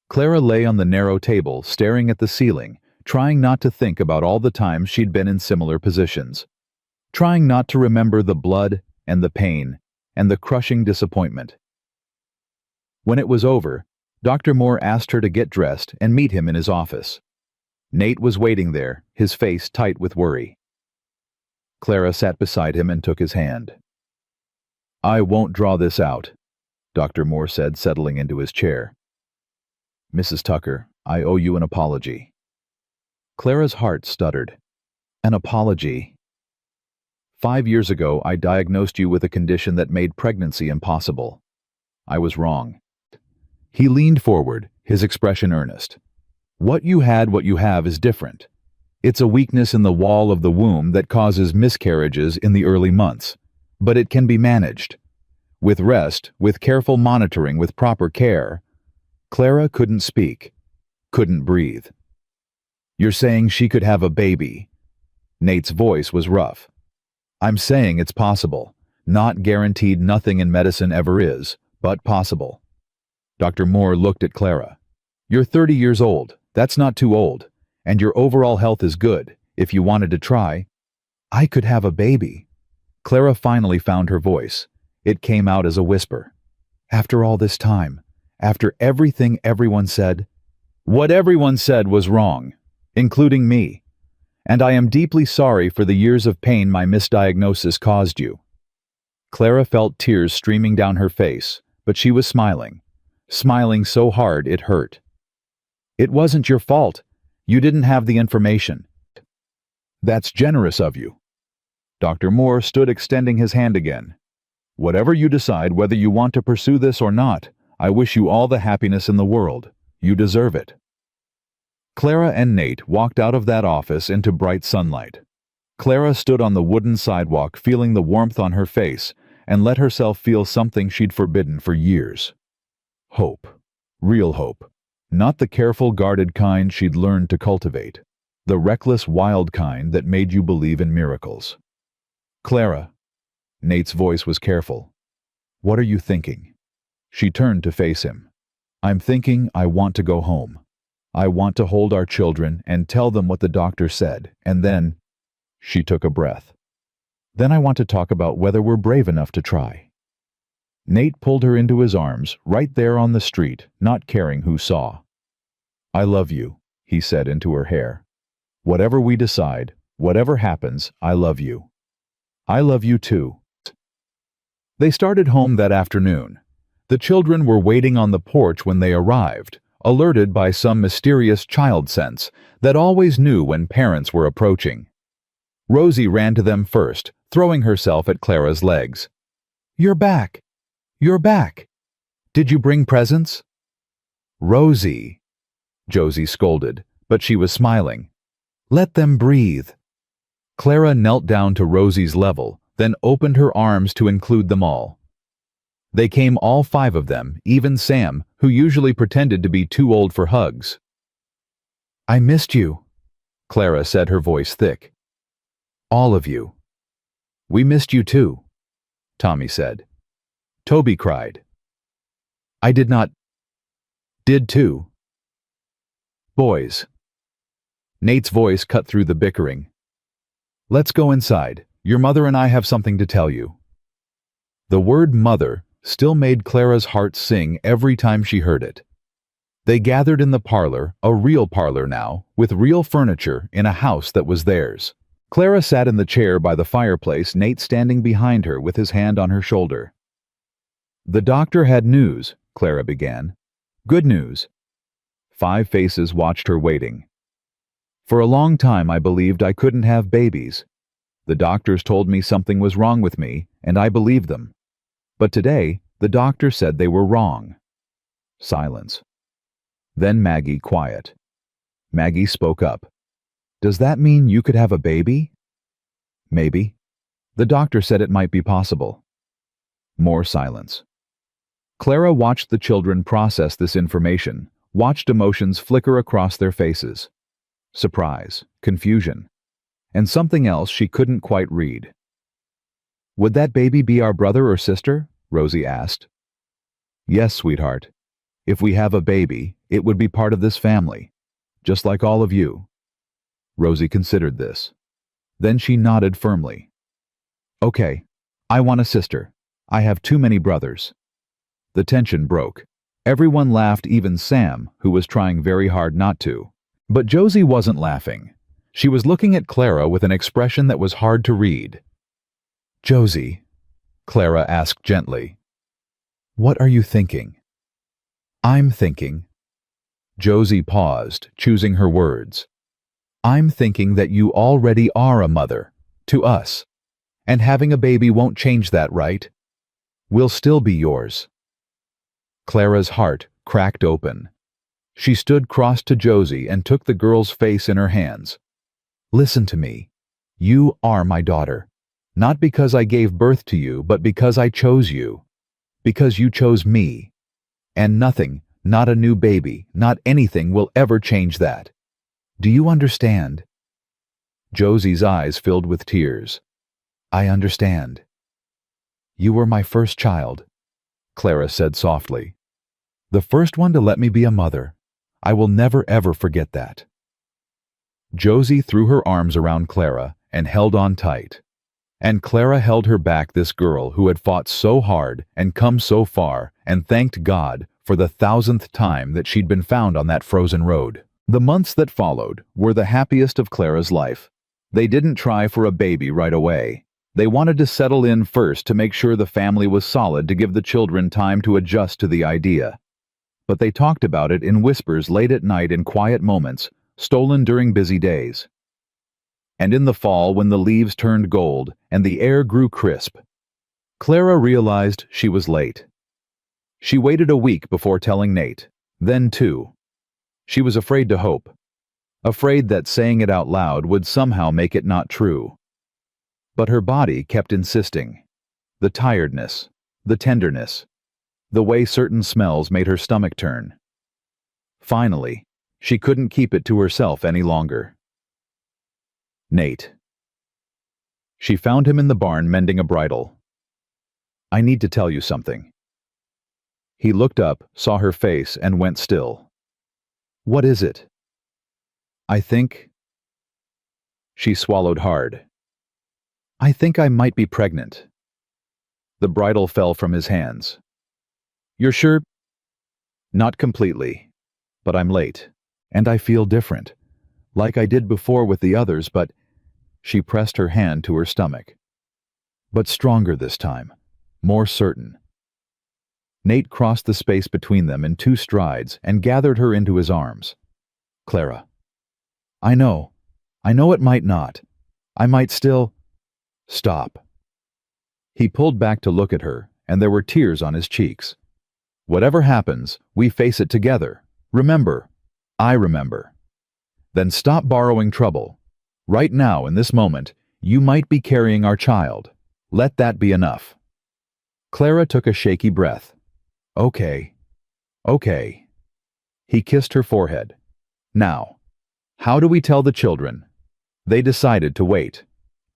Clara lay on the narrow table, staring at the ceiling, trying not to think about all the times she'd been in similar positions. Trying not to remember the blood and the pain and the crushing disappointment. When it was over, Dr. Moore asked her to get dressed and meet him in his office. Nate was waiting there, his face tight with worry. Clara sat beside him and took his hand. I won't draw this out, Dr. Moore said, settling into his chair. Mrs. Tucker, I owe you an apology. Clara's heart stuttered. An apology? 5 years ago, I diagnosed you with a condition that made pregnancy impossible. I was wrong. He leaned forward, his expression earnest. What you have is different. It's a weakness in the wall of the womb that causes miscarriages in the early months, but it can be managed. With rest, with careful monitoring, with proper care. Clara couldn't speak, couldn't breathe. You're saying she could have a baby? Nate's voice was rough. I'm saying it's possible. Not guaranteed, nothing in medicine ever is, but possible. Dr. Moore looked at Clara. You're 30 years old. That's not too old. And your overall health is good. If you wanted to try, I could have a baby. Clara finally found her voice. It came out as a whisper. After all this time, after everything everyone said, what everyone said was wrong, including me. And I am deeply sorry for the years of pain my misdiagnosis caused you. Clara felt tears streaming down her face, but she was smiling so hard it hurt. It wasn't your fault. You didn't have the information. That's generous of you. Dr. Moore stood extending his hand again. Whatever you decide, whether you want to pursue this or not, I wish you all the happiness in the world. You deserve it. Clara and Nate walked out of that office into bright sunlight. Clara stood on the wooden sidewalk, feeling the warmth on her face, and let herself feel something she'd forbidden for years. Hope. Real hope. Not the careful, guarded kind she'd learned to cultivate. The reckless, wild kind that made you believe in miracles. Clara. Nate's voice was careful. What are you thinking? She turned to face him. I'm thinking I want to go home. I want to hold our children and tell them what the doctor said, and then... She took a breath. Then I want to talk about whether we're brave enough to try. Nate pulled her into his arms, right there on the street, not caring who saw. I love you, he said into her hair. Whatever we decide, whatever happens, I love you. I love you too. They started home that afternoon. The children were waiting on the porch when they arrived, alerted by some mysterious child sense that always knew when parents were approaching. Rosie ran to them first, throwing herself at Clara's legs. You're back. You're back. Did you bring presents? Rosie, Josie scolded, but she was smiling. Let them breathe. Clara knelt down to Rosie's level, then opened her arms to include them all. They came, all 5 of them, even Sam, who usually pretended to be too old for hugs. I missed you, Clara said, her voice thick. All of you. We missed you too, Tommy said. Toby cried. I did not. Did too. Boys. Nate's voice cut through the bickering. Let's go inside. Your mother and I have something to tell you. The word mother still made Clara's heart sing every time she heard it. They gathered in the parlor, a real parlor now, with real furniture in a house that was theirs. Clara sat in the chair by the fireplace, Nate standing behind her with his hand on her shoulder. The doctor had news, Clara began. Good news. 5 faces watched her waiting. For a long time I believed I couldn't have babies. The doctors told me something was wrong with me, and I believed them. But today, the doctor said they were wrong. Silence. Then Maggie quiet. Maggie spoke up. Does that mean you could have a baby? Maybe. The doctor said it might be possible. More silence. Clara watched the children process this information, watched emotions flicker across their faces. Surprise, confusion, and something else she couldn't quite read. Would that baby be our brother or sister? Rosie asked. Yes, sweetheart. If we have a baby, it would be part of this family, just like all of you. Rosie considered this. Then she nodded firmly. Okay, I want a sister. I have too many brothers. The tension broke. Everyone laughed, even Sam, who was trying very hard not to. But Josie wasn't laughing. She was looking at Clara with an expression that was hard to read. Josie, Clara asked gently, what are you thinking? I'm thinking. Josie paused, choosing her words. I'm thinking that you already are a mother, to us. And having a baby won't change that, right? We'll still be yours. Clara's heart cracked open. She stood cross to Josie and took the girl's face in her hands. Listen to me. You are my daughter. Not because I gave birth to you, but because I chose you. Because you chose me. And nothing, not a new baby, not anything will ever change that. Do you understand? Josie's eyes filled with tears. I understand. You were my first child, Clara said softly. The first one to let me be a mother. I will never ever forget that. Josie threw her arms around Clara and held on tight. And Clara held her back, this girl who had fought so hard and come so far, and thanked God for the 1,000th time that she'd been found on that frozen road. The months that followed were the happiest of Clara's life. They didn't try for a baby right away. They wanted to settle in first to make sure the family was solid, to give the children time to adjust to the idea. But they talked about it in whispers late at night, in quiet moments, stolen during busy days. And in the fall, when the leaves turned gold and the air grew crisp, Clara realized she was late. She waited a week before telling Nate, then 2. She was afraid to hope, afraid that saying it out loud would somehow make it not true. But her body kept insisting. The tiredness, the tenderness, the way certain smells made her stomach turn. Finally, she couldn't keep it to herself any longer. Nate. She found him in the barn mending a bridle. I need to tell you something. He looked up, saw her face, and went still. What is it? I think... She swallowed hard. I think I might be pregnant. The bridle fell from his hands. You're sure? Not completely, but I'm late, and I feel different, like I did before with the others, but... She pressed her hand to her stomach. But stronger this time, more certain. Nate crossed the space between them in 2 strides and gathered her into his arms. Clara. I know it might not. I might still... Stop. He pulled back to look at her, and there were tears on his cheeks. Whatever happens, we face it together. Remember. I remember. Then stop borrowing trouble. Right now, in this moment, you might be carrying our child. Let that be enough. Clara took a shaky breath. Okay. Okay. He kissed her forehead. Now, how do we tell the children? They decided to wait.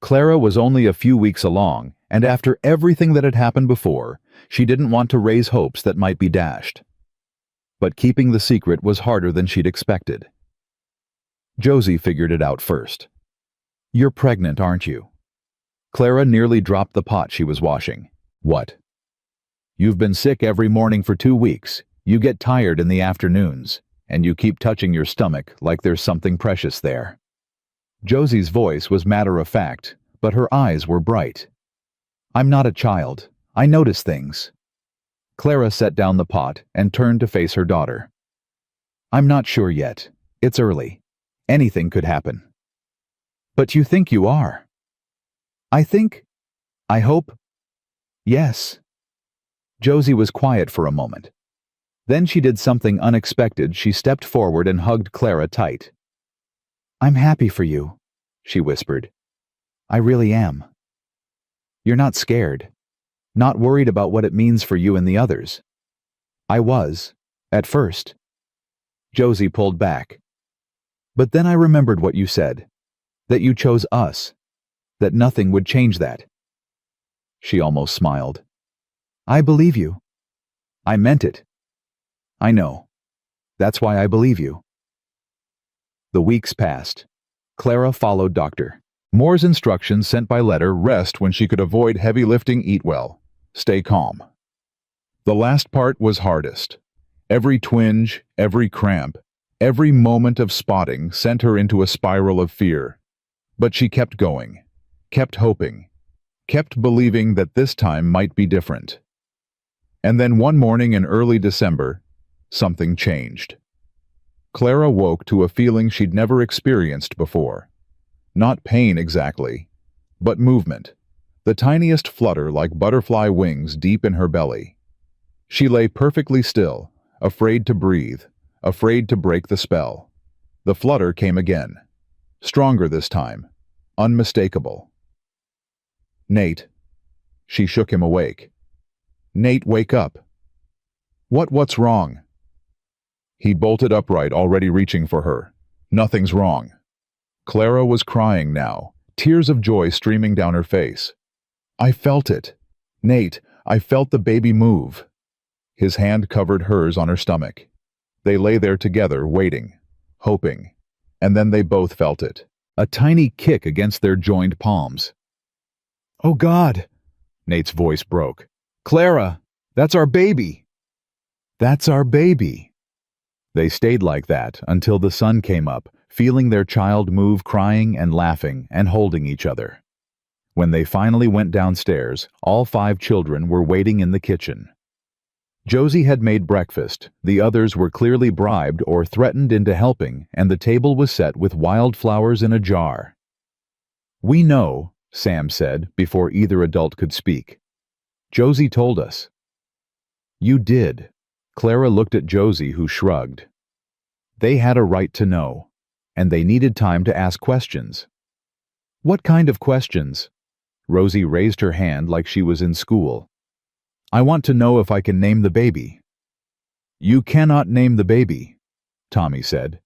Clara was only a few weeks along, and after everything that had happened before, she didn't want to raise hopes that might be dashed. But keeping the secret was harder than she'd expected. Josie figured it out first. You're pregnant, aren't you? Clara nearly dropped the pot she was washing. What? You've been sick every morning for 2 weeks. You get tired in the afternoons, and you keep touching your stomach like there's something precious there. Josie's voice was matter-of-fact, but her eyes were bright. I'm not a child. I notice things. Clara set down the pot and turned to face her daughter. I'm not sure yet. It's early. Anything could happen. But you think you are? I think. I hope. Yes. Josie was quiet for a moment. Then she did something unexpected. She stepped forward and hugged Clara tight. "I'm happy for you," she whispered. "I really am. You're not scared, not worried about what it means for you and the others." "I was, at first." Josie pulled back. "But then I remembered what you said, that you chose us, that nothing would change that." She almost smiled. "I believe you. I meant it. I know. That's why I believe you." The weeks passed. Clara followed Dr. Moore's instructions sent by letter: rest when she could avoid heavy lifting, eat well, stay calm. The last part was hardest. Every twinge, every cramp, every moment of spotting sent her into a spiral of fear. But she kept going, kept hoping, kept believing that this time might be different. And then one morning in early December, something changed. Clara woke to a feeling she'd never experienced before. Not pain exactly, but movement, the tiniest flutter like butterfly wings deep in her belly. She lay perfectly still, afraid to breathe, afraid to break the spell. The flutter came again, stronger this time, unmistakable. "Nate." She shook him awake. "Nate, wake up." What's wrong?" He bolted upright, already reaching for her. "Nothing's wrong." Clara was crying now, tears of joy streaming down her face. "I felt it. Nate, I felt the baby move." His hand covered hers on her stomach. They lay there together, waiting, hoping, and then they both felt it. A tiny kick against their joined palms. "Oh God!" Nate's voice broke. "Clara, that's our baby! That's our baby!" They stayed like that until the sun came up, feeling their child move, crying and laughing and holding each other. When they finally went downstairs, all 5 children were waiting in the kitchen. Josie had made breakfast, the others were clearly bribed or threatened into helping, and the table was set with wildflowers in a jar. "We know," Sam said before either adult could speak. "Josie told us." "You did." Clara looked at Josie, who shrugged. They had a right to know, and they needed time to ask questions. "What kind of questions?" Rosie raised her hand like she was in school. "I want to know if I can name the baby." "You cannot name the baby," Tommy said.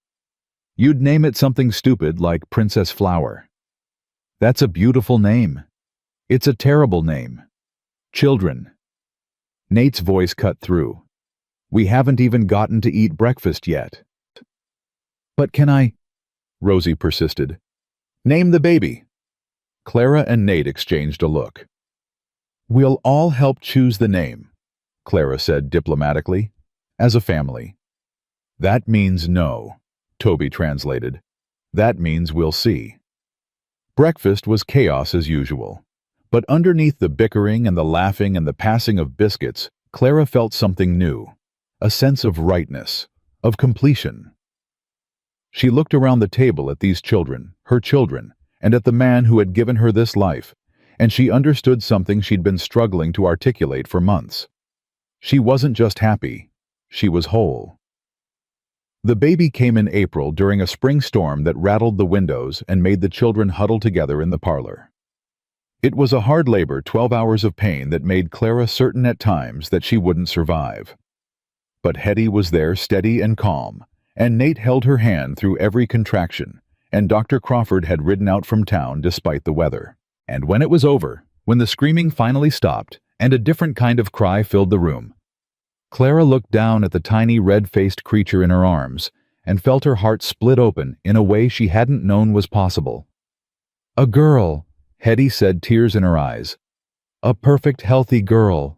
"You'd name it something stupid like Princess Flower." "That's a beautiful name." "It's a terrible name." "Children." Nate's voice cut through. "We haven't even gotten to eat breakfast yet." "But can I?" Rosie persisted. "Name the baby." Clara and Nate exchanged a look. "We'll all help choose the name," Clara said diplomatically, "as a family." "That means no," Toby translated. "That means we'll see." Breakfast was chaos as usual. But underneath the bickering and the laughing and the passing of biscuits, Clara felt something new, a sense of rightness, of completion. She looked around the table at these children, her children, and at the man who had given her this life, and she understood something she'd been struggling to articulate for months. She wasn't just happy, she was whole. The baby came in April during a spring storm that rattled the windows and made the children huddle together in the parlor. It was a hard labor, 12 hours of pain that made Clara certain at times that she wouldn't survive. But Hetty was there, steady and calm, and Nate held her hand through every contraction, and Dr. Crawford had ridden out from town despite the weather. And when it was over, when the screaming finally stopped, and a different kind of cry filled the room, Clara looked down at the tiny red-faced creature in her arms and felt her heart split open in a way she hadn't known was possible. "A girl," Hetty said, tears in her eyes. "A perfect, healthy girl."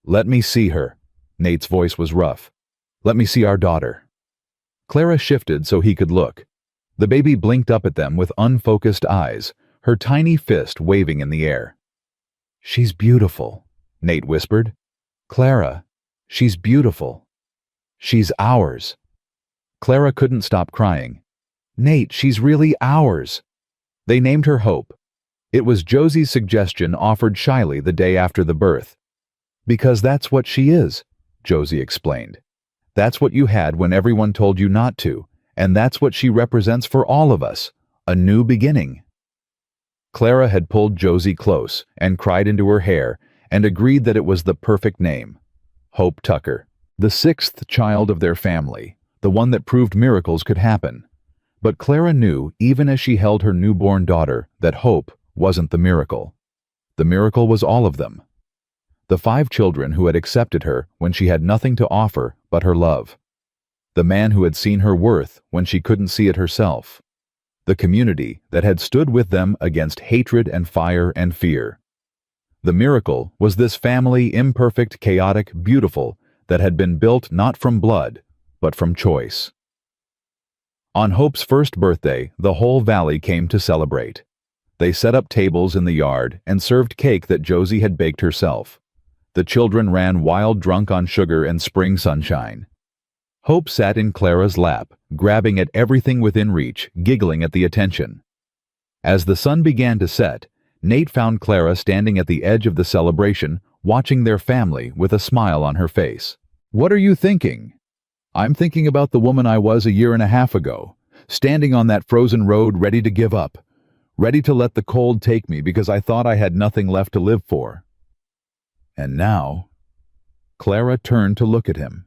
"Let me see her." Nate's voice was rough. "Let me see our daughter." Clara shifted so he could look. The baby blinked up at them with unfocused eyes, her tiny fist waving in the air. "She's beautiful," Nate whispered. "Clara, she's beautiful. She's ours." Clara couldn't stop crying. "Nate, she's really ours." They named her Hope. It was Josie's suggestion, offered shyly the day after the birth. "Because that's what she is," Josie explained. That's what you had when everyone told you not to, and that's what she represents for all of us, a new beginning." Clara had pulled Josie close and cried into her hair and agreed that it was the perfect name. Hope Tucker, the sixth child of their family, the one that proved miracles could happen. But Clara knew, even as she held her newborn daughter, that hope wasn't the miracle. The miracle was all of them. The 5 children who had accepted her when she had nothing to offer but her love. The man who had seen her worth when she couldn't see it herself. The community that had stood with them against hatred and fire and fear. The miracle was this family, imperfect, chaotic, beautiful, that had been built not from blood, but from choice. On Hope's first birthday, the whole valley came to celebrate. They set up tables in the yard and served cake that Josie had baked herself. The children ran wild, drunk on sugar and spring sunshine. Hope sat in Clara's lap, grabbing at everything within reach, giggling at the attention. As the sun began to set, Nate found Clara standing at the edge of the celebration, watching their family with a smile on her face. "What are you thinking?" "I'm thinking about the woman I was a year and a half ago, standing on that frozen road ready to give up, ready to let the cold take me because I thought I had nothing left to live for." And now, Clara turned to look at him,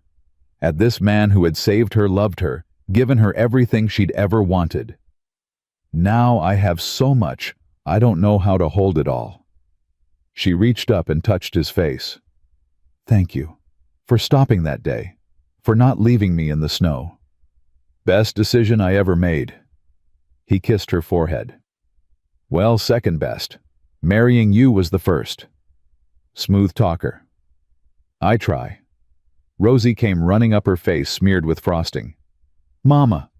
at this man who had saved her, loved her, given her everything she'd ever wanted. "Now I have so much, I don't know how to hold it all." She reached up and touched his face. "Thank you, for stopping that day, for not leaving me in the snow. Best decision I ever made." He kissed her forehead. "Well, second best. Marrying you was the first." Smooth talker. "I try." Rosie came running up, her face smeared with frosting. "Mama!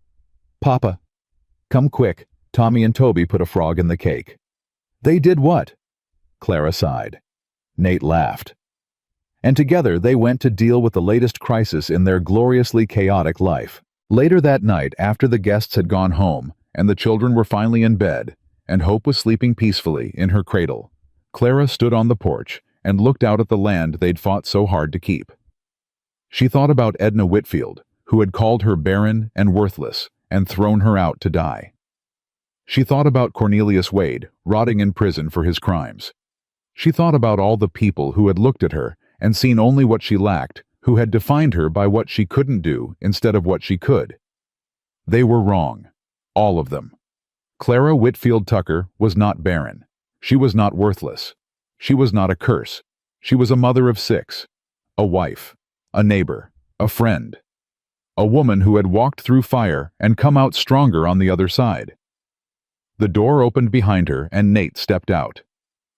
Papa! Come quick, Tommy and Toby put a frog in the cake." "They did what?" Clara sighed. Nate laughed. And together they went to deal with the latest crisis in their gloriously chaotic life. Later that night, after the guests had gone home and the children were finally in bed, and Hope was sleeping peacefully in her cradle, Clara stood on the porch and looked out at the land they'd fought so hard to keep. She thought about Edna Whitfield, who had called her barren and worthless and thrown her out to die. She thought about Cornelius Wade, rotting in prison for his crimes. She thought about all the people who had looked at her and seen only what she lacked, who had defined her by what she couldn't do instead of what she could. They were wrong, all of them. Clara Whitfield Tucker was not barren. She was not worthless. She was not a curse. She was a mother of 6, a wife, a neighbor, a friend, a woman who had walked through fire and come out stronger on the other side. The door opened behind her and Nate stepped out.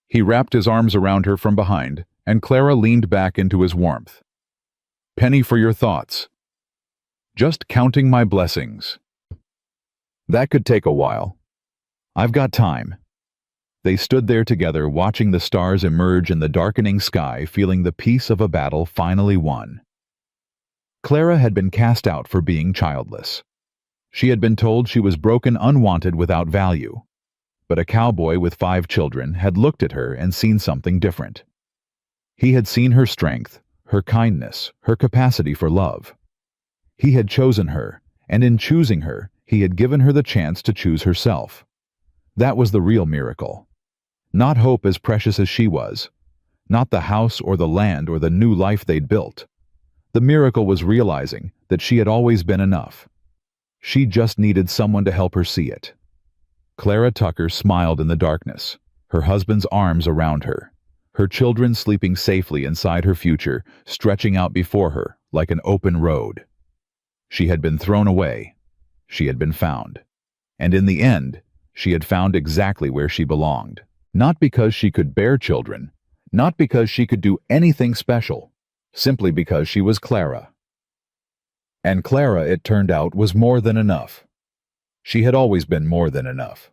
He wrapped his arms around her from behind, and Clara leaned back into his warmth. "Penny for your thoughts." "Just counting my blessings." "That could take a while." "I've got time." They stood there together, watching the stars emerge in the darkening sky, feeling the peace of a battle finally won. Clara had been cast out for being childless. She had been told she was broken, unwanted, without value. But a cowboy with 5 children had looked at her and seen something different. He had seen her strength, her kindness, her capacity for love. He had chosen her, and in choosing her, he had given her the chance to choose herself. That was the real miracle. Not Hope as precious as she was. Not the house or the land or the new life they'd built. The miracle was realizing that she had always been enough. She just needed someone to help her see it. Clara Tucker smiled in the darkness, her husband's arms around her, her children sleeping safely inside her future, stretching out before her like an open road. She had been thrown away. She had been found. And in the end, she had found exactly where she belonged. Not because she could bear children, not because she could do anything special, simply because she was Clara. And Clara, it turned out, was more than enough. She had always been more than enough.